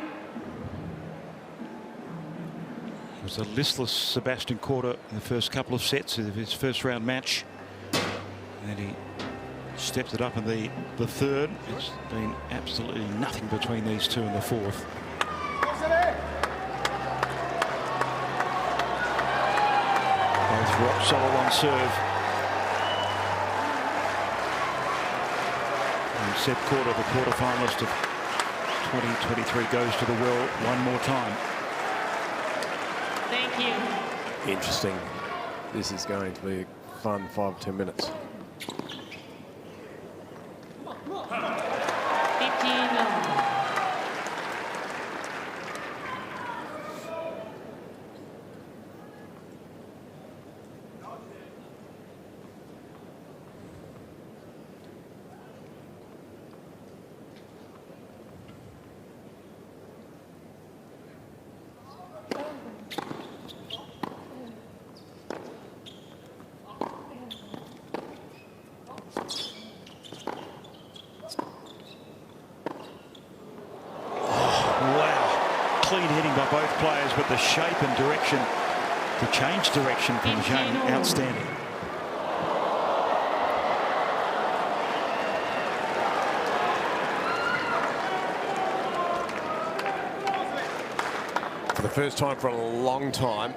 S3: It was a listless Sebastian Korda in the first couple of sets of his first round match. And then he stepped it up in the third. It's been absolutely nothing between these two in the fourth. Both rock solid on serve. And Seb Korda, the quarterfinalist of 2023, goes to the world one more time.
S4: Thank you.
S1: Interesting. This is going to be a fun 5-10 minutes.
S4: 15-9.
S3: Clean hitting by both players, but the shape and direction, the change direction from Zheng, outstanding.
S1: For the first time for a long time,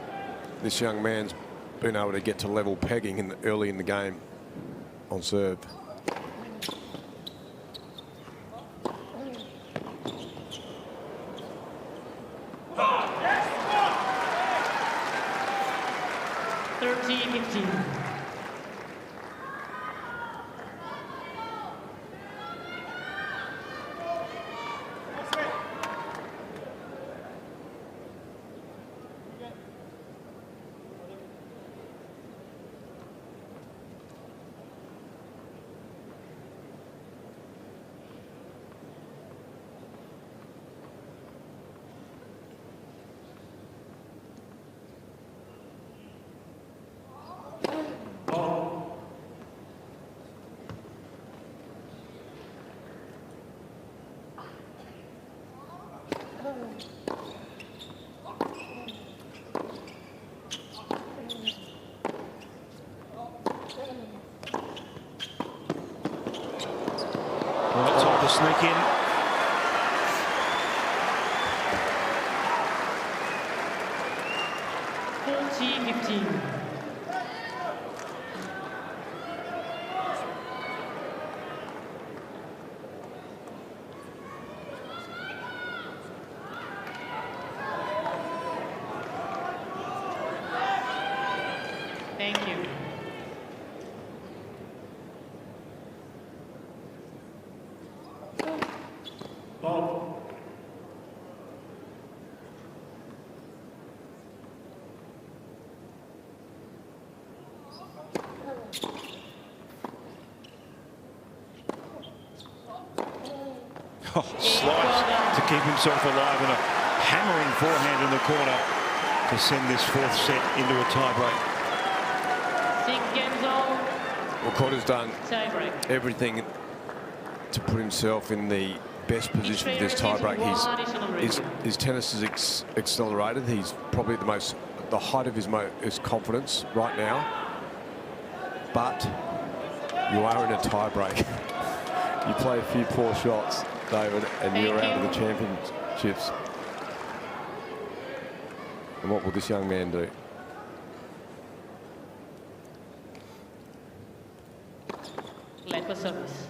S1: this young man's been able to get to level pegging early in the game on serve.
S3: Sneak in.
S4: Thank you.
S3: Oh, slice to keep himself alive, and a hammering forehand in the corner to send this fourth set into a tiebreak.
S4: 6 games all.
S1: Well, Korda's done
S4: Tiebreak.
S1: everything to put himself in the best position for this tiebreak. His tennis is accelerated. He's probably the height of his confidence right now. But you are in a tiebreak. You play a few poor shots, David, and you're out of the championships. And what will this young man do?
S4: Let the service.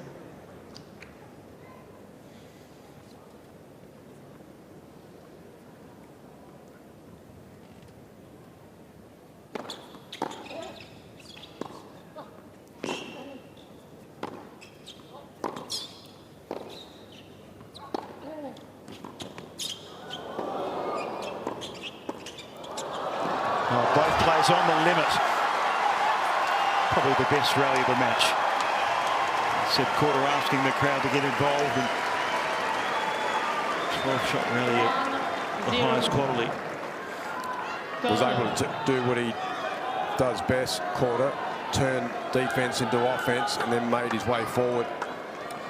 S3: Both players on the limit. Probably the best rally of the match. Seb Korda asking the crowd to get involved, and 12-shot rally at the highest quality.
S1: Was able to do what he does best, Korda, turn defence into offence, and then made his way forward.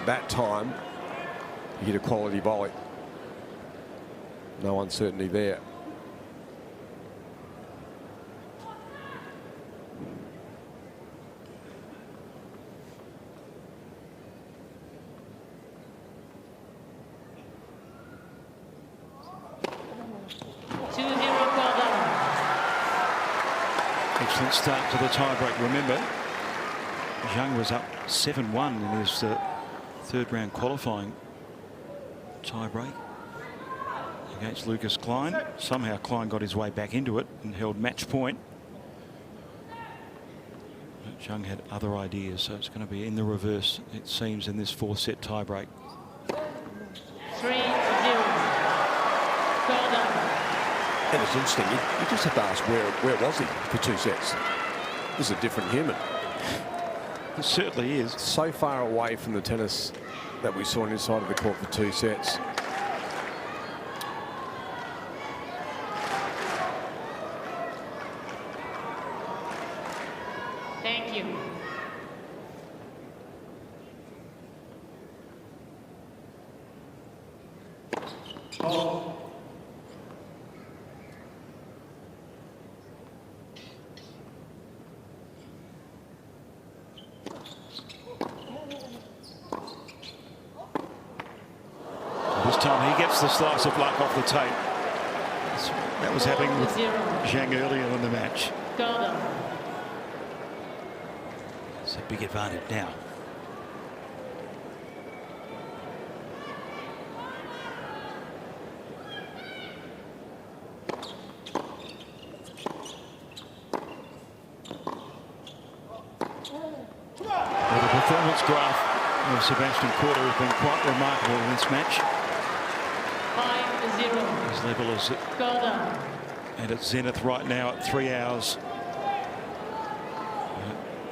S1: That time, he hit a quality volley. No uncertainty there.
S3: Excellent start to the tiebreak. Remember, Zheng was up 7-1 in his third round qualifying tiebreak against Lucas Klein. Somehow Klein got his way back into it and held match point. But Zheng had other ideas, so it's going to be in the reverse, it seems, in this fourth set tiebreak.
S4: 3-0. Korda.
S1: And it's interesting, you just have to ask where was he for 2 sets? This is a different human.
S3: It certainly is.
S1: So far away from the tennis that we saw on his side of the court for 2 sets.
S4: Thank you.
S3: This time he gets the slice of luck off the tape. That was happening with Zheng earlier in the match.
S4: Korda.
S3: It's a big advantage now. Well, the performance graph of Sebastian Korda has been quite remarkable in this match.
S4: 5-0.
S3: His level is
S4: Korda.
S3: at its zenith right now at 3 hours.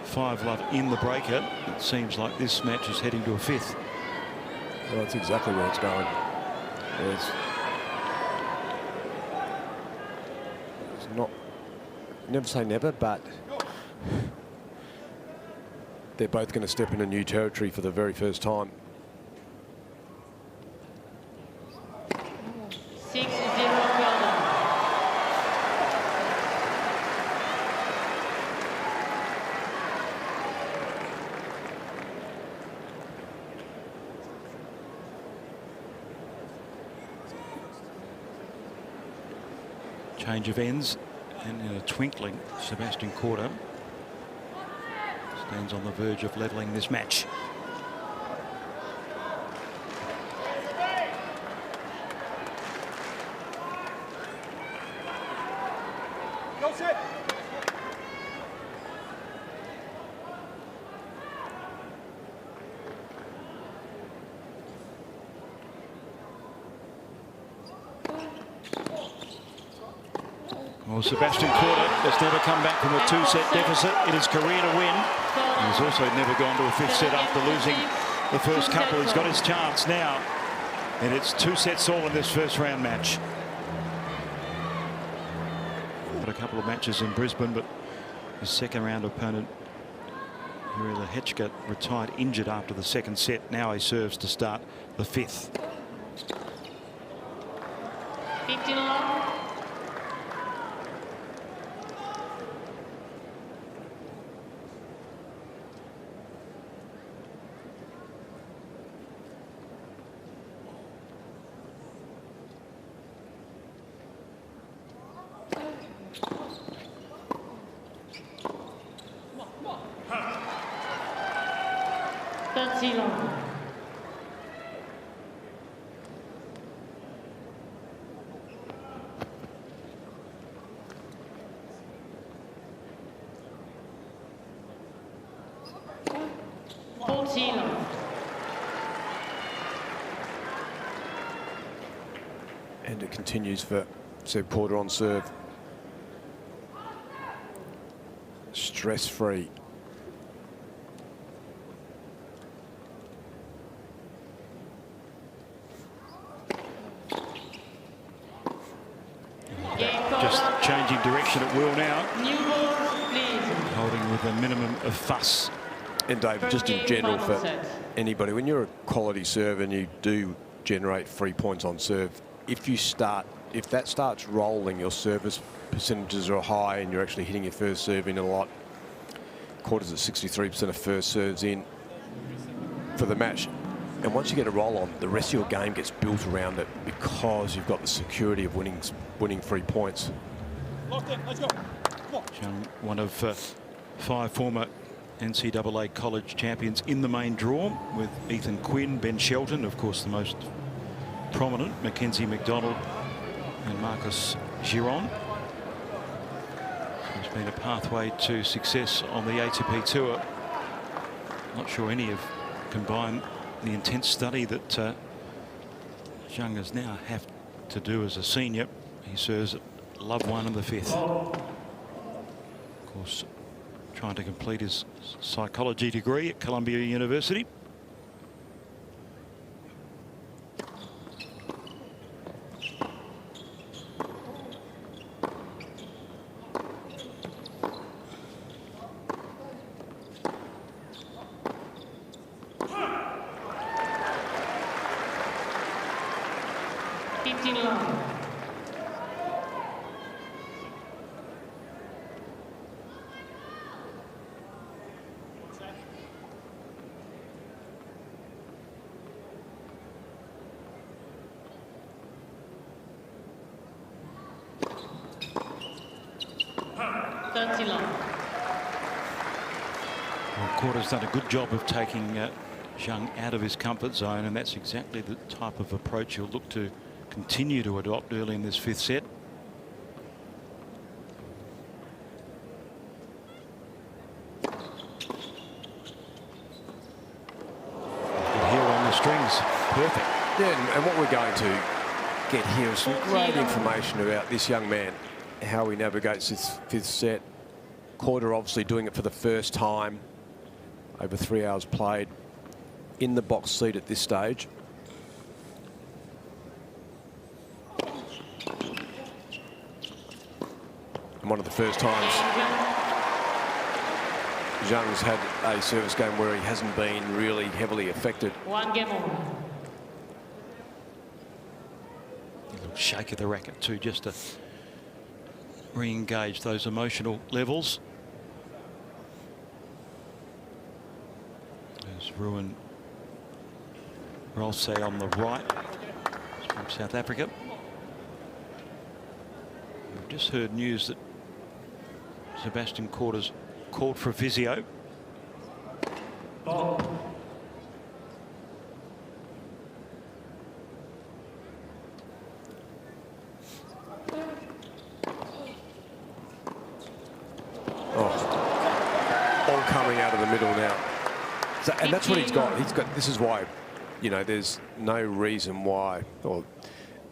S3: 5 love in the breaker. It seems like this match is heading to a 5th.
S1: Well, that's exactly where it's going. It's not, never say never, but they're both going to step into new territory for the very first time.
S4: 6-0. Korda.
S3: Change of ends, and in a twinkling, Sebastian Korda stands on the verge of levelling this match.
S2: Go set.
S3: Well, Sebastian Korda has never come back from a 2-set deficit in his career to win. He's also never gone to a 5th set after losing the first couple. He's got his chance now, and it's 2 sets all in this first round match. Got a couple of matches in Brisbane, but his second round opponent, Elena Rybakina, retired injured after the 2nd set. Now he serves to start the 5th.
S4: 15 long. Long.
S1: And it continues for Seb Korda on serve. Stress-free.
S3: Just changing direction at will now. Holding with a minimum of fuss.
S1: And Dave, just in general for anybody, when you're a quality server and you do generate 3 points on serve, if that starts rolling, your service percentages are high and you're actually hitting your first serve in a lot. Korda's at 63% of first serves in for the match. And once you get a roll on, the rest of your game gets built around it because you've got the security of winning 3 points.
S2: Locked in, let's go. Come on.
S3: One of 5 former NCAA college champions in the main draw, with Ethan Quinn, Ben Shelton, of course the most prominent, Mackenzie McDonald and Marcus Giron. There's been a pathway to success on the ATP Tour. Not sure any have combined the intense study that Zheng has now have to do as a senior. He serves at Love 1 in the 5th. Of course, trying to complete his psychology degree at Columbia University. Korda's done a good job of taking Zheng out of his comfort zone, and that's exactly the type of approach he'll look to continue to adopt early in this 5th set. Good heel on the strings. Perfect.
S1: Yeah, and what we're going to get here is some great information about this young man, how he navigates this 5th set. Korda obviously doing it for the first time. Over 3 hours played in the box seat at this stage. And one of the first times Zheng's had a service game where he hasn't been really heavily affected.
S4: 1 game over.
S3: A little shake of the racket too, just to re-engage those emotional levels. There's Ruan Rolse on the right from South Africa. We've just heard news that Sebastian Korda's called for a physio.
S1: Oh, all coming out of the middle now. So, and that's what he's got. This is why, you know, there's no reason why, or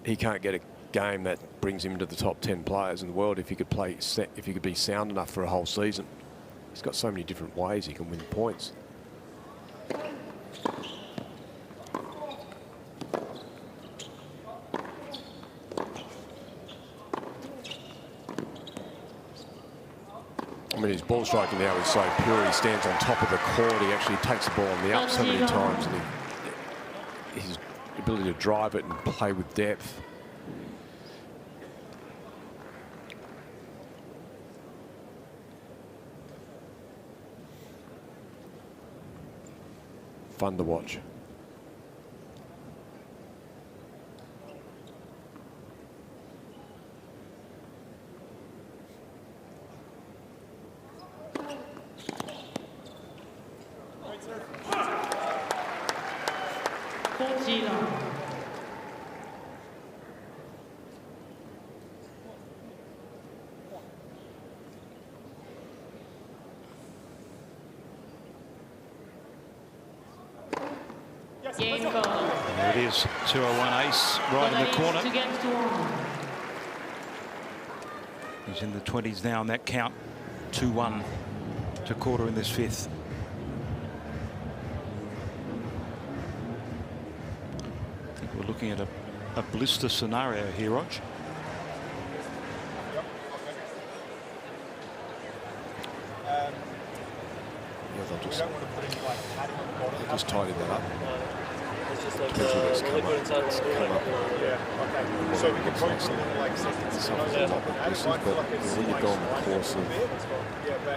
S1: he can't get game that brings him into the top 10 players in the world if he could play, if he could be sound enough for a whole season. He's got so many different ways he can win points. I mean, his ball striking now is so pure. He stands on top of the court. He actually takes the ball on the up so many times, and his ability to drive it and play with depth. Fun to watch.
S4: Game ball.
S3: There it is, 201 ace right in the corner. He's in the 20s now on that count. 2-1 to Korda in this fifth. I think we're looking at a blister scenario here, Rog.
S1: They'll just tidy that up.
S6: It's just like liquid inside one.
S2: Yeah, okay. So we can point something like seconds.
S1: When you go on the course of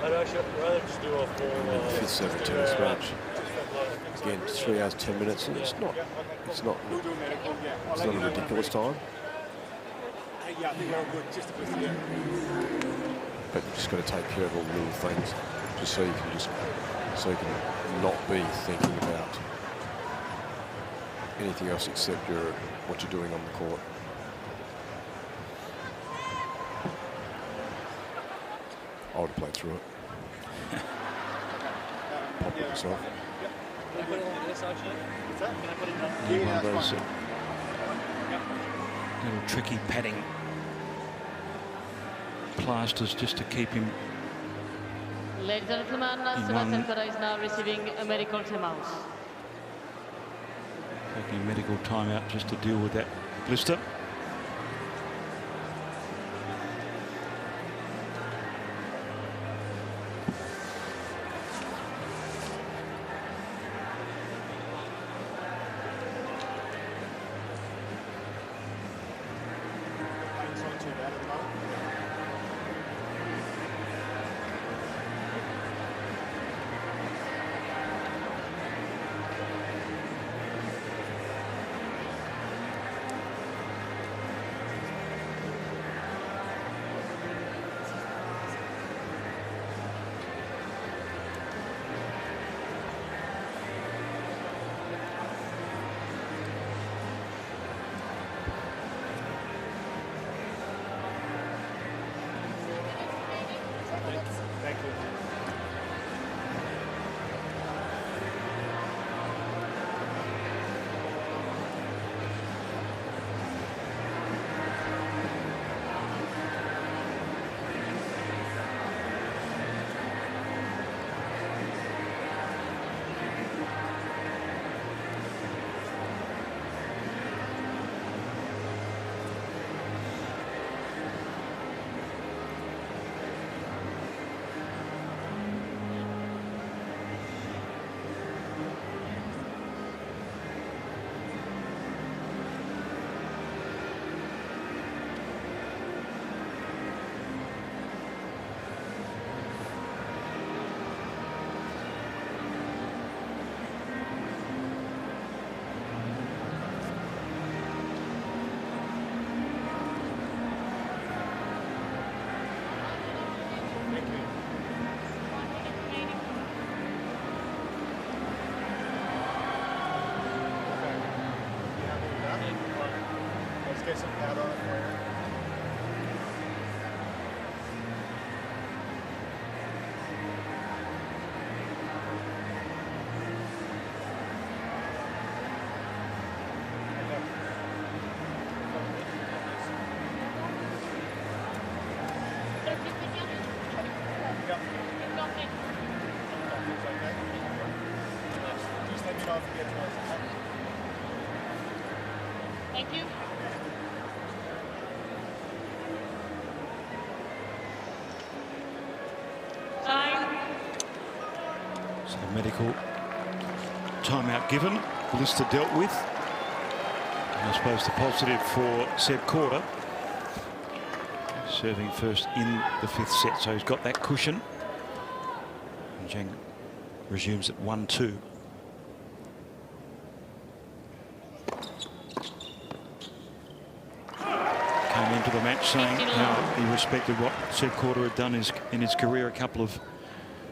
S6: I'd actually rather just do a full
S1: fifth serve tennis match, again 3 hours 10 minutes, and it's not a ridiculous time.
S2: Yeah, I think we're all good. Just
S1: But you just got to take care of all the little things, just so you can not be thinking about anything else except what you're doing on the court. I would have played through it. Pop it yourself.
S6: Can I put it like this actually? What's that? Can I put it down?
S3: Yeah, one of those little tricky padding plasters just to keep him.
S4: Ladies and gentlemen, Sebastian Korda is now receiving a medical timeout.
S3: Taking a medical timeout just to deal with that blister.
S2: get some powder on it for you. up. Just let me know if you get to us.
S4: Thank you. Time.
S3: So the medical timeout given, Lister dealt with. And I suppose the positive for Seb Korda, serving first in the 5th set, so he's got that cushion. And Zheng resumes at 1-2. Came into the match saying how he respected what Seb Korda had done in his career, a couple of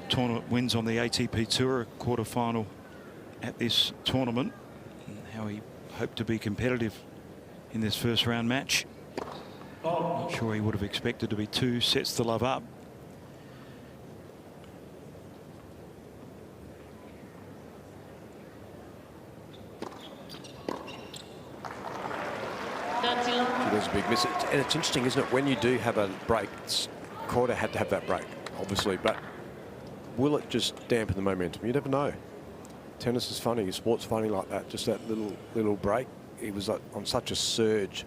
S3: tournament wins on the ATP Tour, a quarter-final at this tournament, and how he hoped to be competitive in this first round match. Not sure he would have expected to be 2 sets to love up.
S1: It was a big miss. And it's interesting, isn't it, when you do have a break, Korda had to have that break, obviously, but will it just dampen the momentum? You never know. Tennis is funny, sport's funny like that, just that little break. He was like on such a surge.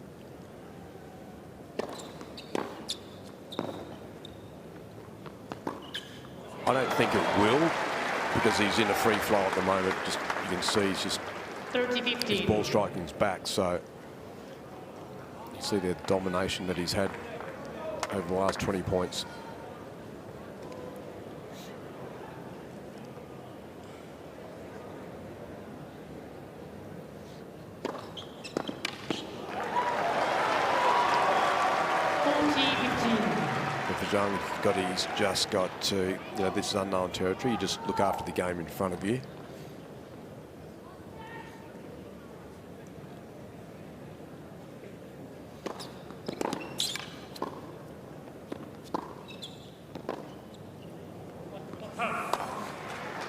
S1: I don't think it will, because he's in a free flow at the moment. Just you can see he's just
S4: 30-15.
S1: his ball striking's back, so you see the domination that he's had over the last 20 points. He's just got to, you know, this is unknown territory. You just look after the game in front of you.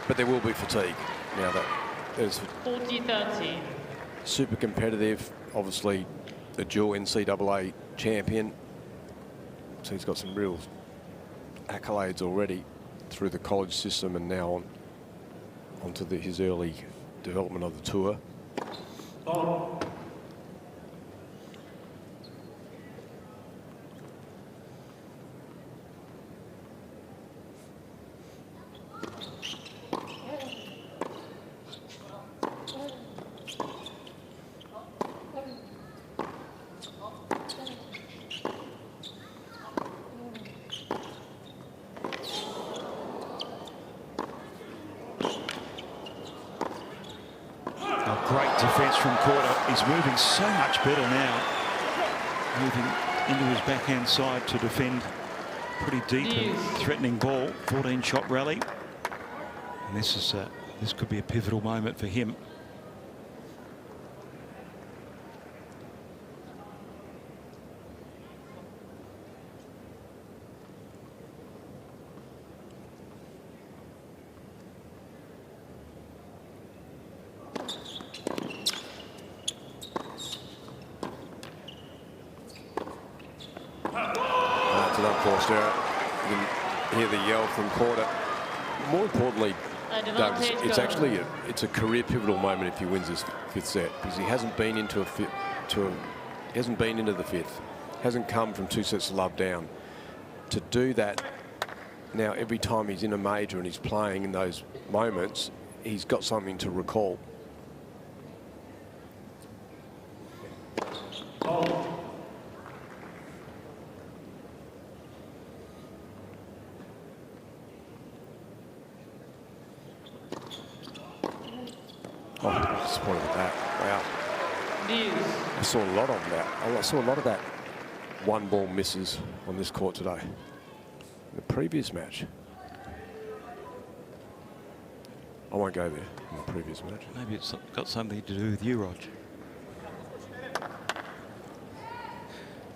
S1: But there will be fatigue. Now that there's
S4: 40-30.
S1: super competitive, obviously the dual NCAA champion. So he's got some real accolades already through the college system and now onto his early development of the tour.
S3: Great defence from Korda. He's moving so much better now. Moving into his backhand side to defend pretty deep and threatening ball. 14-shot rally. And this could be a pivotal moment for him.
S1: Unforced error. You can hear the yell from Korda. More importantly, Doug, it's actually a career pivotal moment if he wins this 5th set, because he hasn't been into the 5th, hasn't come from 2 sets to love down. To do that now, every time he's in a major and he's playing in those moments, he's got something to recall. Oh, disappointed with that. Wow. I saw a lot of that. I saw a lot of that one ball misses on this court today. In the previous match. I won't go there in the previous match.
S3: Maybe it's got something to do with you, Rog.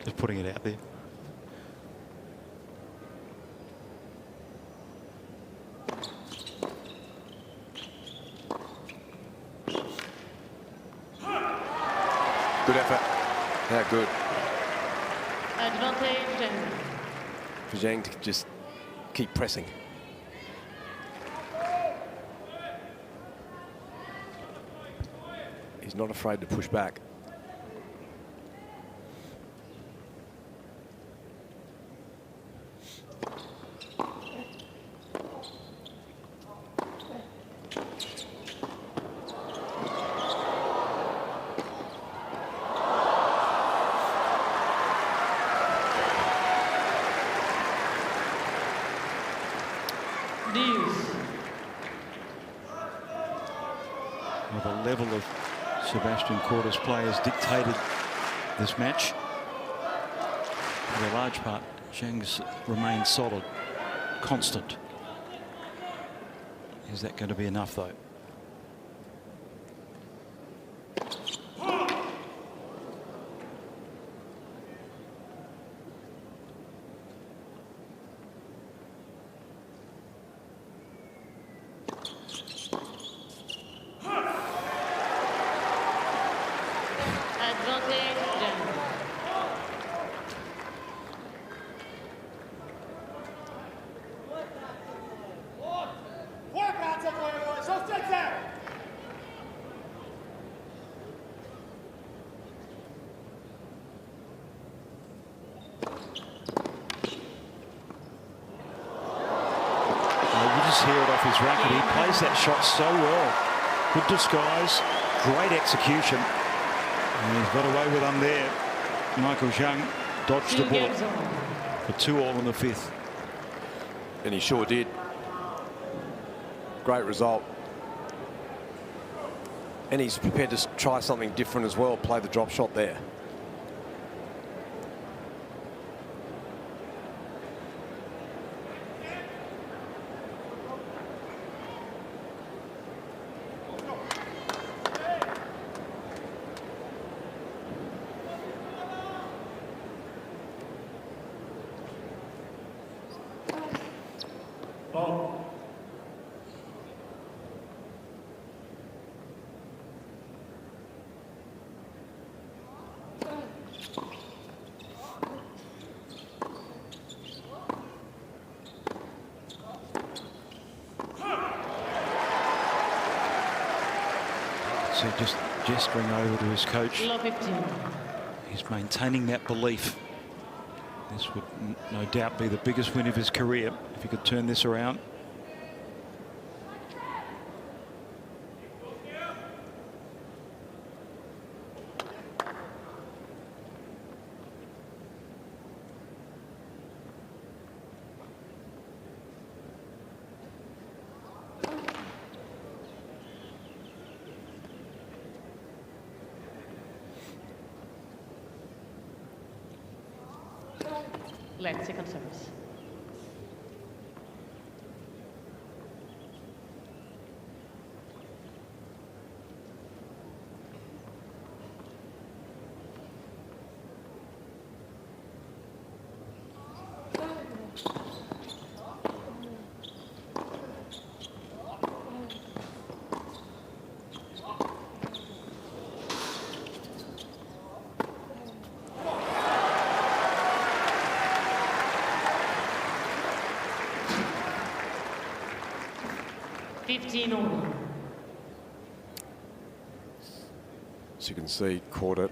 S3: Just putting it out there.
S1: Good effort. How good.
S4: Advantage.
S1: For Zheng to just keep pressing. He's not afraid to push back.
S3: Well, the level of Sebastian Korda's players dictated this match. For a large part, Zheng's remained solid, constant. Is that going to be enough, though? Hear it off his racket. He plays that shot so well. Good disguise, great execution. And he's got away with them there. Michael Zheng dodged the ball for 2-all in the 5th.
S1: And he sure did. Great result. And he's prepared to try something different as well, play the drop shot there.
S3: So just gesturing over to his coach. He's maintaining that belief. This would no doubt be the biggest win of his career if he could turn this around.
S4: Left second service.
S1: As you can see, Korda,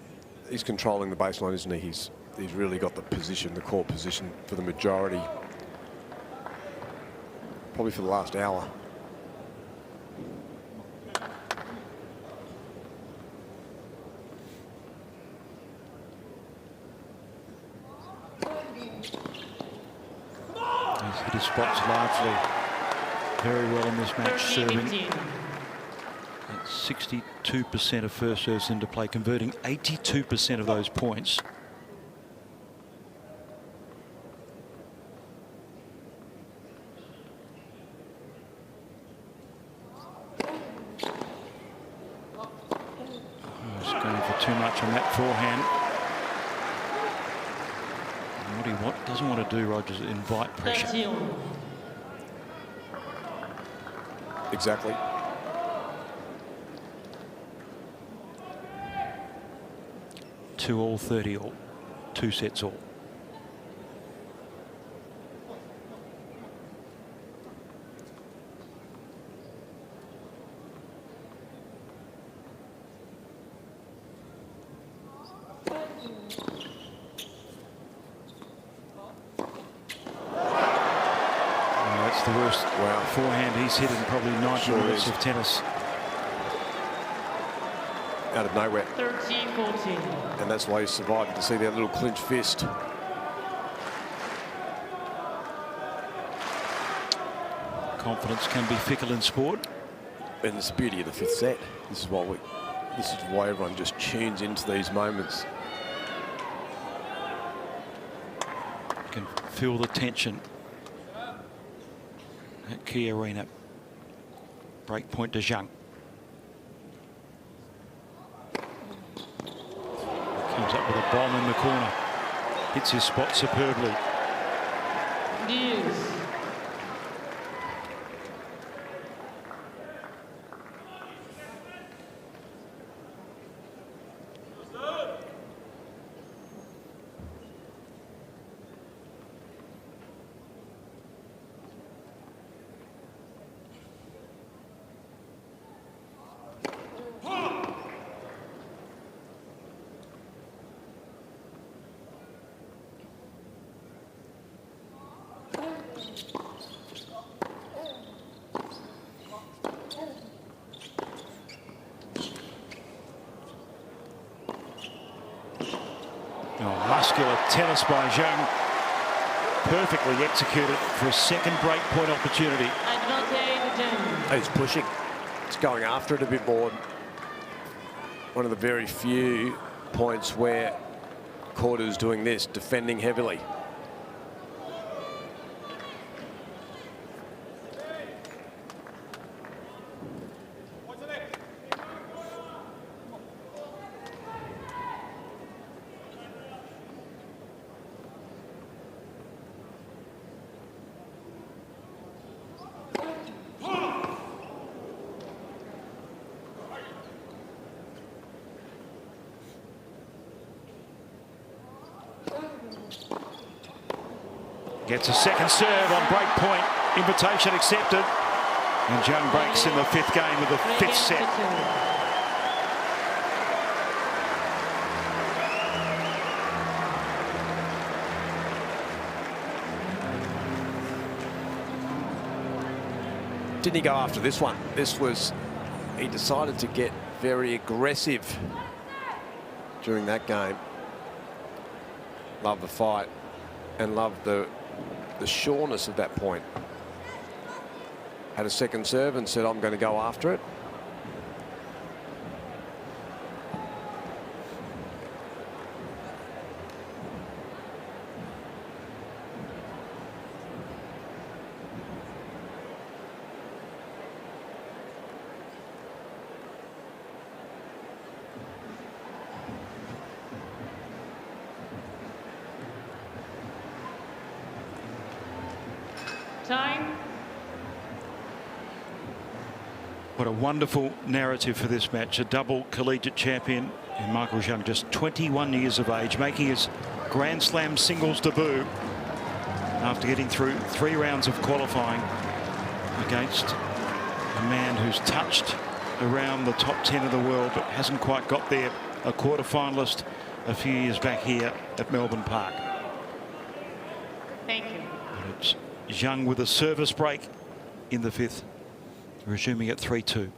S1: he's controlling the baseline, isn't he? He's really got the position, the core position for the majority, probably for the last hour.
S3: He's hit his spots largely very well in this match, serving at 62% of first serves into play, converting 82% of those points. He's going for too much on that forehand. And what he doesn't want to do, Rogers, is invite pressure.
S1: Exactly.
S3: Two all, 30 all, 2 sets all. the worst forehand he's hit in probably 90
S1: Sure
S3: minutes
S1: is.
S3: of tennis.
S1: Out of nowhere.
S4: 13-14.
S1: And that's why he's surviving, to see that little clenched fist.
S3: Confidence can be fickle in sport.
S1: And it's the beauty of the fifth set. This is why everyone just tunes into these moments.
S3: You can feel the tension at Cain Arena. Break point to Zheng. Comes up with a bomb in the corner. Hits his spot superbly.
S4: Deuce.
S3: Muscular tennis by Zheng. Perfectly executed for a second break point opportunity.
S4: Advantage Zheng.
S1: He's pushing. He's going after it a bit more. One of the very few points where Korda's doing this, defending heavily.
S3: Gets a second serve on break point. Invitation accepted. And Zheng breaks in the fifth game of the fifth set.
S1: Didn't he go after this one? He decided to get very aggressive during that game. Love the fight and love the sureness of that point. Had a second serve and said, I'm going to go after it.
S4: Time.
S3: What a wonderful narrative for this match. A double collegiate champion in Michael Zheng, just 21 years of age, making his Grand Slam singles debut after getting through 3 rounds of qualifying against a man who's touched around the top 10 of the world but hasn't quite got there. A quarter-finalist a few years back here at Melbourne Park.
S4: Thank you.
S3: But it's Zheng with a service break in the fifth, resuming at 3-2.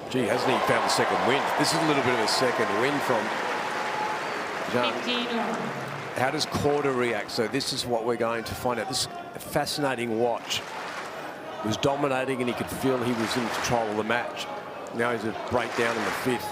S1: Gee, hasn't he found the second win? This is a little bit of a second win from Zheng.
S4: 15.
S1: How does Korda react? So this is what we're going to find out. This fascinating watch. Was dominating and he could feel he was in control of the match. Now he's a breakdown in the fifth.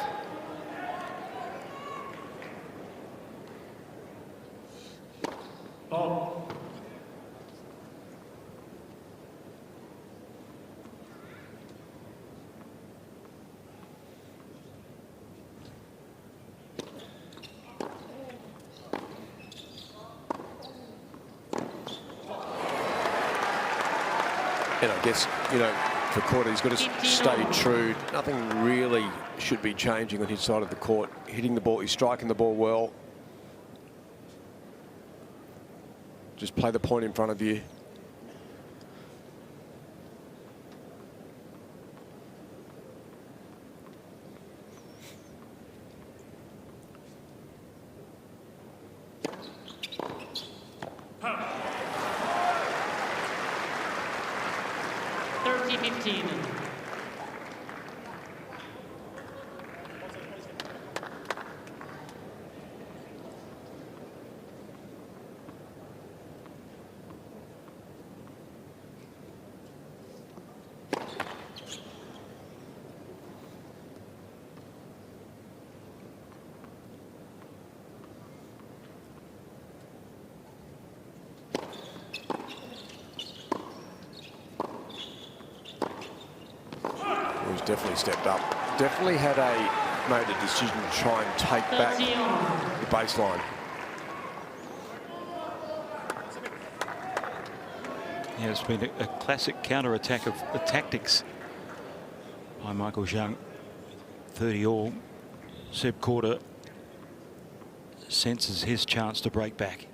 S1: And I guess, you know, for Korda, he's got to stay true. Nothing really should be changing on his side of the court. Hitting the ball, he's striking the ball well. Just play the point in front of you.
S4: 30-15.
S1: He's definitely stepped up. Definitely made a decision to try and take back the baseline.
S3: Yeah, it's been a classic counter-attack of the tactics by Michael Zheng. 30 all. Seb Korda senses his chance to break back.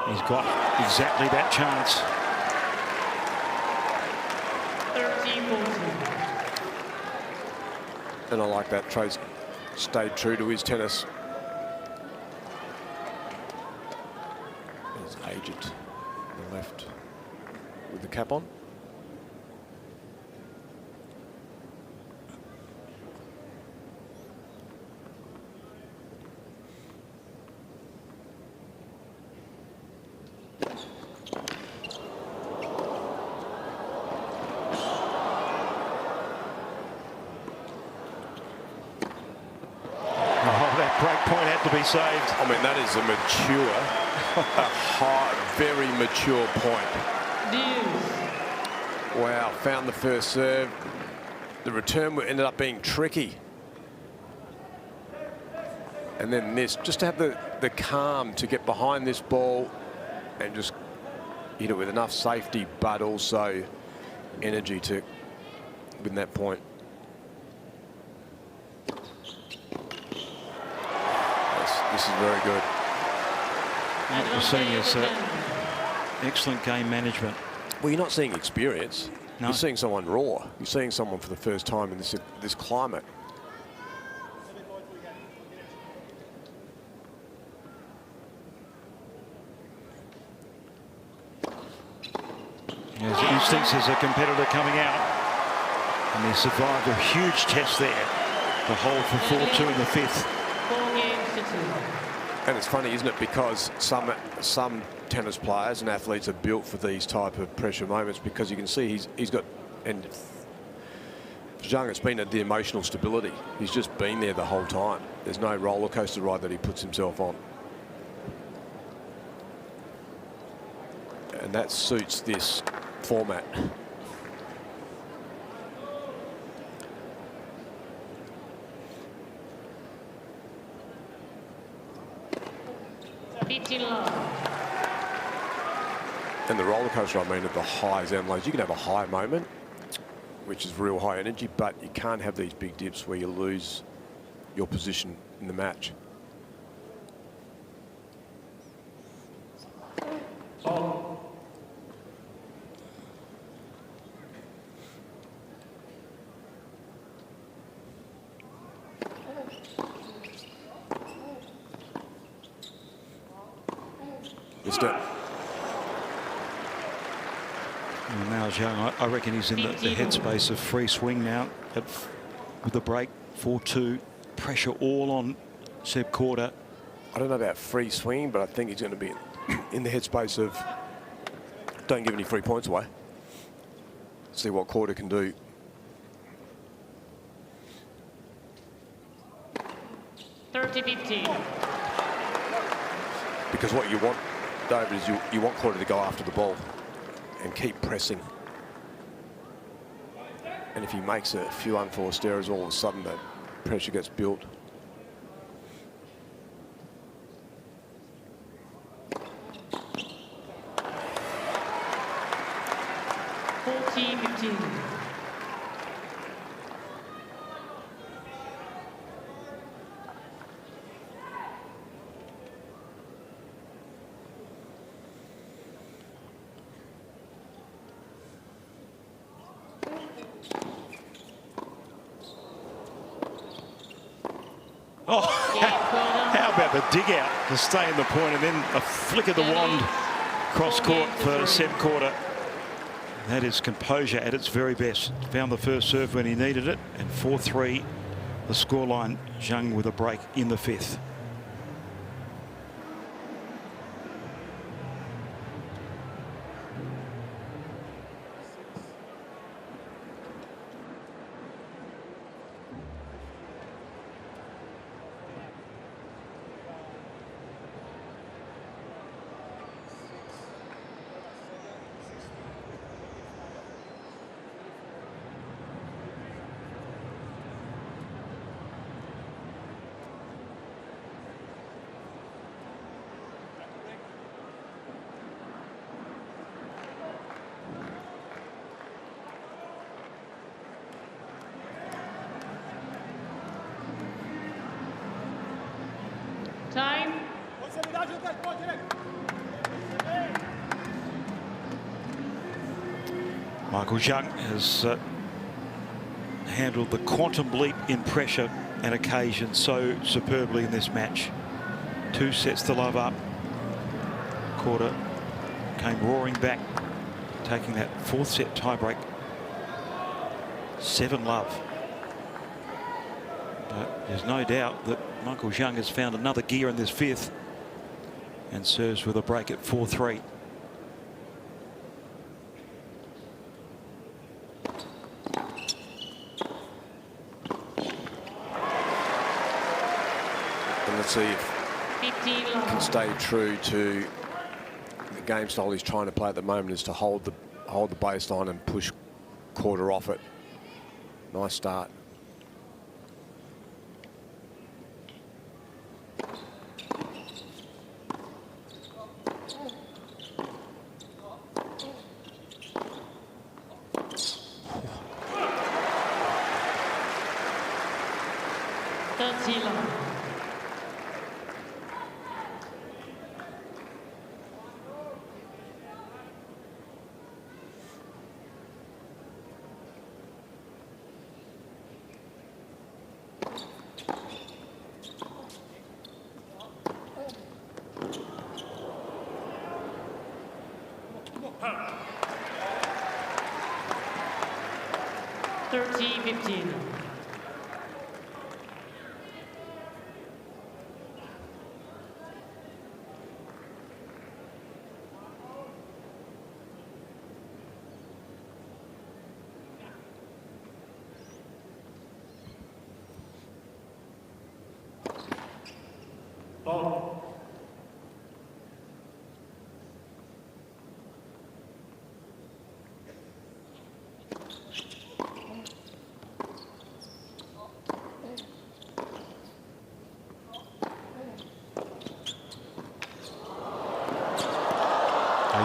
S3: He's got exactly that chance.
S4: 30-14.
S1: And I like that. Trey's stayed true to his tennis. There's Agent on the left with the cap on.
S3: To be saved.
S1: I mean, that is a mature, very mature point. Wow, found the first serve. The return ended up being tricky. And then this, just to have the calm to get behind this ball and just hit it with enough safety, but also energy to win that point. This is very good.
S3: What we're seeing is excellent game management.
S1: Well, you're not seeing experience.
S3: No.
S1: You're seeing someone raw. You're seeing someone for the first time in this climate.
S3: His instincts as a competitor coming out. And he survived a huge test there. The hold for 4-2 in the fifth.
S4: 4 games to 2.
S1: And it's funny, isn't it? Because some tennis players and athletes are built for these type of pressure moments, because you can see he's got, and for Zheng, it's been the emotional stability. He's just been there the whole time. There's no roller coaster ride that he puts himself on. And that suits this format. And the roller coaster, I mean, at the highs and lows. You can have a high moment, which is real high energy, but you can't have these big dips where you lose your position in the match.
S3: And now Zheng, I reckon he's in the headspace of free swing now with the break. 4-2, pressure all on Seb Korda.
S1: I don't know about free swinging, but I think he's going to be in the headspace of don't give any free points away. See what Korda can do. Because what you want, David, is you want Korda to go after the ball and keep pressing. And if he makes a few unforced errors, all of a sudden that pressure gets built.
S3: Oh,
S4: Korda.
S3: how about the dig out to stay in the point and then a flick of the wand cross court for Seb Korda. That is composure at its very best. Found the first serve when he needed it, and 4-3 the scoreline. Zheng with a break in the 5th.
S4: Time.
S3: Michael Zheng has handled the quantum leap in pressure and occasion so superbly in this match. 2 sets to love up. Korda came roaring back, taking that 4th set tiebreak. 7 love. But there's no doubt that Michael Zheng has found another gear in this 5th and serves with a break at 4-3.
S1: And let's see if
S4: 15
S1: he
S4: love.
S1: can stay true to the game style he's trying to play at the moment, is to hold the baseline and push Korda off it. Nice start.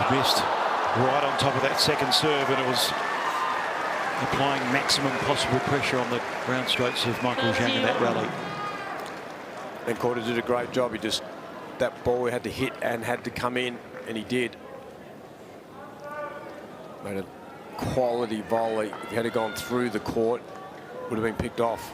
S3: He missed right on top of that second serve, and it was applying maximum possible pressure on the ground strokes of Michael Zheng in that rally.
S1: And Korda did a great job. He just, that ball had to hit and had to come in, and he did. Made a quality volley. If he had gone through the court, would have been picked off.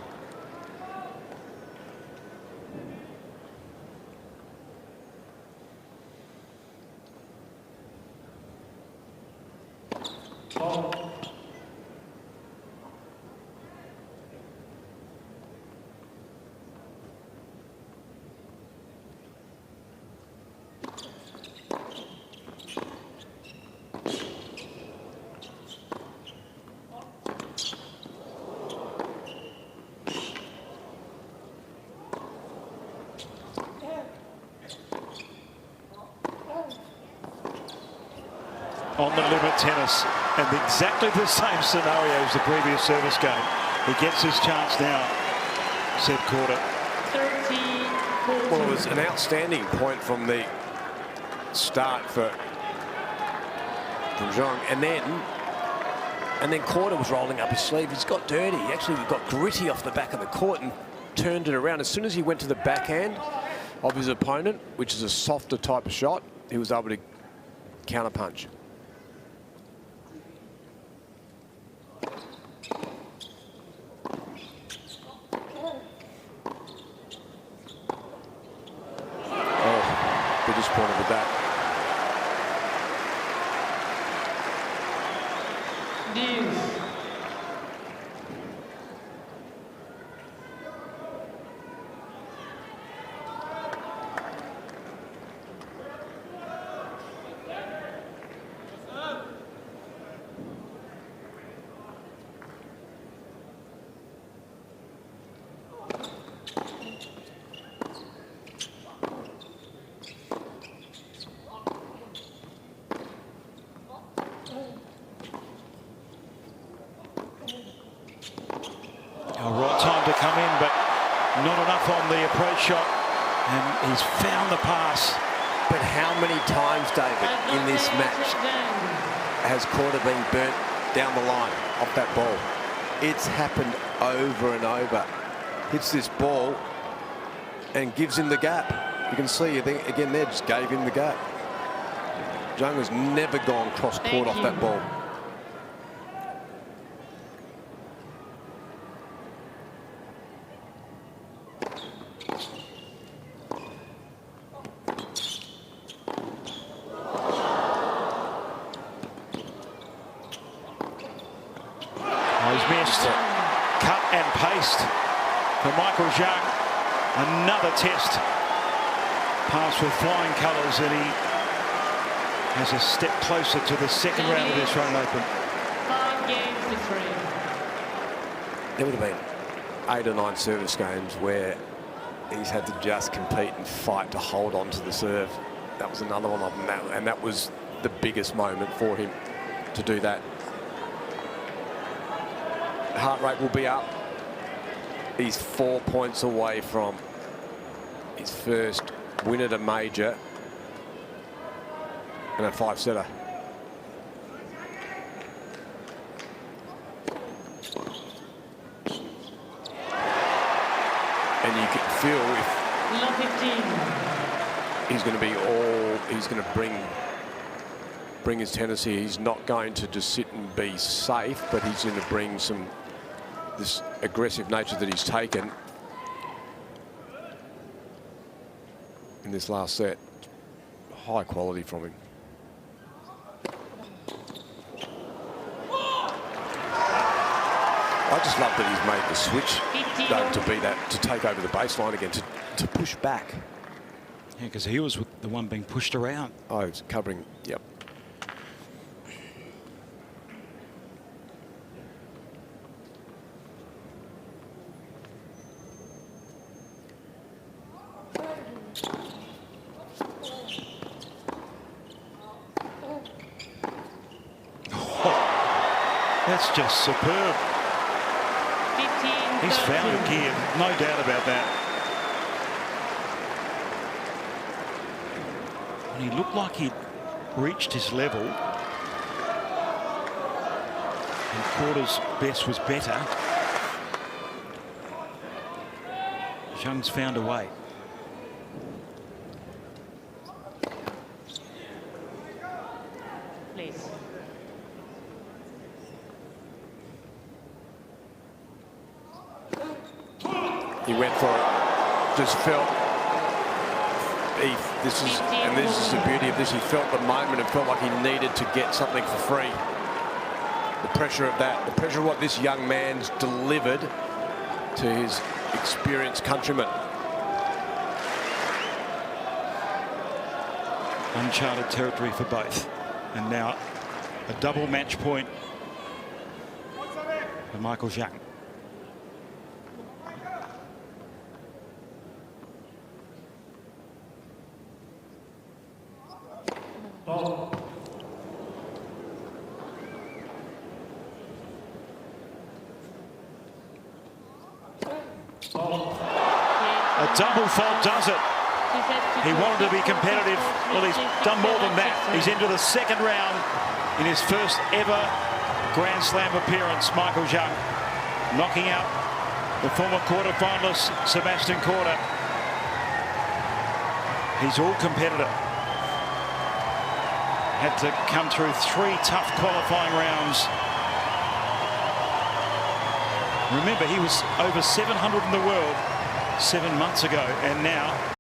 S3: On the limit tennis, and exactly the same scenario as the previous service game. He gets his chance now, said Korda.
S4: 30-14.
S1: Well, it was an outstanding point from the start from Zheng, and then Korda was rolling up his sleeve. He's got dirty. He actually got gritty off the back of the court and turned it around. As soon as he went to the backhand of his opponent, which is a softer type of shot, he was able to counterpunch. disappointed with that.
S3: Right time to come in, but not enough on the approach shot. And he's found the pass.
S1: But how many times, David, in this match has Korda been burnt down the line off that ball? It's happened over and over. Hits this ball and gives him the gap. You can see, I think, again, there just gave him the gap. Zheng has never gone cross-court off that ball.
S3: Missed. Cut and paste for Michael Zheng. Another test. Pass with flying colours, and he has a step closer to the second round of the Australian Open.
S4: 5 games to 3.
S1: There would have been 8 or 9 service games where he's had to just compete and fight to hold on to the serve. That was another one of them, and that was the biggest moment for him to do that. Heart rate will be up. He's 4 points away from his first win at a major and a 5-setter. And you can feel if he's going to be all, he's going to bring his tennis here. He's not going to just sit and be safe, but he's going to bring this aggressive nature that he's taken in this last set. High quality from him. I just love that he's made the switch to take over the baseline again, to push back.
S3: Yeah, because he was the one being pushed around.
S1: Oh, it's covering, yep.
S3: That's just superb.
S4: 15,
S3: He's found a gear, no doubt about that. And he looked like he'd reached his level. And Korda's best was better. Zheng's found a way.
S4: please.
S1: He went for it. Just felt. This is the beauty of this. He felt the moment and felt like he needed to get something for free. The pressure of that, the pressure of what this young man's delivered to his experienced countrymen.
S3: Uncharted territory for both. And now a double match point for Michael Zheng. A double fault does it. He wanted to be competitive. Well, he's done more than that. He's into the second round in his first ever Grand Slam appearance, Michael Zheng, knocking out the former quarter-finalist Sebastian Korda. He's all competitor. Had to come through 3 tough qualifying rounds. Remember, he was over 700 in the world 7 months ago, and now